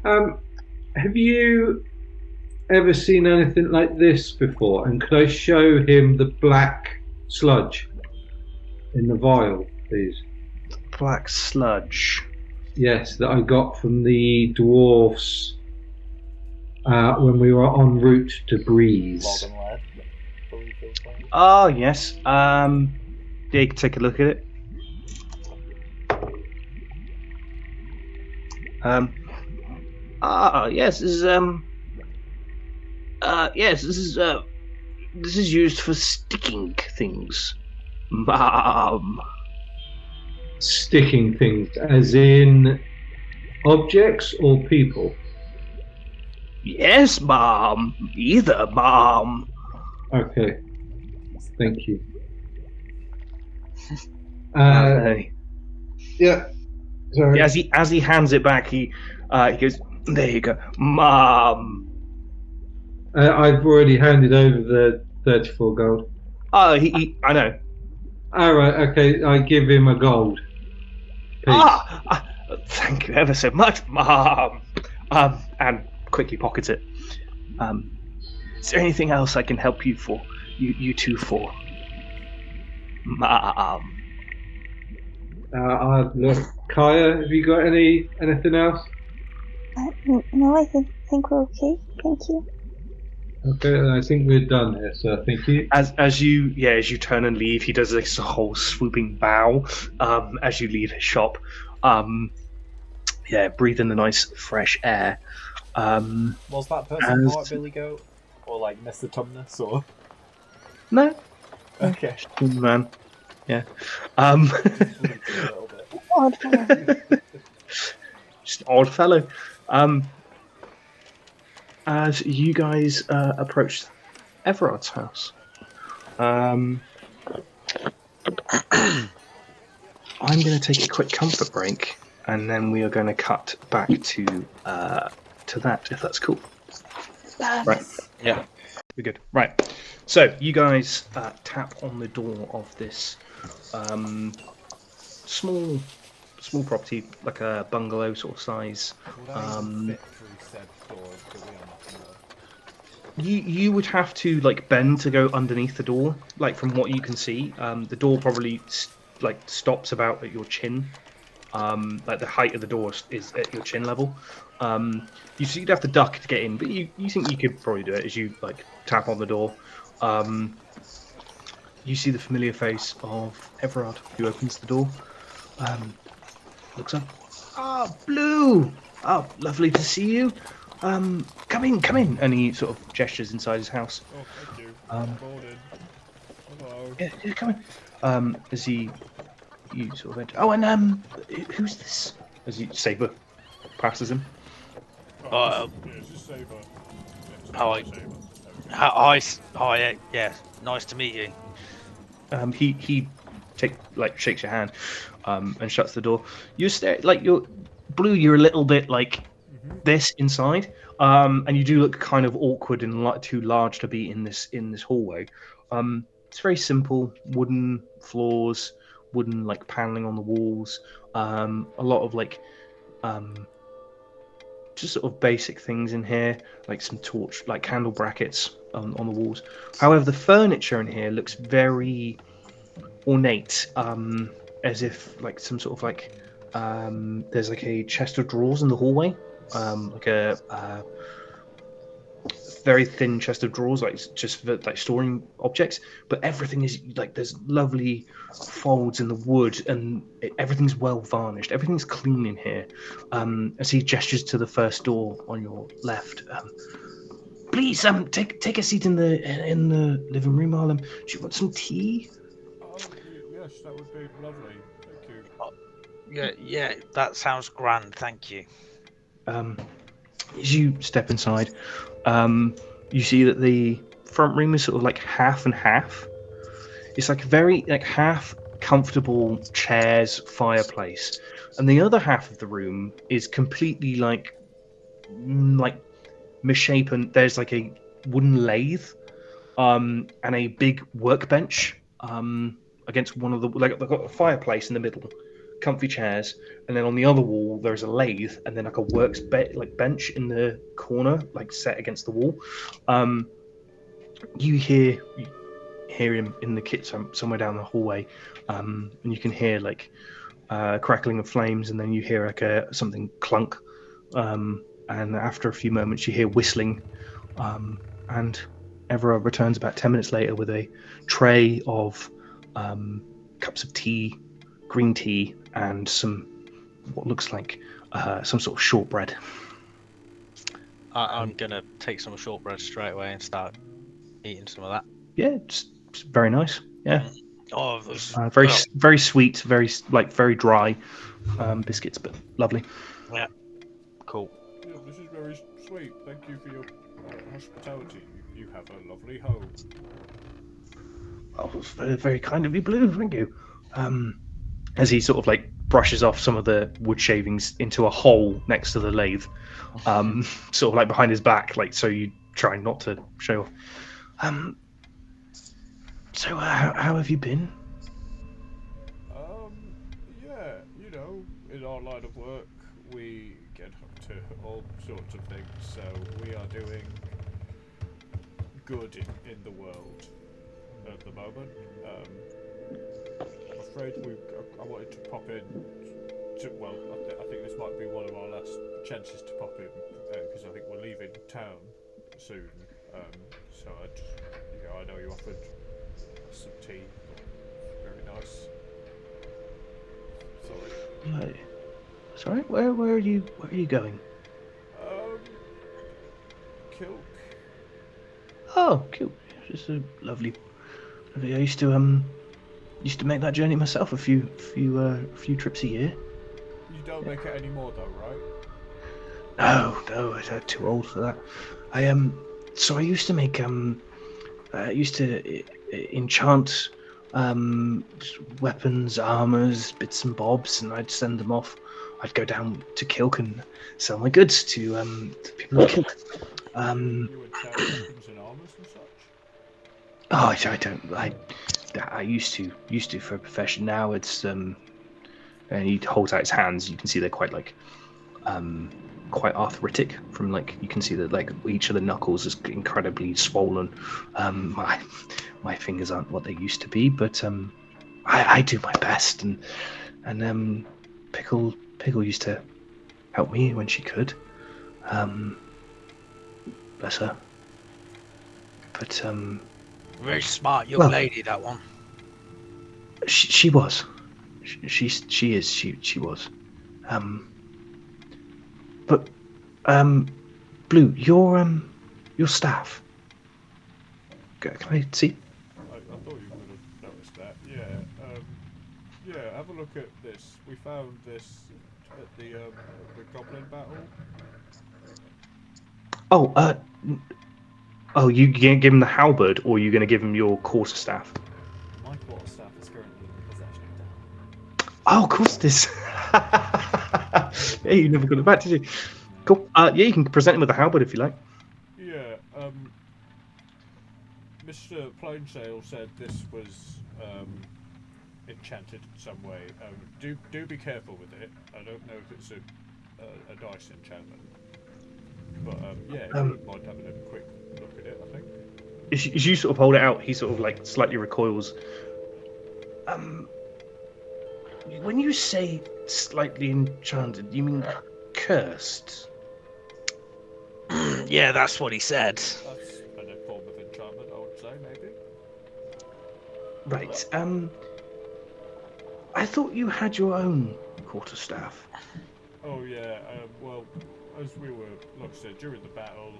Have you ever seen anything like this before? And could I show him the black sludge in the vial, please? Black sludge. Yes, that I got from the dwarfs when we were en route to Breeze. Oh, yes. Yeah, you can take a look at it. Yes, this is used for sticking things, Mom. Sticking things, as in objects or people? Yes, Mom. Either, Mom. Okay. Thank you. Yeah. Sorry. As he hands it back, he goes, "There you go, Mom." I've already handed over the 34 gold. Oh, I know. All right. Okay. I give him a gold piece. Thank you ever so much, Mom. And quickly pockets it. Is there anything else I can help you for? You two for? Mom. Look, Kaya, have you got anything else? No, I think we're okay. Thank you. Okay, I think we're done here, so thank you. As you turn and leave, he does this whole swooping bow as you leave his shop. Breathe in the nice fresh air. Was that person part Billy Goat? Or like Mr. Tumnus, or? No. Okay. Man. Yeah. Odd fellow. Just an odd fellow. As you guys approach Everard's house, I'm going to take a quick comfort break, and then we are going to cut back to that, if that's cool. Right. Yeah. We're good. Right. So you guys tap on the door of this small property, like a bungalow sort of size. You would have to like bend to go underneath the door. Like from what you can see, the door probably stops about at your chin. Like the height of the door is at your chin level. You'd have to duck to get in, but you think you could probably do it as you like tap on the door. You see the familiar face of Everard, who opens the door. Looks up. Blue! Oh, lovely to see you. Come in. And he sort of gestures inside his house. Oh, thank you. Morning. Hello. Yeah, come in. As you sort of enter. Oh, and who's this? As Saber passes him. This is Saber. Hi. Hi. Yeah. Nice to meet you. He shakes your hand, and shuts the door. You're Blue. You're a little bit like this inside. And you do look kind of awkward and too large to be in this hallway. It's very simple, wooden floors, wooden like paneling on the walls. A lot of like just sort of basic things in here, like some torch, like candle brackets on the walls. However, the furniture in here looks very ornate, as if like some sort of like there's like a chest of drawers in the hallway, like a very thin chest of drawers, like just for like storing objects. But everything is like there's lovely folds in the wood, and everything's well varnished. Everything's clean in here. As he gestures to the first door on your left, please, take a seat in the living room, Harlem. Do you want some tea? Yes, that would be lovely. Thank you. Yeah, that sounds grand. Thank you. As you step inside, you see that the front room is sort of like half and half. It's like very like half comfortable chairs, fireplace, and the other half of the room is completely like misshapen. There's like a wooden lathe, and a big workbench against one of the like they've got a fireplace in the middle, comfy chairs, and then on the other wall there's a lathe, and then like a bench in the corner, like set against the wall. You hear him in the kitchen somewhere down the hallway, and you can hear like crackling of flames, and then you hear like something clunk, and after a few moments you hear whistling, and Evra returns about 10 minutes later with a tray of cups of tea, green tea, and some what looks like some sort of shortbread. I'm gonna take some shortbread straight away and start eating some of that. Yeah, it's very nice. Yeah. Oh, very sweet, very dry biscuits, but lovely. Yeah, cool. Yeah, this is very sweet. Thank you for your hospitality. You have a lovely home. Oh, it's very, very kind of you, Blue. Thank you. As he sort of like brushes off some of the wood shavings into a hole next to the lathe, sort of like behind his back, like so you try not to show off. So how have you been? Yeah, you know, in our line of work, we get up to all sorts of things, so we are doing good in the world at the moment. I'm afraid I wanted to pop in. I think this might be one of our last chances to pop in because I think we're leaving town soon. So I know you offered some tea. Very nice. Sorry. Sorry. Where are you going? Kilk. Oh, Kilk. Just a lovely. I used to make that journey myself a few trips a year. You don't make it anymore, though, right? No, I'm too old for that. So I used to make enchant weapons, armors, bits and bobs, and I'd send them off. I'd go down to Kilk and sell my goods to people in Kilk. You enchant weapons and armors and such? Oh, I used to for a profession. Now it's and he holds out his hands. You can see they're quite arthritic. From like you can see that like each of the knuckles is incredibly swollen. My fingers aren't what they used to be, but I do my best. And Pickle used to help me when she could. Bless her. But very smart young lady, that one. She was. She was. But Blue, your staff. Can I see? I thought you would have noticed that. Yeah. Have a look at this. We found this at the goblin battle. You gonna give him the halberd, or are you gonna give him your quarterstaff? My quarterstaff is currently in possession of Dan. Oh, of course it is. Yeah, you never got it back, did you? Cool. Yeah, you can present him with a halberd if you like. Yeah, Mr. Plainsail said this was enchanted in some way. Do be careful with it. I don't know if it's a dice enchantment, but yeah, if you wouldn't mind having a quick look at it, I think. As you sort of hold it out, he sort of like slightly recoils. When you say slightly enchanted, you mean cursed? Yeah, that's what he said. That's a form of enchantment, I would say, maybe. Right. I thought you had your own quarterstaff. Oh yeah. Well, as we were, like I said, during the battle,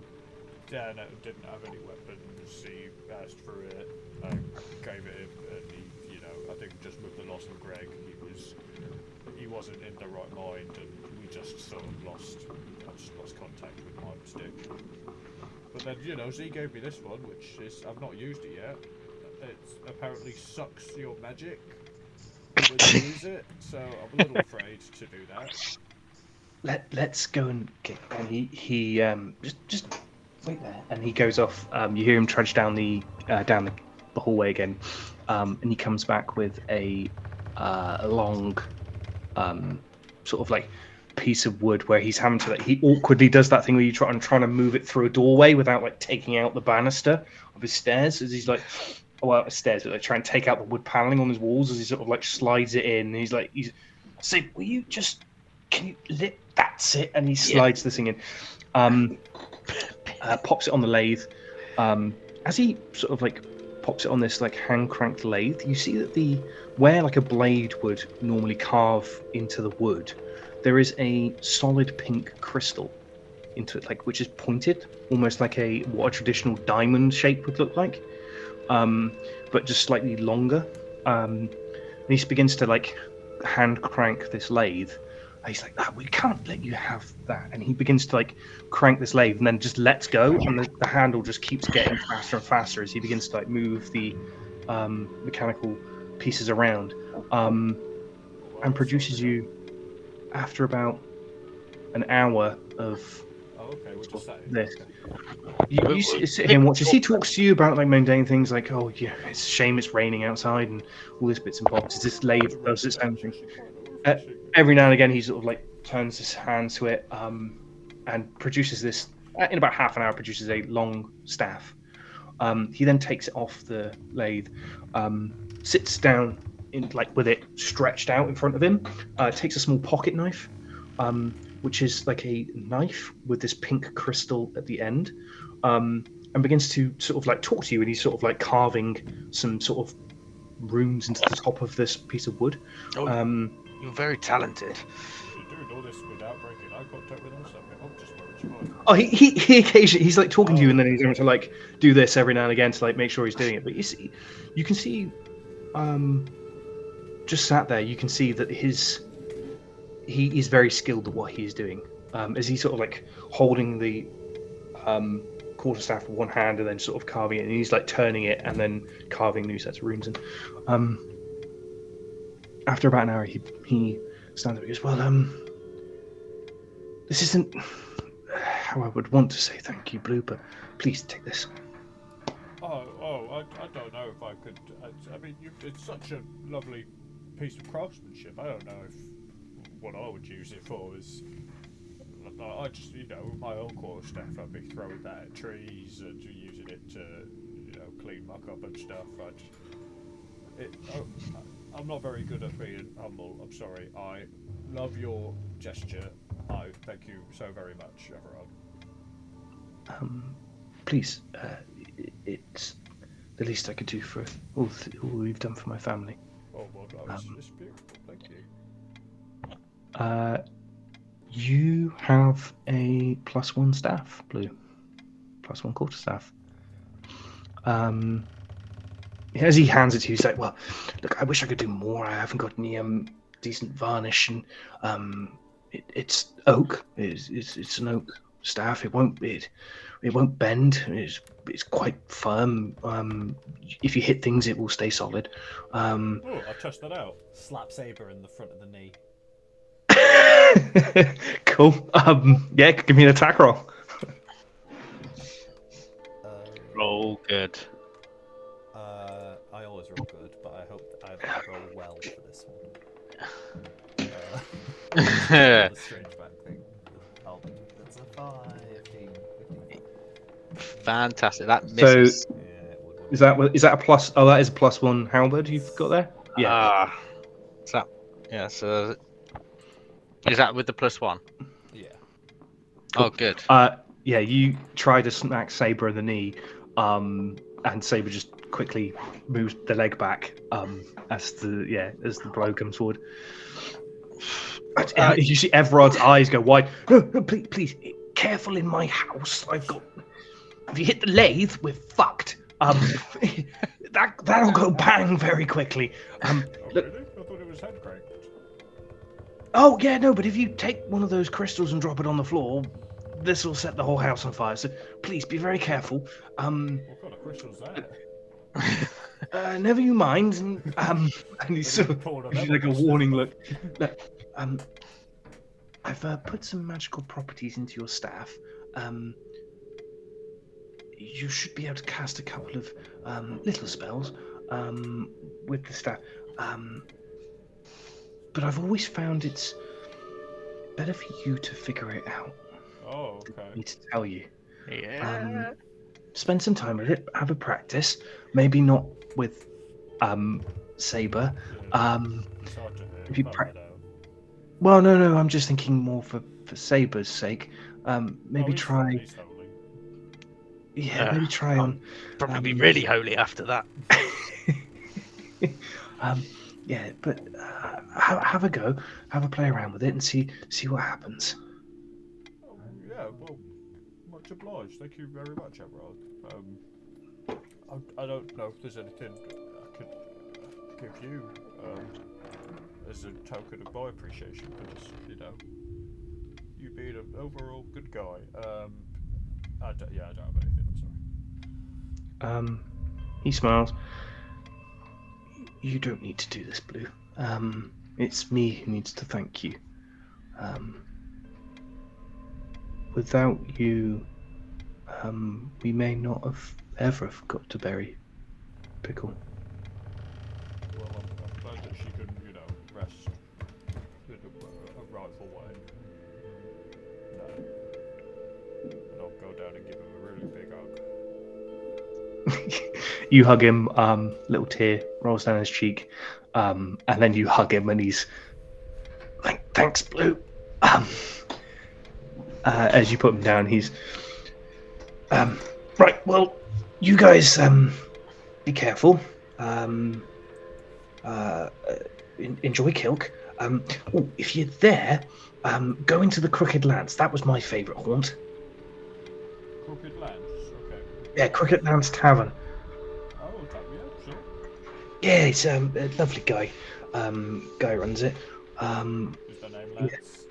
Dan didn't have any weapons. He asked for it. I gave it him, and he, I think just with the loss of Greg, he wasn't in the right mind, and we just sort of lost contact with my stick. But then, Z gave me this one, which is, I've not used it yet. It apparently sucks your magic when you use it, so I'm a little afraid to do that. Let's go and get. And he just wait there, and he goes off. You hear him trudge down the hallway again, and he comes back with a long, sort of like piece of wood where he's having to he awkwardly does that thing where you trying to move it through a doorway without like taking out the banister of his stairs as he's like stairs, but like try and take out the wood paneling on his walls as he sort of like slides it in. And he's say, will you just that's it, and he slides this thing in, pops it on the lathe. As he sort of like pops it on this like hand cranked lathe, you see that where like a blade would normally carve into the wood, there is a solid pink crystal into it, like which is pointed, almost like what a traditional diamond shape would look like, but just slightly longer. And he begins to like hand crank this lathe. He's like, we can't let you have that. And he begins to like crank this lathe and then just lets go, and the handle just keeps getting faster and faster as he begins to like move the mechanical pieces around, and produces you, after about an hour of this. You sit here and watch as he talks to you about like mundane things like, oh yeah, it's a shame it's raining outside and all this bits and bobs. This lathe does its own thing. Every now and again, he sort of like turns his hand to it, and produces this. In about half an hour, produces a long staff. He then takes it off the lathe, sits down with it stretched out in front of him. Takes a small pocket knife, which is like a knife with this pink crystal at the end, and begins to sort of like talk to you. And he's sort of like carving some sort of runes into the top of this piece of wood. You're very talented. You're doing all this without breaking eye contact with us. I'm just worried. Oh, he occasionally he's like talking to you, and then he's going to like do this every now and again to like make sure he's doing it. But you can see, just sat there, you can see that he is very skilled at what he's doing. As he's sort of like holding the quarterstaff with one hand and then sort of carving it, and he's like turning it and then carving new sets of runes. And after about an hour, he stands up and goes, well, this isn't how I would want to say thank you, Blue, but please take this. I don't know if I could. I mean, it's such a lovely piece of craftsmanship. I don't know if what I would use it for is. I just, my own quarterstaff, I'd be throwing that at trees and using it to, clean muck up and stuff. I'm not very good at being humble. I'm sorry. I love your gesture. I thank you so very much, everyone. Please, it's the least I could do for all you've done for my family. Oh, well, it's beautiful. Thank you. You have a +1 staff, Blue. +1 quarterstaff. As he hands it to you, he's like, well, look, I wish I could do more. I haven't got any decent varnish, and it's oak. It's an oak staff. It won't bend. It's quite firm. If you hit things, it will stay solid. I'll test that out. Slap Saber in the front of the knee. Cool. Yeah, give me an attack roll. Roll good. I always roll good, but I hope I roll well for this one. The strange back thing. Oh, that's a 15. Fantastic. That So misses. Yeah, it would. is that a plus? Oh, that is a +1 halberd you've got there. Yeah. Ah. So, yeah. So, is that with the +1? Yeah. Oh, good. Yeah, you try to smack Saber in the knee, and Saber just quickly moves the leg back, as the blow comes forward. You see Everard's eyes go wide. No, please, careful in my house. If you hit the lathe, we're fucked. That'll go bang very quickly. Oh, really? I thought it was head crank. Oh yeah, no, but if you take one of those crystals and drop it on the floor, this will set the whole house on fire. So please be very careful. What kind of crystal's that? Never you mind. And he's sort of gives you like a warning look. Look, I've put some magical properties into your staff. You should be able to cast a couple of little spells with the staff. But I've always found it's better for you to figure it out. Oh, okay. I need to tell you. Yeah. Spend some time with it. Have a practice. Maybe not with Saber. It's hard to If you find it out. Well, no. I'm just thinking more for Saber's sake. Maybe he's try. He's holy. Yeah, maybe try on. Probably be really holy after that. Yeah, but have a go, have a play around with it, and see what happens. Oh, yeah, well, much obliged. Thank you very much, Everard. I don't know if there's anything I could give you as a token of my appreciation for this, you being an overall good guy. I don't have anything, I'm sorry. He smiles. You don't need to do this, Blue. It's me who needs to thank you. Without you, we may not have ever got to bury Pickle. Well, I'm glad that she can, rest in a rightful way. And I'll go down and give him a really big hug. You hug him, little tear rolls down his cheek, and then you hug him and he's like, thanks, Blue. As you put him down, he's right, well, you guys be careful. Enjoy Kilk. If you're there, go into the Crooked Lance. That was my favourite haunt. Crooked Lance, okay. Yeah, Crooked Lance Tavern. Oh, yeah, sure. Yeah, he's a lovely guy. Guy runs it. Is the name Lance?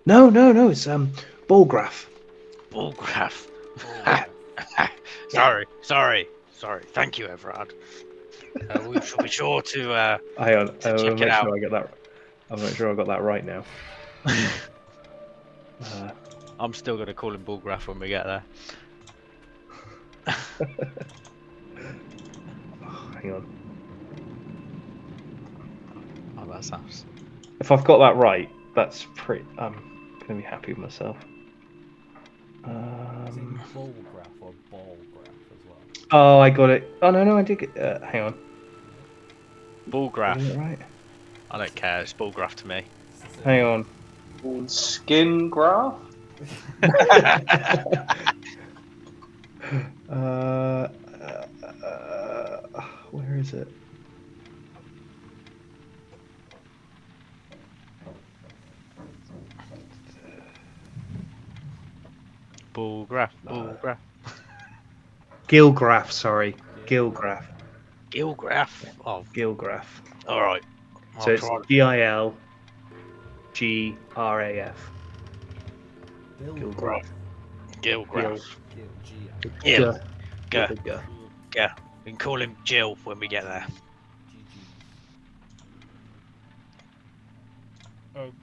No, it's Ballgraph. Bullcraft. Sorry. Thank you, Everard. We shall be sure to. Hang on, check I'll it make out. sure I get that. I'm not sure I got that right now. I'm still going to call him Bullcraft when we get there. Hang on. Oh, that sounds. If I've got that right, that's pretty. I'm gonna be happy with myself. Is it Bullgraph or Ballgraph as well? Oh, I got it. Oh no, I did get. Hang on. Bullcraft. Is that right? I don't care. It's Bullcraft to me. Hang on. Skin graph? Where is it? Bullcraft. Gilgraph, sorry. Gilgraph. Gilgraph. Oh, Gilgraph. all right. So it's Gilgraf. Gilgraph. Gilgraph. Gil. Yeah. We can call him Jill when we get there.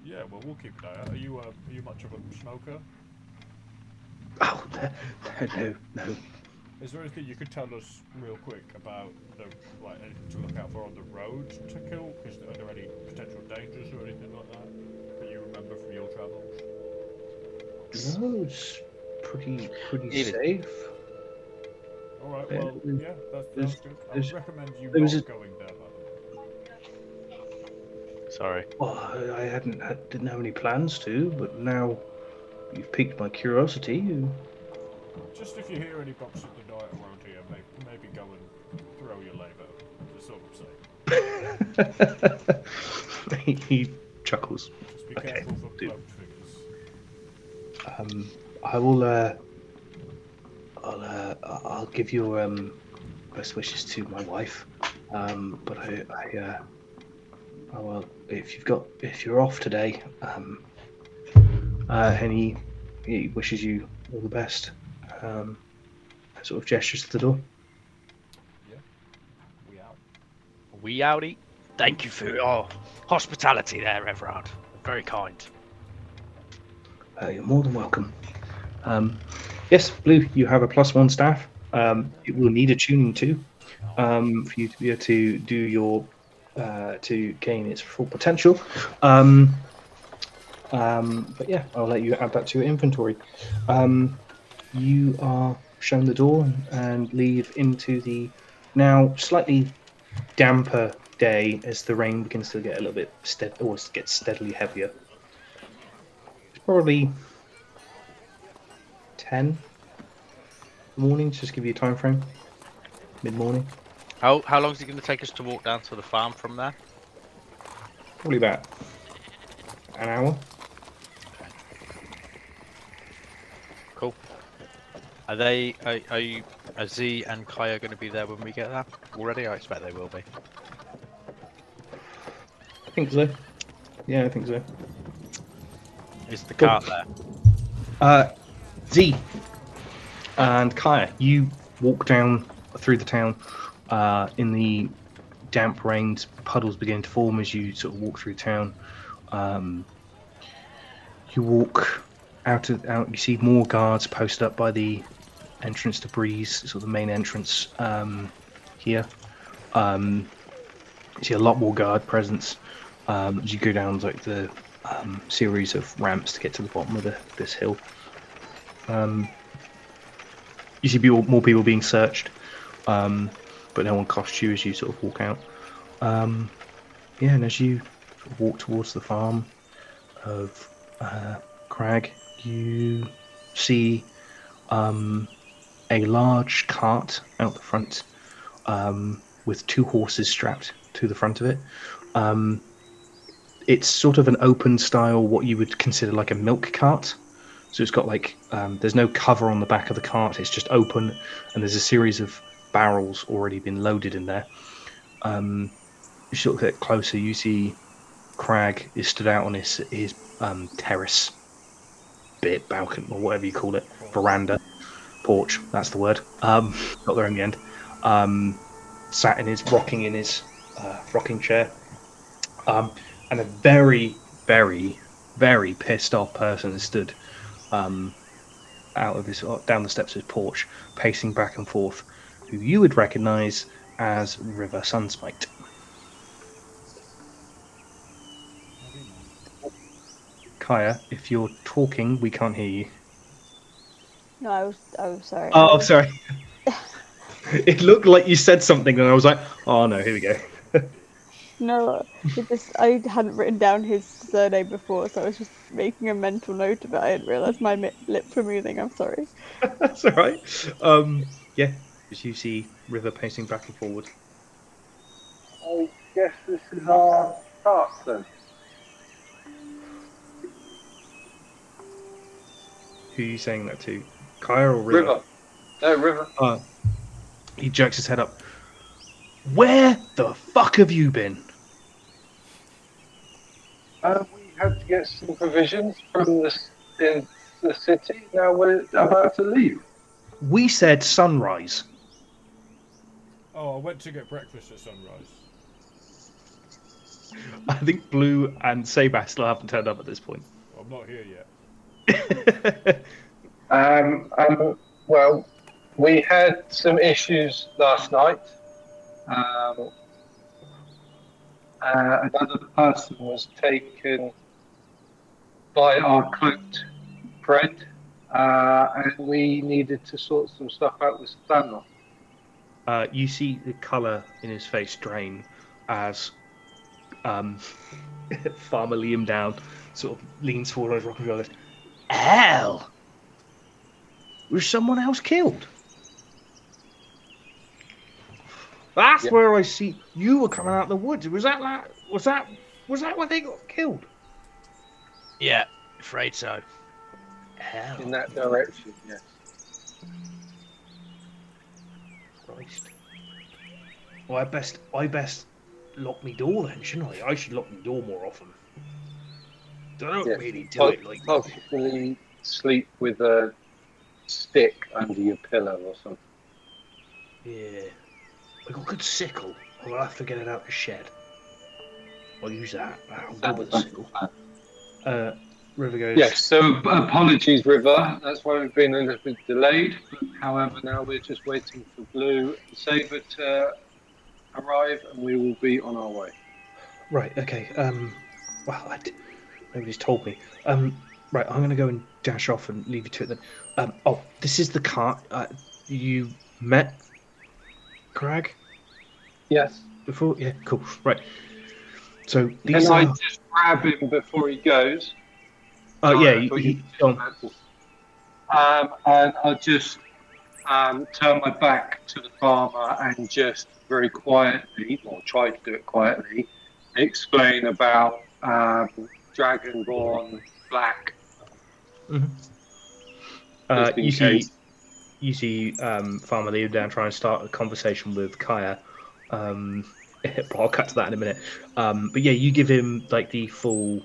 Yeah, well, we'll keep an eye out. Are you much of a smoker? Oh, no. Is there anything you could tell us real quick about anything to look out for on the road to kill? Are there any potential dangers or anything like that you remember from your travels? No, it's pretty safe. All right. Well, yeah, that sounds good. I would recommend you not going there, by the way. Sorry. Well, I didn't have any plans to, but now you've piqued my curiosity. Just if you hear any bumps of the night around here, maybe go and throw your labour. That's all I'm saying. He chuckles. Just be careful for cloaked figures. I will. I'll give your best wishes to my wife. But well, if you're off today, and he wishes you all the best. Sort of gestures to the door. Yeah, we out. We outie. Thank you for your hospitality there, Everard. Very kind. You're more than welcome. Yes, Blue, you have a +1 staff. It will need a tuning too, for you to be able to do your to gain its full potential. But yeah, I'll let you add that to your inventory. You are shown the door and leave into the now slightly damper day as the rain begins to get a little bit gets steadily heavier. It's probably 10 in the morning, just give you a time frame. Mid-morning. How long is it going to take us to walk down to the farm from there? Probably about an hour. Cool. Are Z and Kaya going to be there when we get there already? I expect they will be. I think so. Yeah, I think so. Is the cart there? Z and Kaya, you walk down through the town in the damp rains. Puddles begin to form as you sort of walk through town. You walk out. You see more guards posted up by the entrance to Breeze, sort of the main entrance here. You see a lot more guard presence as you go down like the series of ramps to get to the bottom of this hill. You see more people being searched, but no one costs you as you sort of walk out. And as you walk towards the farm of Crag, you see a large cart out the front with 2 horses strapped to the front of it. It's sort of an open style, what you would consider like a milk cart. So it's got like, there's no cover on the back of the cart, it's just open, and there's a series of barrels already been loaded in there. If you look at it closer, you see Crag is stood out on his terrace bit, balcony, or whatever you call it, veranda, porch, that's the word. Got there in the end. Sat in his rocking chair. And a very, very, very pissed off person stood out of down the steps of his porch, pacing back and forth, who you would recognise as River Sunspite. Kaya, if you're talking, we can't hear you. No, I was sorry. Oh, sorry. It looked like you said something, and I was like, "Oh no, here we go." No, I hadn't written down his surname before, so I was just making a mental note of it. I didn't realise my lips were moving. I'm sorry. That's all right. Yeah, as you see River pacing back and forward. I guess this is our start then. Who are you saying that to? Kaya or River? River. No, River. He jerks his head up. Where the fuck have you been? We had to get some provisions from in the city. Now we're about to leave. We said sunrise. Oh, I went to get breakfast at sunrise. I think Blue and Sabas still haven't turned up at this point. I'm not here yet. Well, we had some issues last night. Another person was taken by our cloaked friend, and we needed to sort some stuff out with Stanley. You see the colour in his face drain as Farmer Liam Down sort of leans forward on his rocking shoulders. Hell! Was someone else killed? That's where I see you were coming out of the woods. Was that when they got killed? Yeah, afraid so. Hell. In that direction, yes. Christ. Well, I best lock me door then, shouldn't I? I should lock my door more often. I don't really do it like. Possibly sleep with a stick under your pillow or something. Yeah. I got a good sickle. I'll have to get it out of the shed. I'll use that. I'll go with the sickle. River goes. Yes, so apologies, River. That's why we've been a little bit delayed. However, now we're just waiting for Blue and Saber to arrive, and we will be on our way. Right. Okay. Well, nobody's told me. Right. I'm gonna go and dash off and leave you to it then. This is the cart. You met Crag? Yes. Before? Yeah. Cool. Right. So these Can I just grab him before he goes? Oh yeah. And I'll just turn my back to the farmer and just very quietly, or try to do it quietly, explain about Dragonborn Black. Mm-hmm. You see Farmer Liam Down trying to start a conversation with Kaya. But I'll cut to that in a minute. But yeah, you give him like the full,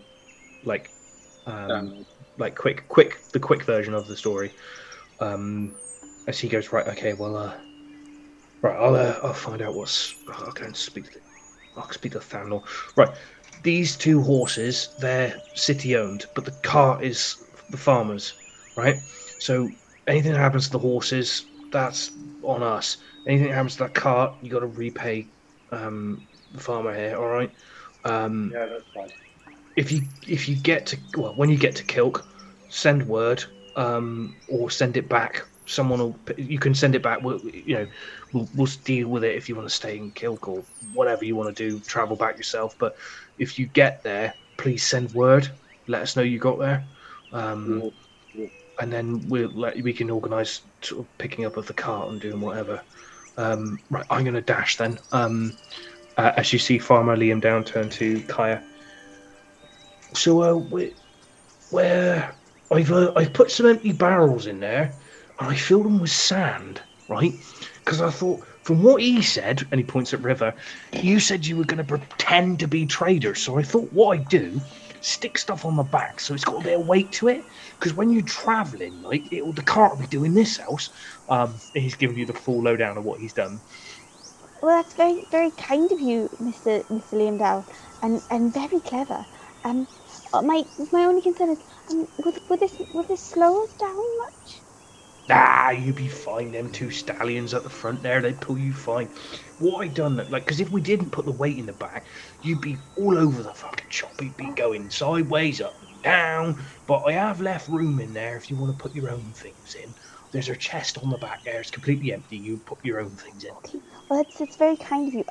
quick version of the story. As he goes, right, okay, well, right, I'll find out I'll go and speak to Thanor. Right, these two horses, they're city owned, but the cart is the farmer's, right? So anything that happens to the horses, that's on us. Anything that happens to that cart, you got to repay the farmer here. All right. Yeah, that's fine. If you get to when you get to Kilk, send word or send it back. You can send it back. We'll deal with it if you want to stay in Kilk or whatever you want to do. Travel back yourself. But if you get there, please send word. Let us know you got there. And then we can organise sort of picking up of the cart and doing whatever. Right, I'm going to dash then. As you see Farmer Liam Down turn to Kaya. So where I've put some empty barrels in there, and I filled them with sand, right? Because I thought, from what he said, and he points at River, you said you were going to pretend to be traders. So I thought what I'd do, stick stuff on the back so it's got a bit of weight to it. Because when you're travelling, like the cart will be doing this else. He's giving you the full lowdown of what he's done. Well, that's very, very kind of you, Mr. Liam Down, and very clever. My only concern is, would this slow us down much? Nah, you'd be fine. Them two stallions at the front there, they'd pull you fine. What I done, because if we didn't put the weight in the back, you'd be all over the fucking shop. You'd be going sideways, up and down. But I have left room in there if you want to put your own things in. There's a chest on the back there. It's completely empty. You put your own things in. Okay. Well, it's very kind of you.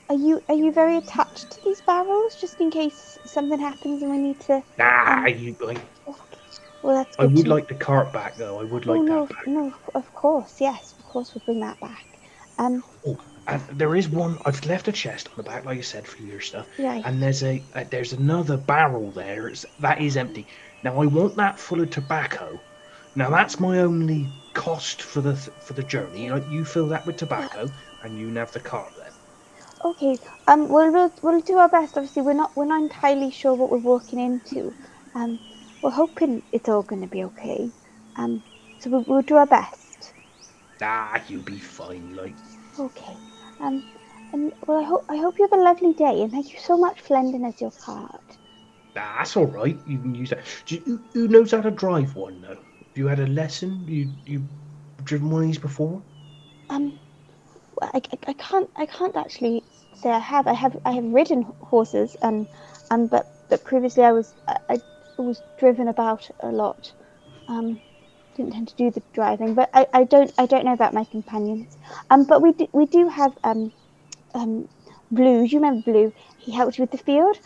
Are you very attached to these barrels, just in case something happens and we need to? Nah, you like. Okay. Well, that's good. I would like the cart back, though. I would like that back. No, of course, yes, of course we'll bring that back. And there is one. I've left a chest on the back, like I said, for your stuff. Right. And there's another barrel there. That is empty. Now I want that full of tobacco. Now that's my only cost for the journey. Like you fill that with tobacco, and you can have the cart then. Okay. We'll do our best. Obviously, we're not entirely sure what we're walking into. We're hoping it's all going to be okay. So we'll do our best. Ah, you'll be fine, like. Okay. And well, I hope you have a lovely day, and thank you so much for lending us your cart. That's all right. You can use that. Who knows how to drive one though? Have you had a lesson? You driven one of these before? Well, I can't actually say I have. I have ridden horses, but previously I was driven about a lot. Didn't tend to do the driving, but I don't know about my companions. But we do have Blue. Do you remember Blue? He helped you with the field.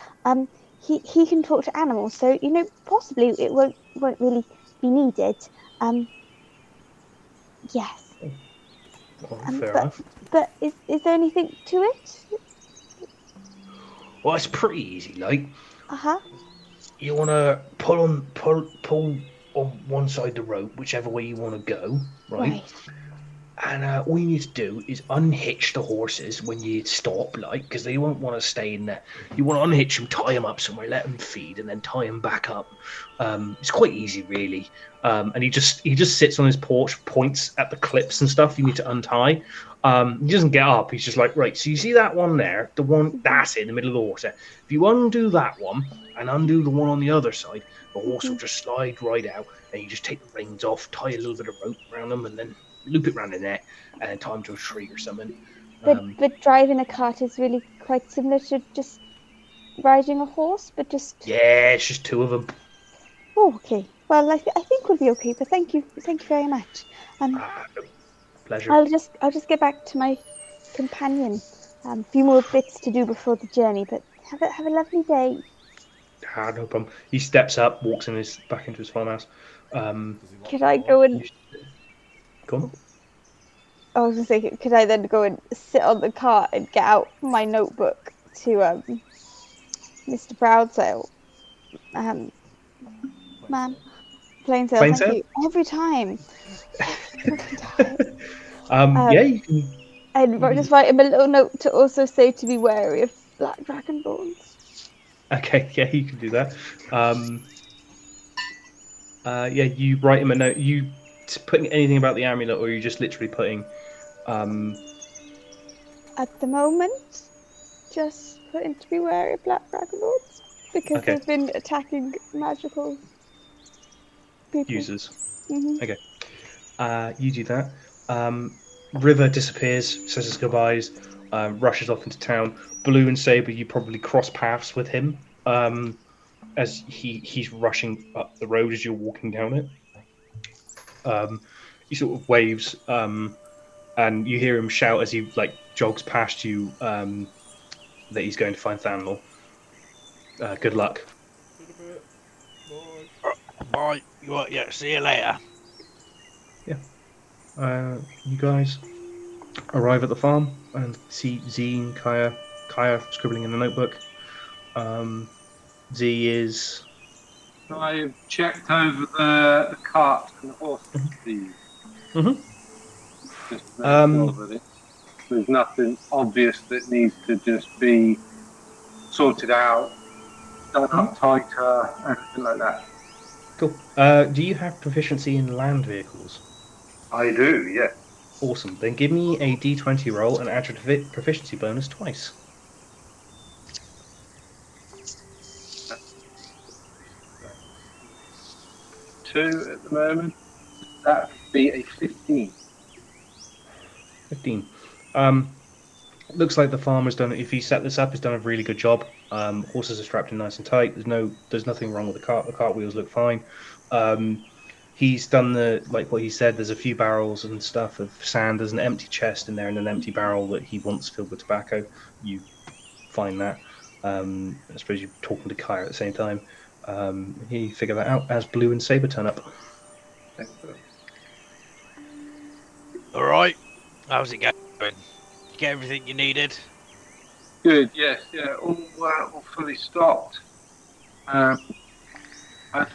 He can talk to animals, so possibly it won't really be needed. Um, yes. Well, fair But enough. is there anything to it? Well, it's pretty easy. Like Uh-huh. you want to pull on one side of the rope, whichever way you want to go, right? Right. And all you need to do is unhitch the horses when you stop, like, because they won't want to stay in there. You want to unhitch them, tie them up somewhere, let them feed, and then tie them back up. It's quite easy, really. And he just sits on his porch, points at the clips and stuff you need to untie. He doesn't get up. He's just like, right, so you see that one there, the one that's in the middle of the water. If you undo that one and undo the one on the other side, the horse will just slide right out, and you just take the reins off, tie a little bit of rope around them, and then loop it around the neck, and then tie them to a tree or something. But driving a cart is really quite similar to just riding a horse, but just. Yeah, it's just two of them. Oh, okay. Well, I think we'll be okay. But thank you very much. Pleasure. I'll just get back to my companion. A few more bits to do before the journey, but have a lovely day. No problem. He steps up, walks back into his farmhouse. Could I go and? Go on. I was gonna say, could I then go and sit on the cart and get out my notebook to Mr. Proudsail? Man, plain sail. Plain Thank sail? you. Every time. Yeah, you can. And just write him a little note to also say to be wary of black dragonborns. Okay, yeah, you can do that. Yeah, you write him a note. You putting anything about the amulet, or are you just literally putting? At the moment, just putting to be wary of black dragonborns because they've been attacking magical people. Users. Mm-hmm. Okay. You do that. River disappears, says his goodbyes, rushes off into town. Blue and Saber, you probably cross paths with him as he's rushing up the road as you're walking down it. He sort of waves, and you hear him shout as he jogs past you that he's going to find Thanlor. Good luck. Bye. Yeah, see you later. You guys arrive at the farm and see Z and Kaya scribbling in a notebook. Z is. I've checked over the cart and the horses, please. Just to make sure that there's nothing obvious that needs to just be sorted out, done up tighter, anything like that. Cool. Do you have proficiency in land vehicles? I do, yes. Awesome. Then give me a d20 roll and add your proficiency bonus twice. Two at the moment. That would be a 15. 15. Looks like the farmer's done. If he set this up, he's done a really good job. Horses are strapped in nice and tight. There's nothing wrong with the cart. The cart wheels look fine. He's done what he said. There's a few barrels and stuff of sand. There's an empty chest in there and an empty barrel that he wants filled with tobacco. You find that. I suppose you're talking to Kaya at the same time. He figured that out as Blue and Saber turn up. All right. How's it going? You get everything you needed? Good, yes, yeah, all fully stocked. I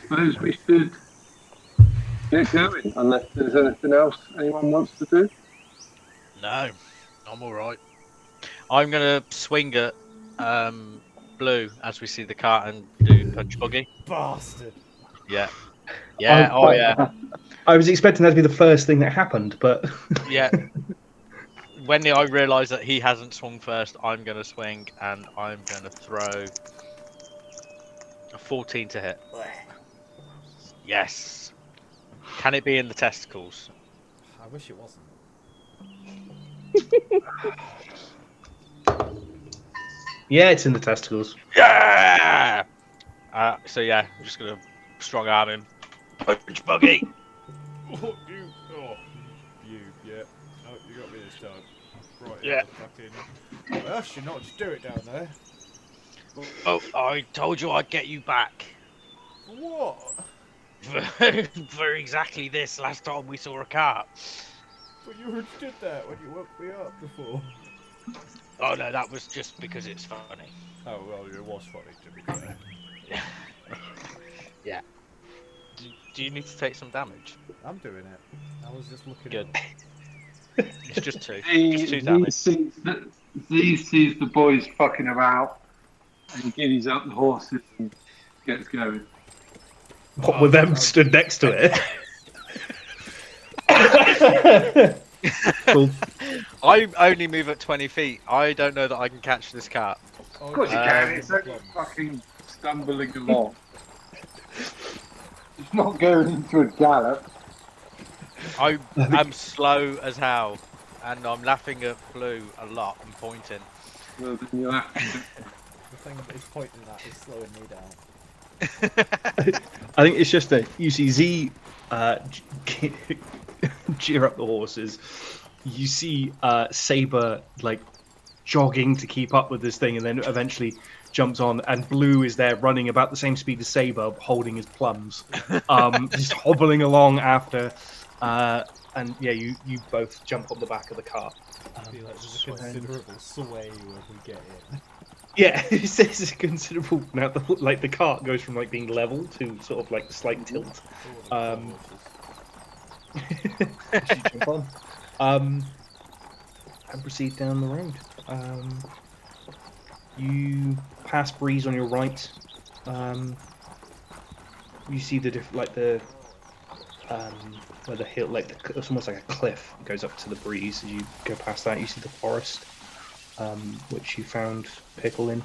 suppose we should get going, unless there's anything else anyone wants to do. No, I'm all right. I'm gonna swing at Blue as we see the cart and do punch buggy. Bastard. Yeah. Yeah. Yeah. I was expecting that to be the first thing that happened, but Yeah. when I realise that he hasn't swung first, I'm going to swing and I'm going to throw a 14 to hit. Yes. Can it be in the testicles? I wish it wasn't. Yeah, it's in the testicles. Yeah. So yeah, I'm just going to strong arm him. Punch buggy. Oh, you got me this time. Right in Yeah. the fucking. Well, should not just do it down there. Oh, I told you I'd get you back. For what? For exactly this last time we saw a car. But you already did that when you woke me up before. Oh no, that was just because it's funny. Oh well, it was funny to be fair. Yeah. Do you need to take some damage? I'm doing it. I was just looking. Good. Up. It's just two. Z Just two damage. sees the boys fucking about and giddies up the horses and gets going. What with them stood next to it? Cool. I only move at 20 feet. I don't know that I can catch this cat. Of course you can. It's only fucking stumbling along. It's not going into a gallop. I am slow as hell, and I'm laughing at Blue a lot and pointing. Well, then you'll have to. The thing that he's pointing at is slowing me down. I think it's just that you see Z cheer up the horses. You see Saber like jogging to keep up with this thing, and then eventually jumps on. And Blue is there running about the same speed as Saber, holding his plums, just hobbling along after. And yeah, you both jump on the back of the car. I feel like there's a considerable sway when we get in. Yeah, it's a considerable. Now, the cart goes from like being level to sort of like slight tilt. You jump on, and proceed down the road. You pass Breeze on your right. You see the where the hill, it's almost like a cliff, goes up to the Breeze. As you go past that, you see the forest, which you found Pickle in.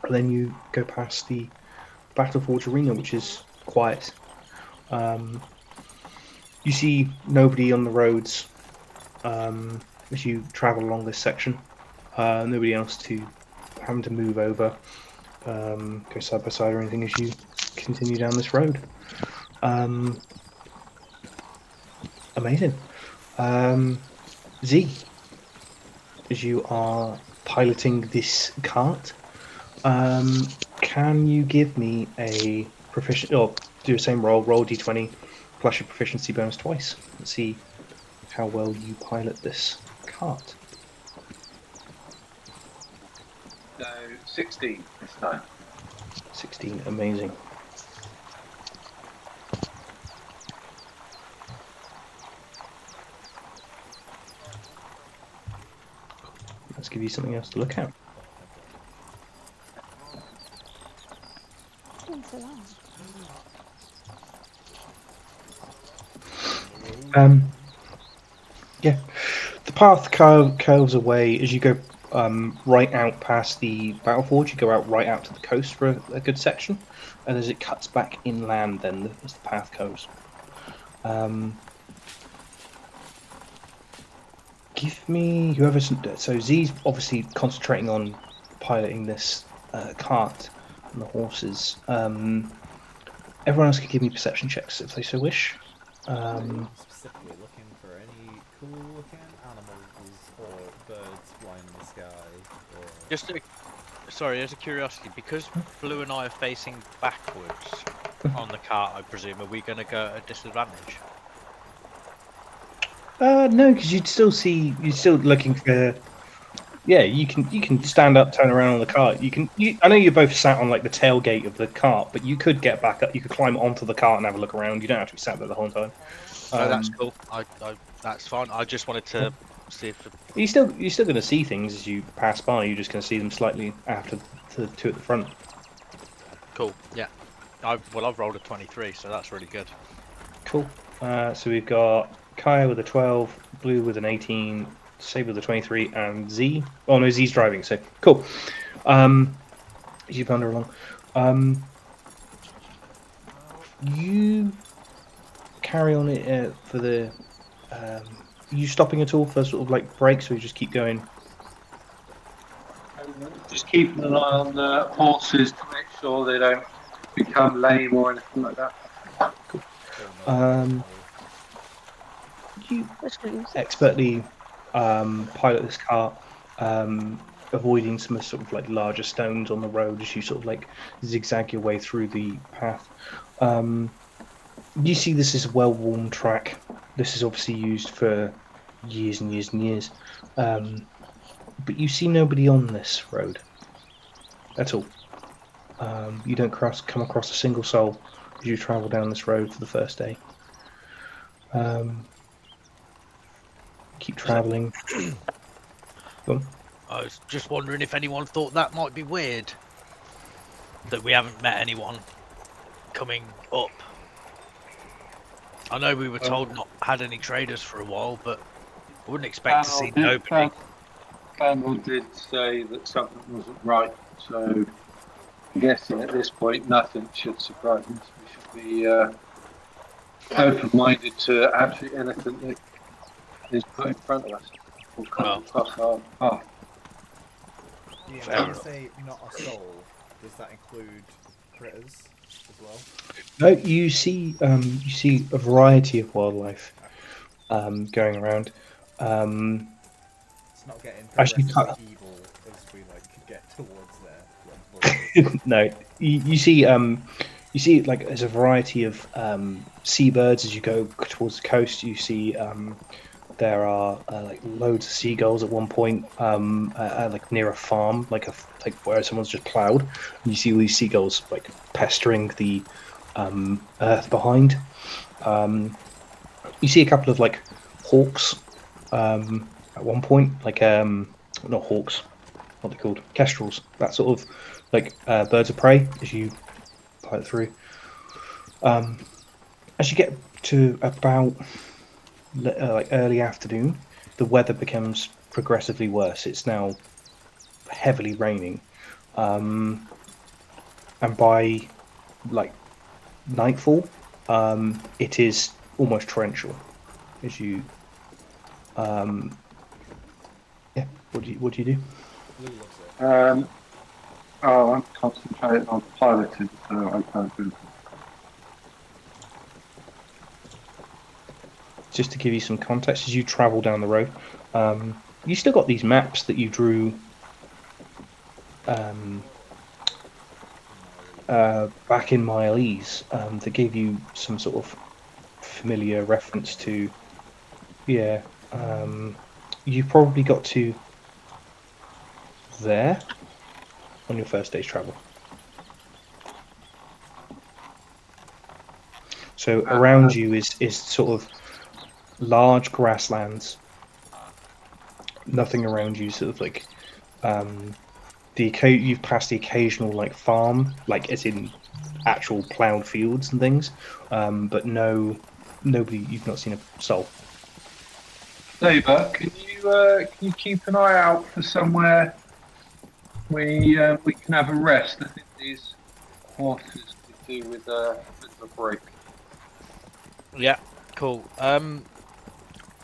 And then you go past the Battleforge Arena, which is quiet. You see nobody on the roads as you travel along this section. Nobody else having to move over, go side by side or anything as you continue down this road. Amazing. Z, as you are piloting this cart, can you give me a proficient, or do the same roll d20 plus your proficiency bonus twice? Let's see how well you pilot this cart. So 16 this time. 16, amazing. Let's give you something else to look at. Yeah, the path curves away as you go right out past the Battleforge. You go out right out to the coast for a good section, and as it cuts back inland, then as the path goes. Give me whoever. So Z's obviously concentrating on piloting this cart and the horses. Everyone else can give me perception checks if they so wish. Specifically looking for any cool-looking animals or birds flying in the sky. Or... Sorry, as a curiosity, because Blue and I are facing backwards on the cart, I presume, are we going to go at a disadvantage? No, because you're still looking for. Yeah, you can stand up, turn around on the cart. I know you're both sat on like the tailgate of the cart, but you could get back up. You could climb onto the cart and have a look around. You don't have to be sat there the whole time. Oh, that's cool. That's fine. I just wanted to see if. You're still going to see things as you pass by. You're just going to see them slightly after the two at the front. Cool. Yeah. I've rolled a 23, so that's really good. Cool. So we've got Kaya with a 12, Blue with an 18, Save with the 23 and Z. Oh no, Z's driving. So cool. You wander along. You carry on it for the. You stopping at all for sort of like breaks, or you just keep going? Just keeping an eye on the horses to make sure they don't become lame or anything like that. Cool. You Which expertly pilot this cart, avoiding some sort of like larger stones on the road as you sort of like zigzag your way through the path. You see this is a well-worn track. This is obviously used for years and years and years. But you see nobody on this road at all. You don't come across a single soul as you travel down this road for the first day. Keep travelling. Go on. I was just wondering if anyone thought that might be weird. That we haven't met anyone coming up. I know we were told not had any traders for a while, but I wouldn't expect to see nobody. Campbell did say that something wasn't right, so I'm guessing at this point nothing should surprise us. We should be open-minded to absolutely anything that is put in front of us or comes across our path. Yeah, when you say not a soul, does that include critters as well? No, you see a variety of wildlife going around. It's not getting Actually, progressively evil as we like get towards there. no, you see like there's a variety of seabirds as you go towards the coast. You see there are like loads of seagulls at one point, like near a farm, like where someone's just ploughed. And you see all these seagulls like pestering the earth behind. You see a couple of like hawks at one point, like not hawks, what are they called? Kestrels. That sort of like birds of prey as you pilot through. As you get to about like early afternoon, the weather becomes progressively worse. It's now heavily raining, and by like nightfall, it is almost torrential. As you, yeah, what do you do? I'm concentrating on piloting, so I can't do that. Just to give you some context, as you travel down the road, you still got these maps that you drew back in Miley's that gave you some sort of familiar reference to. Yeah, you probably got to there on your first day's travel. So around you is sort of large grasslands. Nothing around you, sort of like you've passed the occasional like farm, like as in actual ploughed fields and things, but nobody. You've not seen a soul. Saber, can you keep an eye out for somewhere we can have a rest? I think these horses could do with a bit of a break. Yeah, cool.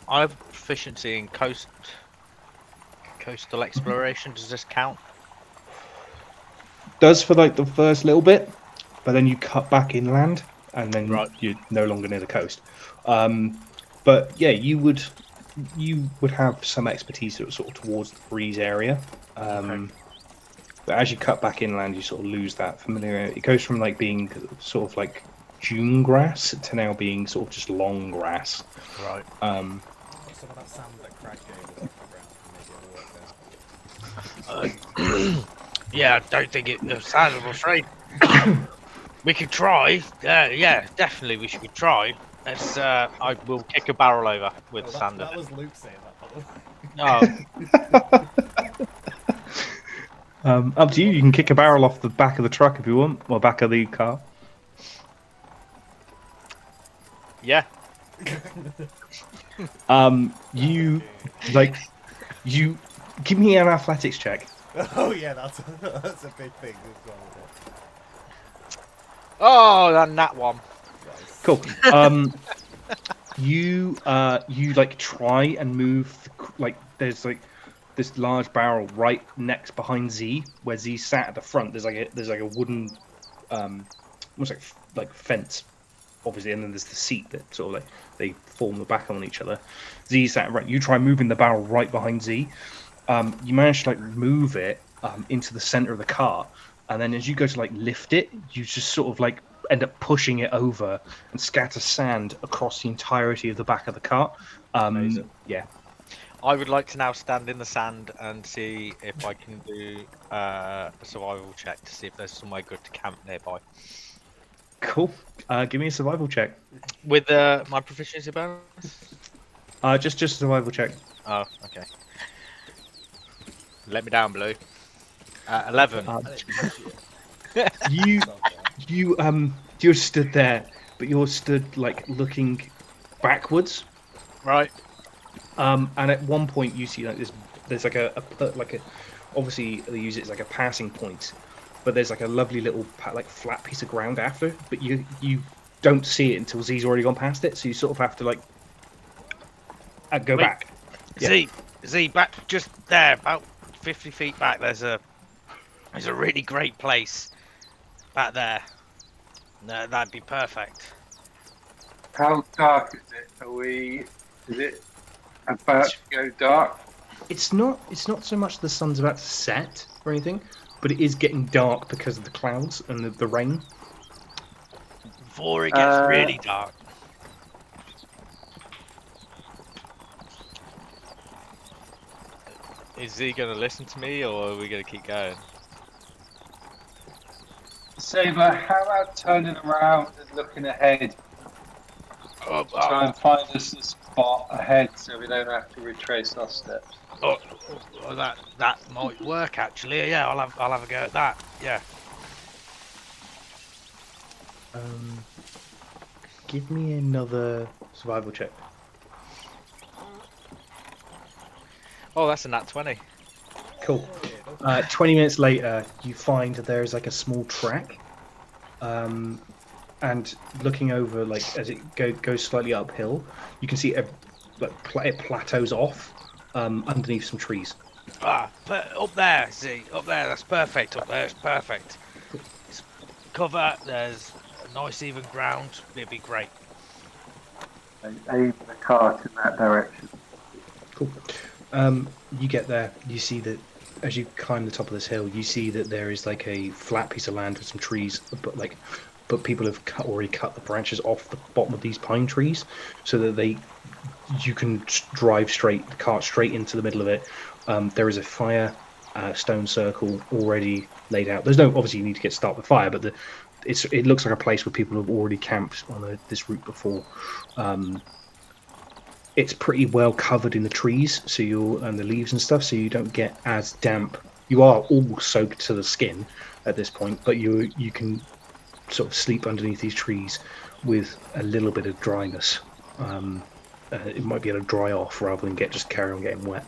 I have proficiency in coastal exploration. Does this count? Does for like the first little bit, but then you cut back inland, and then you're no longer near the coast. But yeah, you would have some expertise sort of towards the breeze area. But as you cut back inland, you sort of lose that familiarity. It goes from like being sort of like dune grass to now being sort of just long grass. Right. Some of that sand that Craig gave us on the ground, maybe it'll work out. Yeah, I don't think it sounds I'm afraid. We could try. Yeah, definitely we should try. Let's. I will kick a barrel over with sand. That was Luke saying that. Oh. Up to you. You can kick a barrel off the back of the truck if you want, or back of the car. Yeah. You like You give me an athletics check. Oh yeah, that's a big thing as well. Oh, that one. Nice. Cool. You like try and move like there's like this large barrel right next behind Z, where Z sat at the front. There's like a wooden almost like fence, obviously, and then there's the seat that sort of like they form the back on each other. Z sat right. You try moving the barrel right behind Z. You manage to like move it into the center of the car, and then as you go to like lift it, you just sort of like end up pushing it over and scatter sand across the entirety of the back of the car. Amazing. Yeah. I would like to now stand in the sand and see if I can do a survival check to see if there's somewhere good to camp nearby. Cool. Give me a survival check. With my proficiency bonus? Just a survival check. Oh, okay. Let me down, Blue. 11. You're stood there, but you're stood like looking backwards. Right. And at one point you see like there's like a obviously they use it as like a passing point, but there's like a lovely little like flat piece of ground after, but you don't see it until Z's already gone past it, so you sort of have to like go back. Z, back just there, about 50 feet back. There's a really great place back there. No, that'd be perfect. How dark is it? Is it about to go dark? It's not so much the sun's about to set or anything, but it is getting dark because of the clouds and the rain. Before it gets really dark. Is he going to listen to me, or are we going to keep going? Saber, how about turning around and looking ahead? Try and find us a spot ahead so we don't have to retrace our steps. Oh, that might work actually. Yeah, I'll have a go at that. Yeah. Give me another survival check. Oh, that's a nat 20. Cool. 20 minutes later, you find that there is like a small track, and looking over, like as it goes slightly uphill, you can see it plateaus off underneath some trees. Up there, see, up there. That's perfect. Up there, it's perfect. It's cover. There's a nice even ground. It'd be great. Aim the cart in that direction. Cool. You get there. You see that as you climb the top of this hill, you see that there is like a flat piece of land with some trees, but people have already cut the branches off the bottom of these pine trees, so that you can drive the cart straight into the middle of it. There is a fire stone circle already laid out. There's no obviously you need to start the fire, but it looks like a place where people have already camped on this route before. It's pretty well covered in the trees, and the leaves and stuff, so you don't get as damp. You are all soaked to the skin at this point, but you can sort of sleep underneath these trees with a little bit of dryness. It might be able to dry off rather than just carry on getting wet.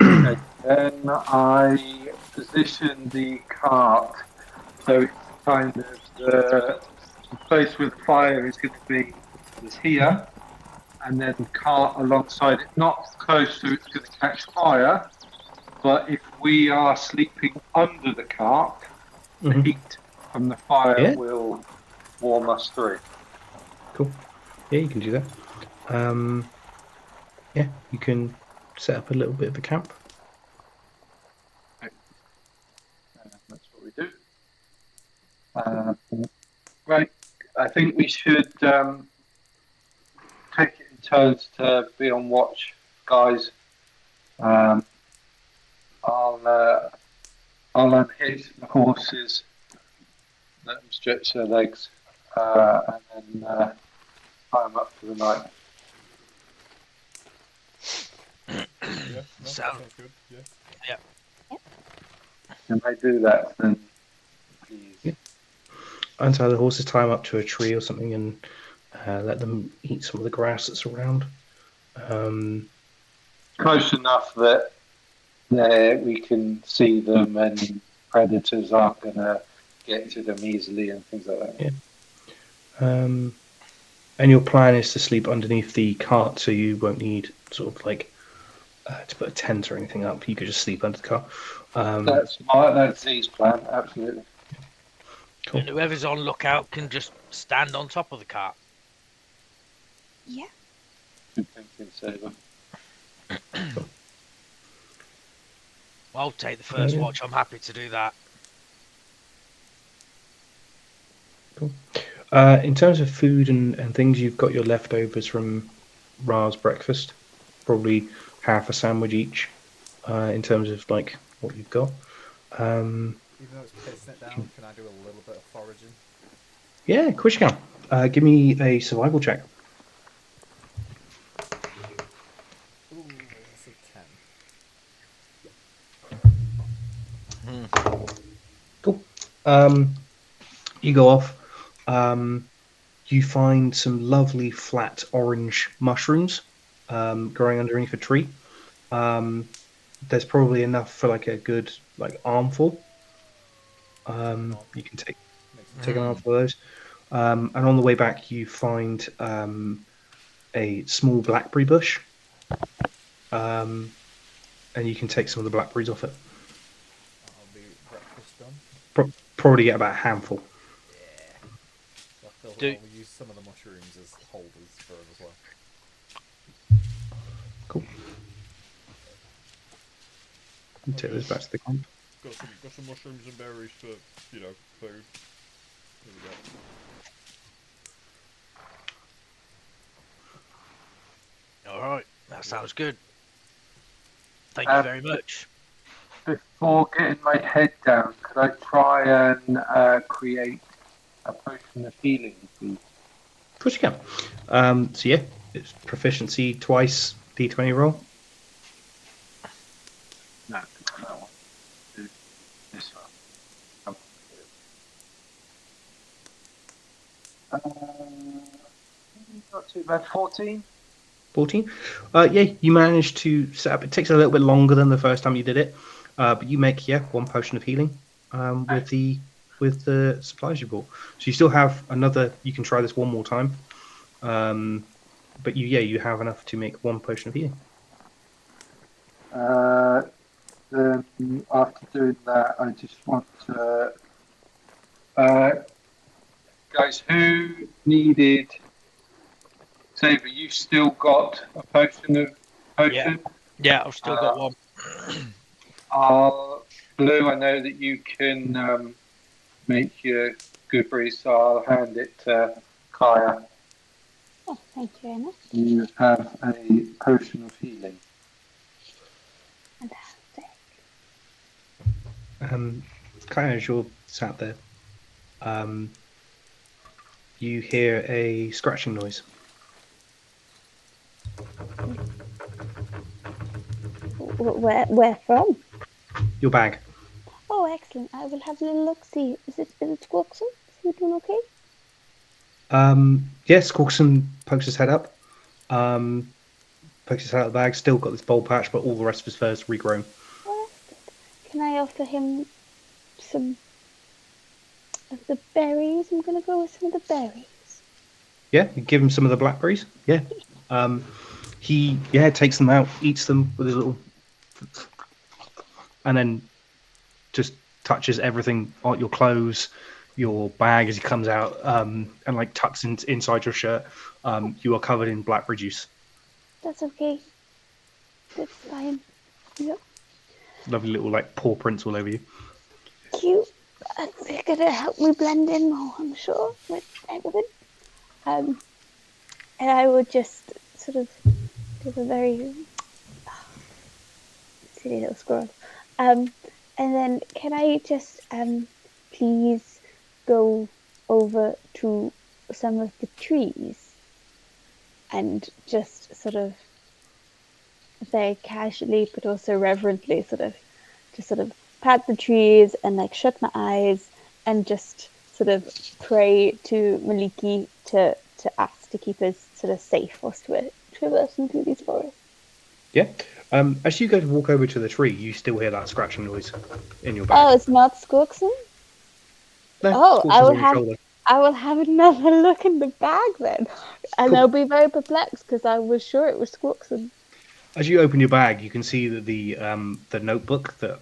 Okay. Then I position the cart so it's kind of the place where the fire is going to be is here, and then the cart alongside it, not close so it's going to catch fire, but if we are sleeping under the cart, the heat from the fire will warm us through. Cool. Yeah, you can do that. Yeah, you can set up a little bit of a camp. Okay. That's what we do. Right, I think we should take it in turns to be on watch, guys. I'll unhitch the horses, let them stretch their legs, and then tie them up for the night. Sounds good. Yeah. Yeah. Can they do that, then please? Yeah. Untie the horses, tie them up to a tree or something, and let them eat some of the grass that's around. close enough that we can see them and predators aren't going to get to them easily and things like that. Yeah. And your plan is to sleep underneath the cart, so you won't need sort of like to put a tent or anything up. You could just sleep under the cart. That's Z's plan, absolutely. Cool. And whoever's on lookout can just stand on top of the cart. Yeah. Good thinking, Saber. I'll take the first watch. I'm happy to do that. Cool. In terms of food and things, you've got your leftovers from Ra's breakfast. Probably half a sandwich each. In terms of like what you've got. Even though it's pissing it down, can I do a little bit of foraging? Yeah, of course you can. Give me a survival check. Ooh, that's a 10. Cool. You go off. You find some lovely flat orange mushrooms growing underneath a tree. There's probably enough for like a good like armful. You can take an armful of those. And on the way back, you find a small blackberry bush. And you can take some of the blackberries off it. That'll be breakfast done. Probably get about a handful. Yeah. So I'll use some of the mushrooms as holders for them as well. Cool. Take those back to the camp. Got some mushrooms and berries for food. There we go. All right, that sounds good. Thank you very much. Before getting my head down, could I try and create a potion of healing, please? Of course you can. So yeah, it's proficiency twice, D20 roll. No, I want to do this one. Not too bad. 14. 14. Yeah, you managed to set up. It takes a little bit longer than the first time you did it, but you make one potion of healing with the supplies you bought. So you still have another. You can try this one more time, but you have enough to make one potion of healing. Then after doing that, I just want to, guys, who needed? Saber, you still got a potion? Yeah, I've still got one. Blue, I know that you can make your gooseberries, so I'll hand it to Kaya. Oh, thank you very much. You have a potion of healing. Fantastic. Kaya, as you're sat there, you hear a scratching noise. Where from? Your bag. Oh, excellent. I will have a little look-see. Is it Squawkson? Is he doing okay? Yes, Squawkson pokes his head up. Pokes his head out of the bag. Still got this bald patch, but all the rest of his fur is regrown. Well, that's good. Can I offer him some of the berries? I'm going to go with some of the berries. Yeah, you give him some of the blackberries. Yeah. He takes them out, eats them with his little, and then just touches everything on your clothes, your bag as he comes out, and like tucks inside your shirt. You are covered in blackberry juice. That's okay. That's fine. Yep. Lovely little like paw prints all over you. Cute. They're gonna help me blend in more, I'm sure, with everything. And I would just sort of give a very silly little squirrel. And then can I just please go over to some of the trees and just sort of very casually but also reverently sort of pat the trees and like shut my eyes and just sort of pray to Maliki to ask to keep us sort of safe whilst we're traversing through these forests. Yeah. As you go to walk over to the tree, you still hear that scratching noise in your back. Oh, it's not Squawkson? No, Oh, Squawkson's on your shoulder. I will have another look in the bag then. And Cool. I'll be very perplexed because I was sure it was Squawkson. As you open your bag, you can see that the notebook that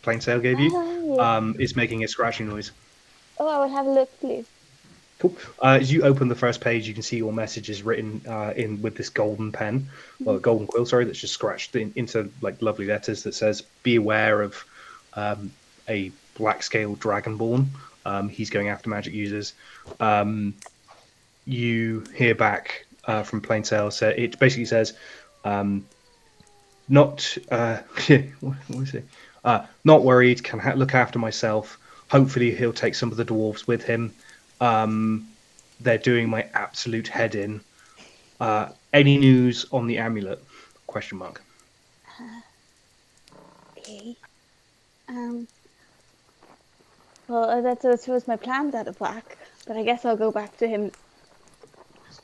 Plainsail gave you is making a scratching noise. Oh, I will have a look, please. Cool. As you open the first page, you can see your message is written in with this golden pen, or golden quill, sorry, that's just scratched into like lovely letters that says, "Be aware of a black-scaled dragonborn. He's going after magic users." You hear back from Plainsail. So it basically says, "Not what is it? Not worried. Can look after myself. Hopefully, he'll take some of the dwarves with him. They're doing my absolute head in. Any news on the amulet? Question mark. Okay. Well, that throws my plans out of whack. But I guess I'll go back to him.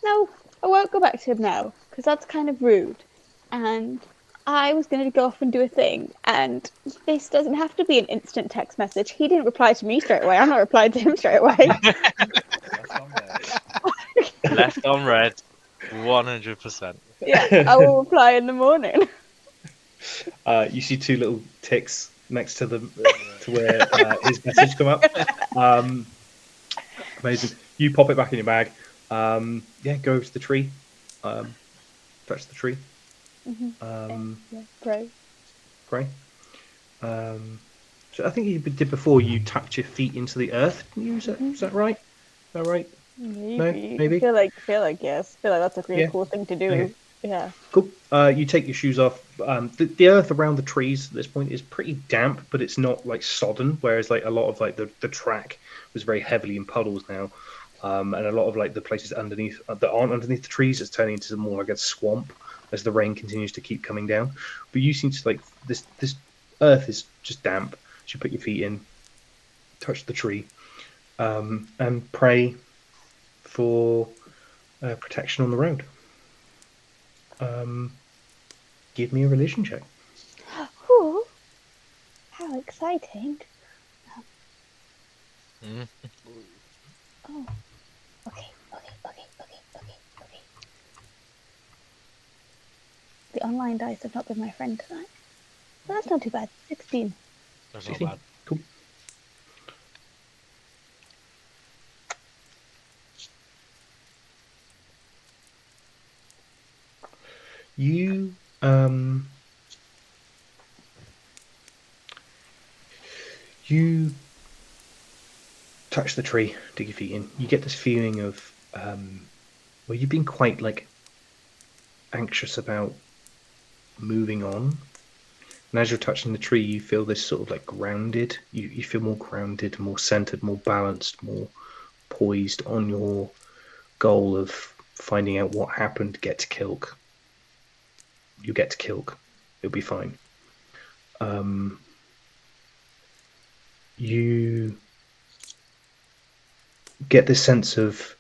No, I won't go back to him now, because that's kind of rude. And I was going to go off and do a thing, and this doesn't have to be an instant text message. He didn't reply to me straight away. I'm not replying to him straight away. Left on red, 100%. Yeah, I will reply in the morning. You see two little ticks next to where his message come up. Amazing. You pop it back in your bag. Go over to the tree. Touch the tree. Great. Great. So I think you did before. You tapped your feet into the earth. Is that right? Is that right? Maybe. I feel like yes. I feel like that's a really cool thing to do. Okay. Yeah. Cool. You take your shoes off. The earth around the trees at this point is pretty damp, but it's not like sodden. Whereas like a lot of like the track was very heavily in puddles now, and a lot of like the places underneath that aren't underneath the trees is turning into more like a swamp as the rain continues to keep coming down. But you seem to like this earth is just damp. So you put your feet in, touch the tree, and pray for protection on the road. Give me a religion check. Ooh, how exciting! Oh, okay. The online dice have not been my friend tonight. But that's not too bad. 16. That's not bad. Cool. You touch the tree, dig your feet in. You get this feeling of you've been quite like anxious about moving on. And as you're touching the tree, you feel this sort of like grounded. You feel more grounded, more centered, more balanced, more poised on your goal of finding out what happened. Get to Kilk. You get to Kilk. It'll be fine. You get this sense of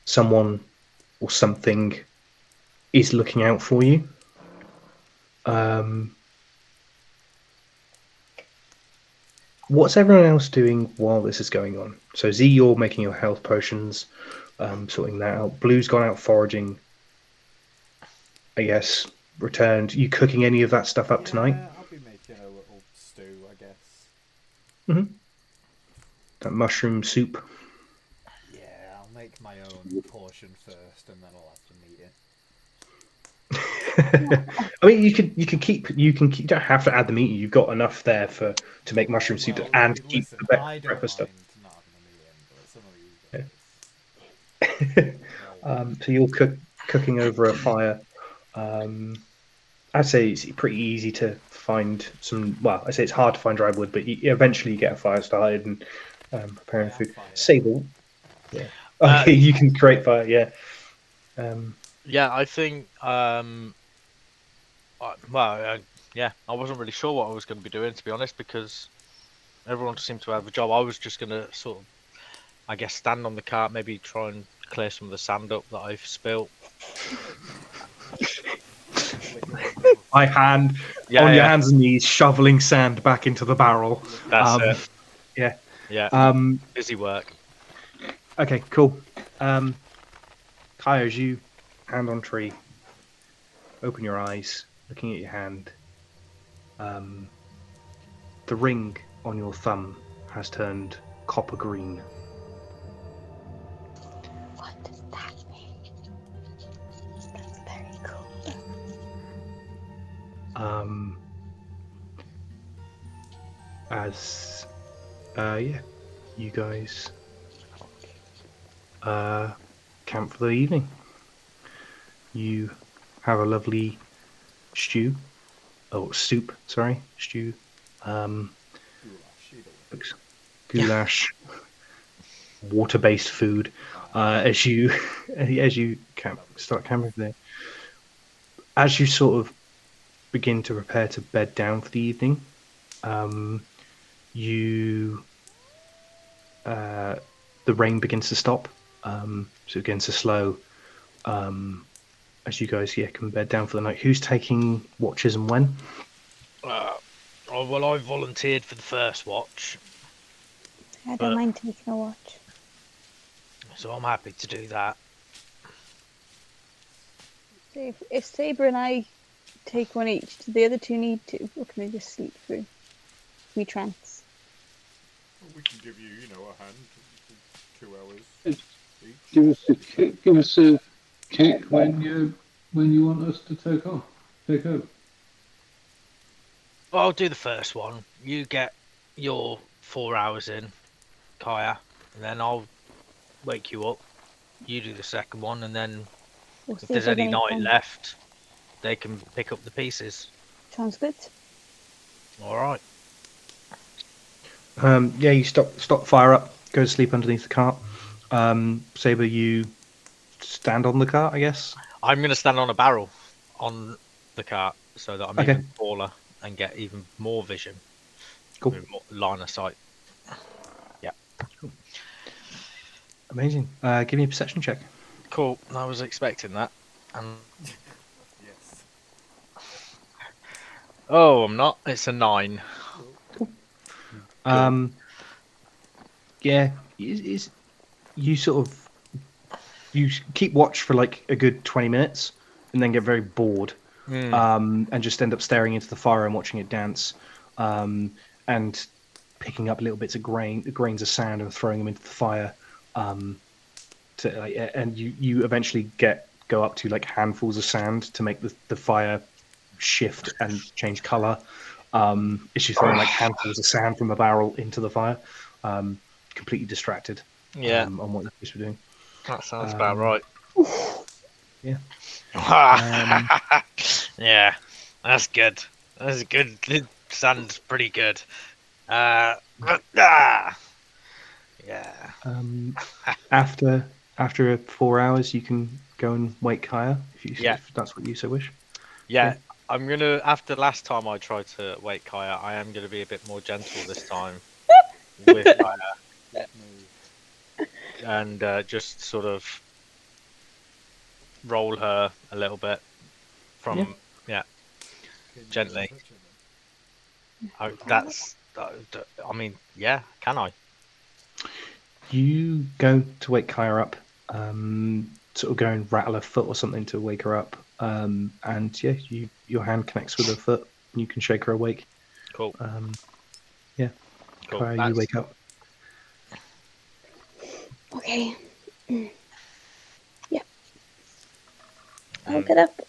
someone or something is looking out for you. What's everyone else doing while this is going on? So Z, you're making your health potions, sorting that out. Blue's gone out foraging, I guess, returned. You cooking any of that stuff up tonight? I'll be making a little stew, I guess. That mushroom soup. Yeah, I'll make my own portion first, and then I'll have to meet it. I mean, you can keep. You don't have to add the meat. You've got enough there to make mushroom soup and keep the breakfast stuff. Not having a meeting, but some of you guys. So you're cooking over a fire. I'd say it's pretty easy to find some. Well, I say it's hard to find dry wood, but eventually you get a fire started and preparing food. Sable. Yeah. Okay, you can create fire. Yeah. Yeah, I think. I wasn't really sure what I was going to be doing, to be honest, because everyone seemed to have a job. I was just going to sort of, I guess, stand on the cart, maybe try and clear some of the sand up that I've spilt. on your hands and knees, shoveling sand back into the barrel. That's it. Yeah. Yeah. Busy work. Okay, cool. Kaya, as you hand on tree, open your eyes, looking at your hand. The ring on your thumb has turned copper green. What does that mean? That's very cool. You guys camp for the evening. You have a lovely stew. Oh, soup, sorry. Stew. Goulash. Water-based food. As you start camping there. As you sort of begin to prepare to bed down for the evening, the rain begins to stop, so it begins to slow. As you guys can bed down for the night. Who's taking watches and when? Well, I volunteered for the first watch, I don't mind taking a watch. so I'm happy to do that. So if Sabre and I take one each, do the other two need to, or can they just sleep through? We trance. Well, we can give you, a hand for 2 hours each. Give us a kick when you want us to take over. Well, I'll do the first one. You get your 4 hours in, Kaya, and then I'll wake you up. You do the second one, and then if there's any night left, they can pick up the pieces. Sounds good. All right. You stop fire up, go to sleep underneath the cart. Sabre, you stand on the cart, I guess? I'm going to stand on a barrel on the cart so that I'm Okay. even taller and get even more vision. Cool. More line of sight. Yeah. Cool. Amazing. Give me a perception check. Cool. I was expecting that. Yes. Oh, I'm not. It's a 9. You sort of keep watch for like a good 20 minutes and then get very bored and just end up staring into the fire and watching it dance and picking up little bits of grains of sand and throwing them into the fire and you eventually go up to like handfuls of sand to make the fire shift and change color as you throw like handfuls of sand from a barrel into the fire, completely distracted on what you're supposed to be doing. That sounds about right. Yeah. Yeah, that's good. That's good. It sounds pretty good. Yeah. After 4 hours, you can go and wake Kaya if that's what you so wish. Yeah. I'm gonna. After last time I tried to wake Kaya, I am gonna be a bit more gentle this time with Kaya, and just sort of roll her a little bit from gently. Can I? You go to wake Kaya up, sort of go and rattle her foot or something to wake her up, and your hand connects with her foot and you can shake her awake. Cool. Cool. Kaya, you wake up. Okay. Yeah. I'll get up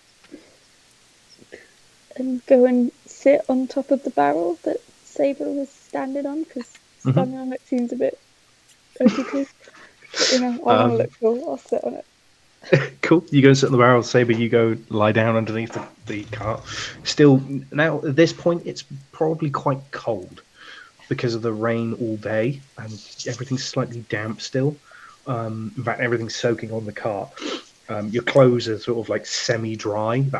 and go and sit on top of the barrel that Sabre was standing on, because standing on it seems a bit OTT. But, I want to look cool. I'll sit on it. Cool. You go and sit on the barrel. Sabre, you go lie down underneath the cart. Still, now at this point, it's probably quite cold because of the rain all day and everything's slightly damp still. In fact, everything's soaking on the cart. Your clothes are sort of like semi-dry. You get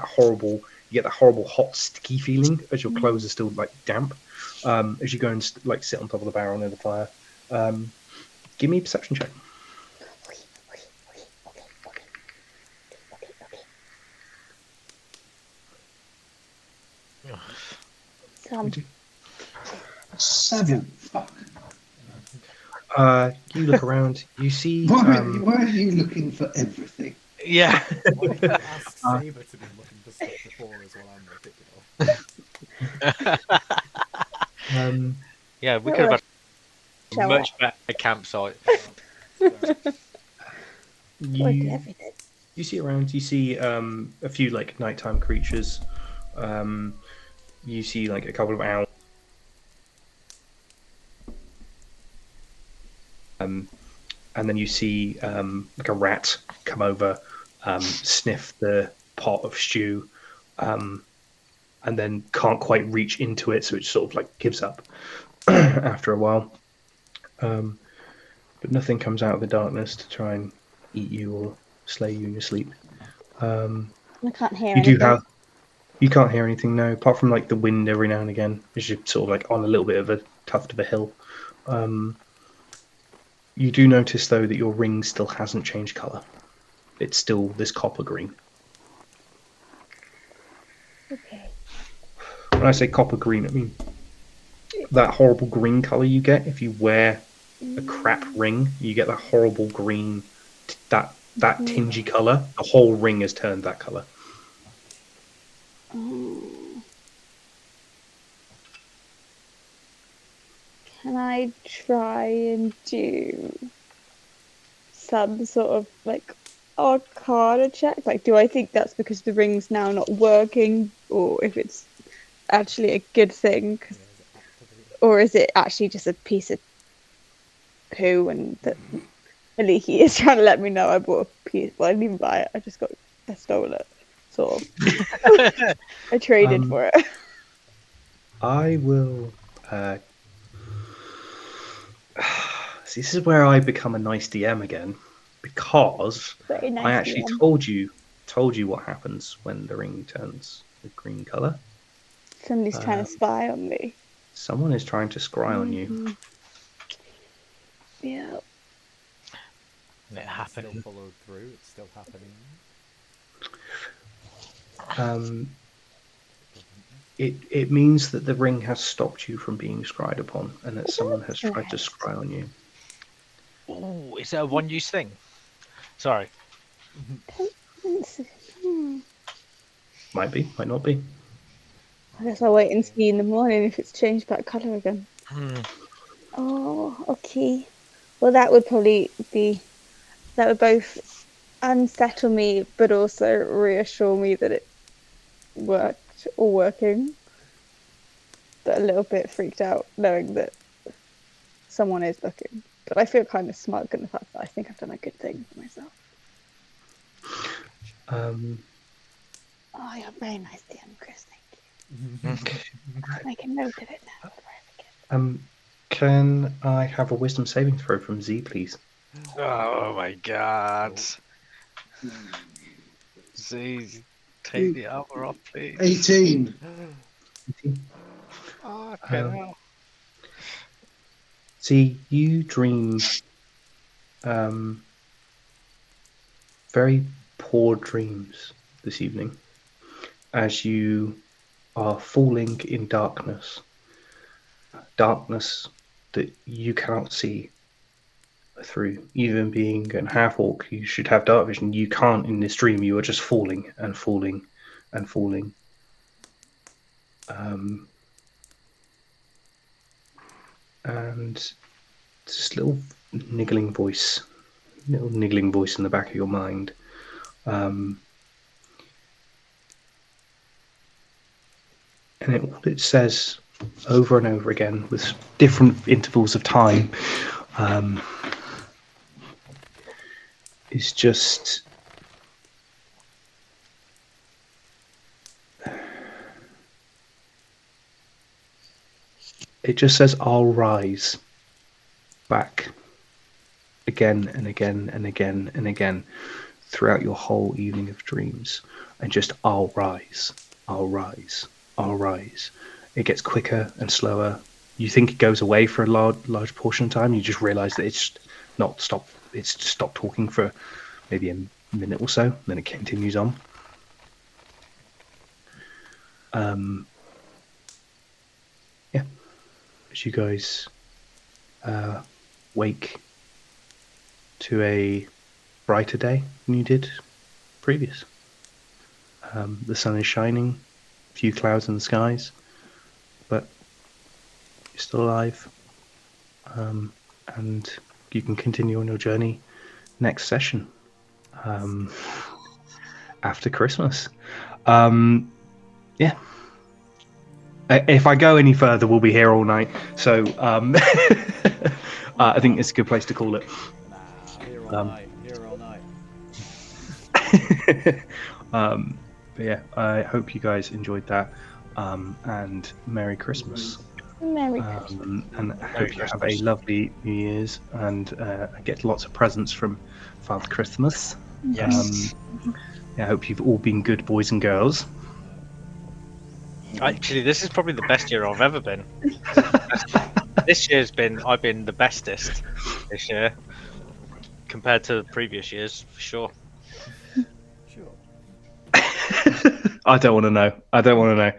that horrible hot, sticky feeling as your clothes are still like damp. As you go and like sit on top of the barrel near the fire. Give me a perception check. Some. 7. Fuck. You look around. You see. Why are you looking for everything? Yeah. Why did you ask Saber to be looking for stuff before us while I'm looking it up? Yeah, we could have had a much better campsite. You see around. You see a few like nighttime creatures. You see like a couple of owls. And then you see like a rat come over, sniff the pot of stew, and then can't quite reach into it, so it sort of like gives up after a while. But nothing comes out of the darkness to try and eat you or slay you in your sleep. I can't hear You anything. you can't hear anything now, apart from like the wind every now and again, as you're sort of like on a little bit of a tuft of a hill. You do notice though that your ring still hasn't changed colour. It's still this copper green. Okay. When I say copper green, I mean that horrible green colour you get if you wear a crap ring. You get that horrible green, that tingy colour. The whole ring has turned that colour. Can I try and do some sort of like arcana check? Like, do I think that's because the ring's now not working, or if it's actually a good thing? Or is it actually just a piece of poo and that Aliki is trying to let me know I bought a piece? Well, I didn't even buy it. I stole it. Sort of. I traded for it. I will. See, this is where I become a nice DM again, because Nice I actually DM. told you what happens when the ring turns the green color. Somebody's trying to spy on me. Someone is trying to scry on you. Yeah. It happened. Still followed through. It's still happening. It means that the ring has stopped you from being scryed upon, and that someone has tried to scry on you. Oh, is that a one-use thing? Sorry. Might be, might not be. I guess I'll wait and see in the morning if it's changed back colour again. Oh, okay. Well, that would both unsettle me, but also reassure me that it worked or working. But a little bit freaked out knowing that someone is looking. But I feel kind of smug in the fact that I think I've done a good thing for myself. Oh, you're very nice, DM Chris. Thank you. I'll make a note of it now before I forget. Can I have a wisdom saving throw from Z, please? Oh my god. Z, take the armor off, please. 18. See, you dream very poor dreams this evening as you are falling in darkness that you cannot see through. Even being a half-orc, you should have dark vision. You can't in this dream. You are just falling and falling and falling. And this little niggling voice in the back of your mind. And what it says over and over again with different intervals of time is just it just says, "I'll rise," back again and again and again and again throughout your whole evening of dreams, and just "I'll rise, I'll rise, I'll rise." It gets quicker and slower. You think it goes away for a large portion of time. You just realise that it's not stopped. It's just stopped talking for maybe a minute or so. Then it continues on. as you guys wake to a brighter day than you did previous. The sun is shining, a few clouds in the skies, but you're still alive, and you can continue on your journey next session, after Christmas. Yeah. If I go any further, we'll be here all night. So I think it's a good place to call it. Here all night. But yeah, I hope you guys enjoyed that. And Merry Christmas. Merry Christmas. And I hope you have a lovely New Year's and get lots of presents from Father Christmas. Yes. I hope you've all been good boys and girls. Actually, this is probably the best year I've ever been. This year's I've been the bestest this year compared to the previous years, for sure. Sure. I don't want to know.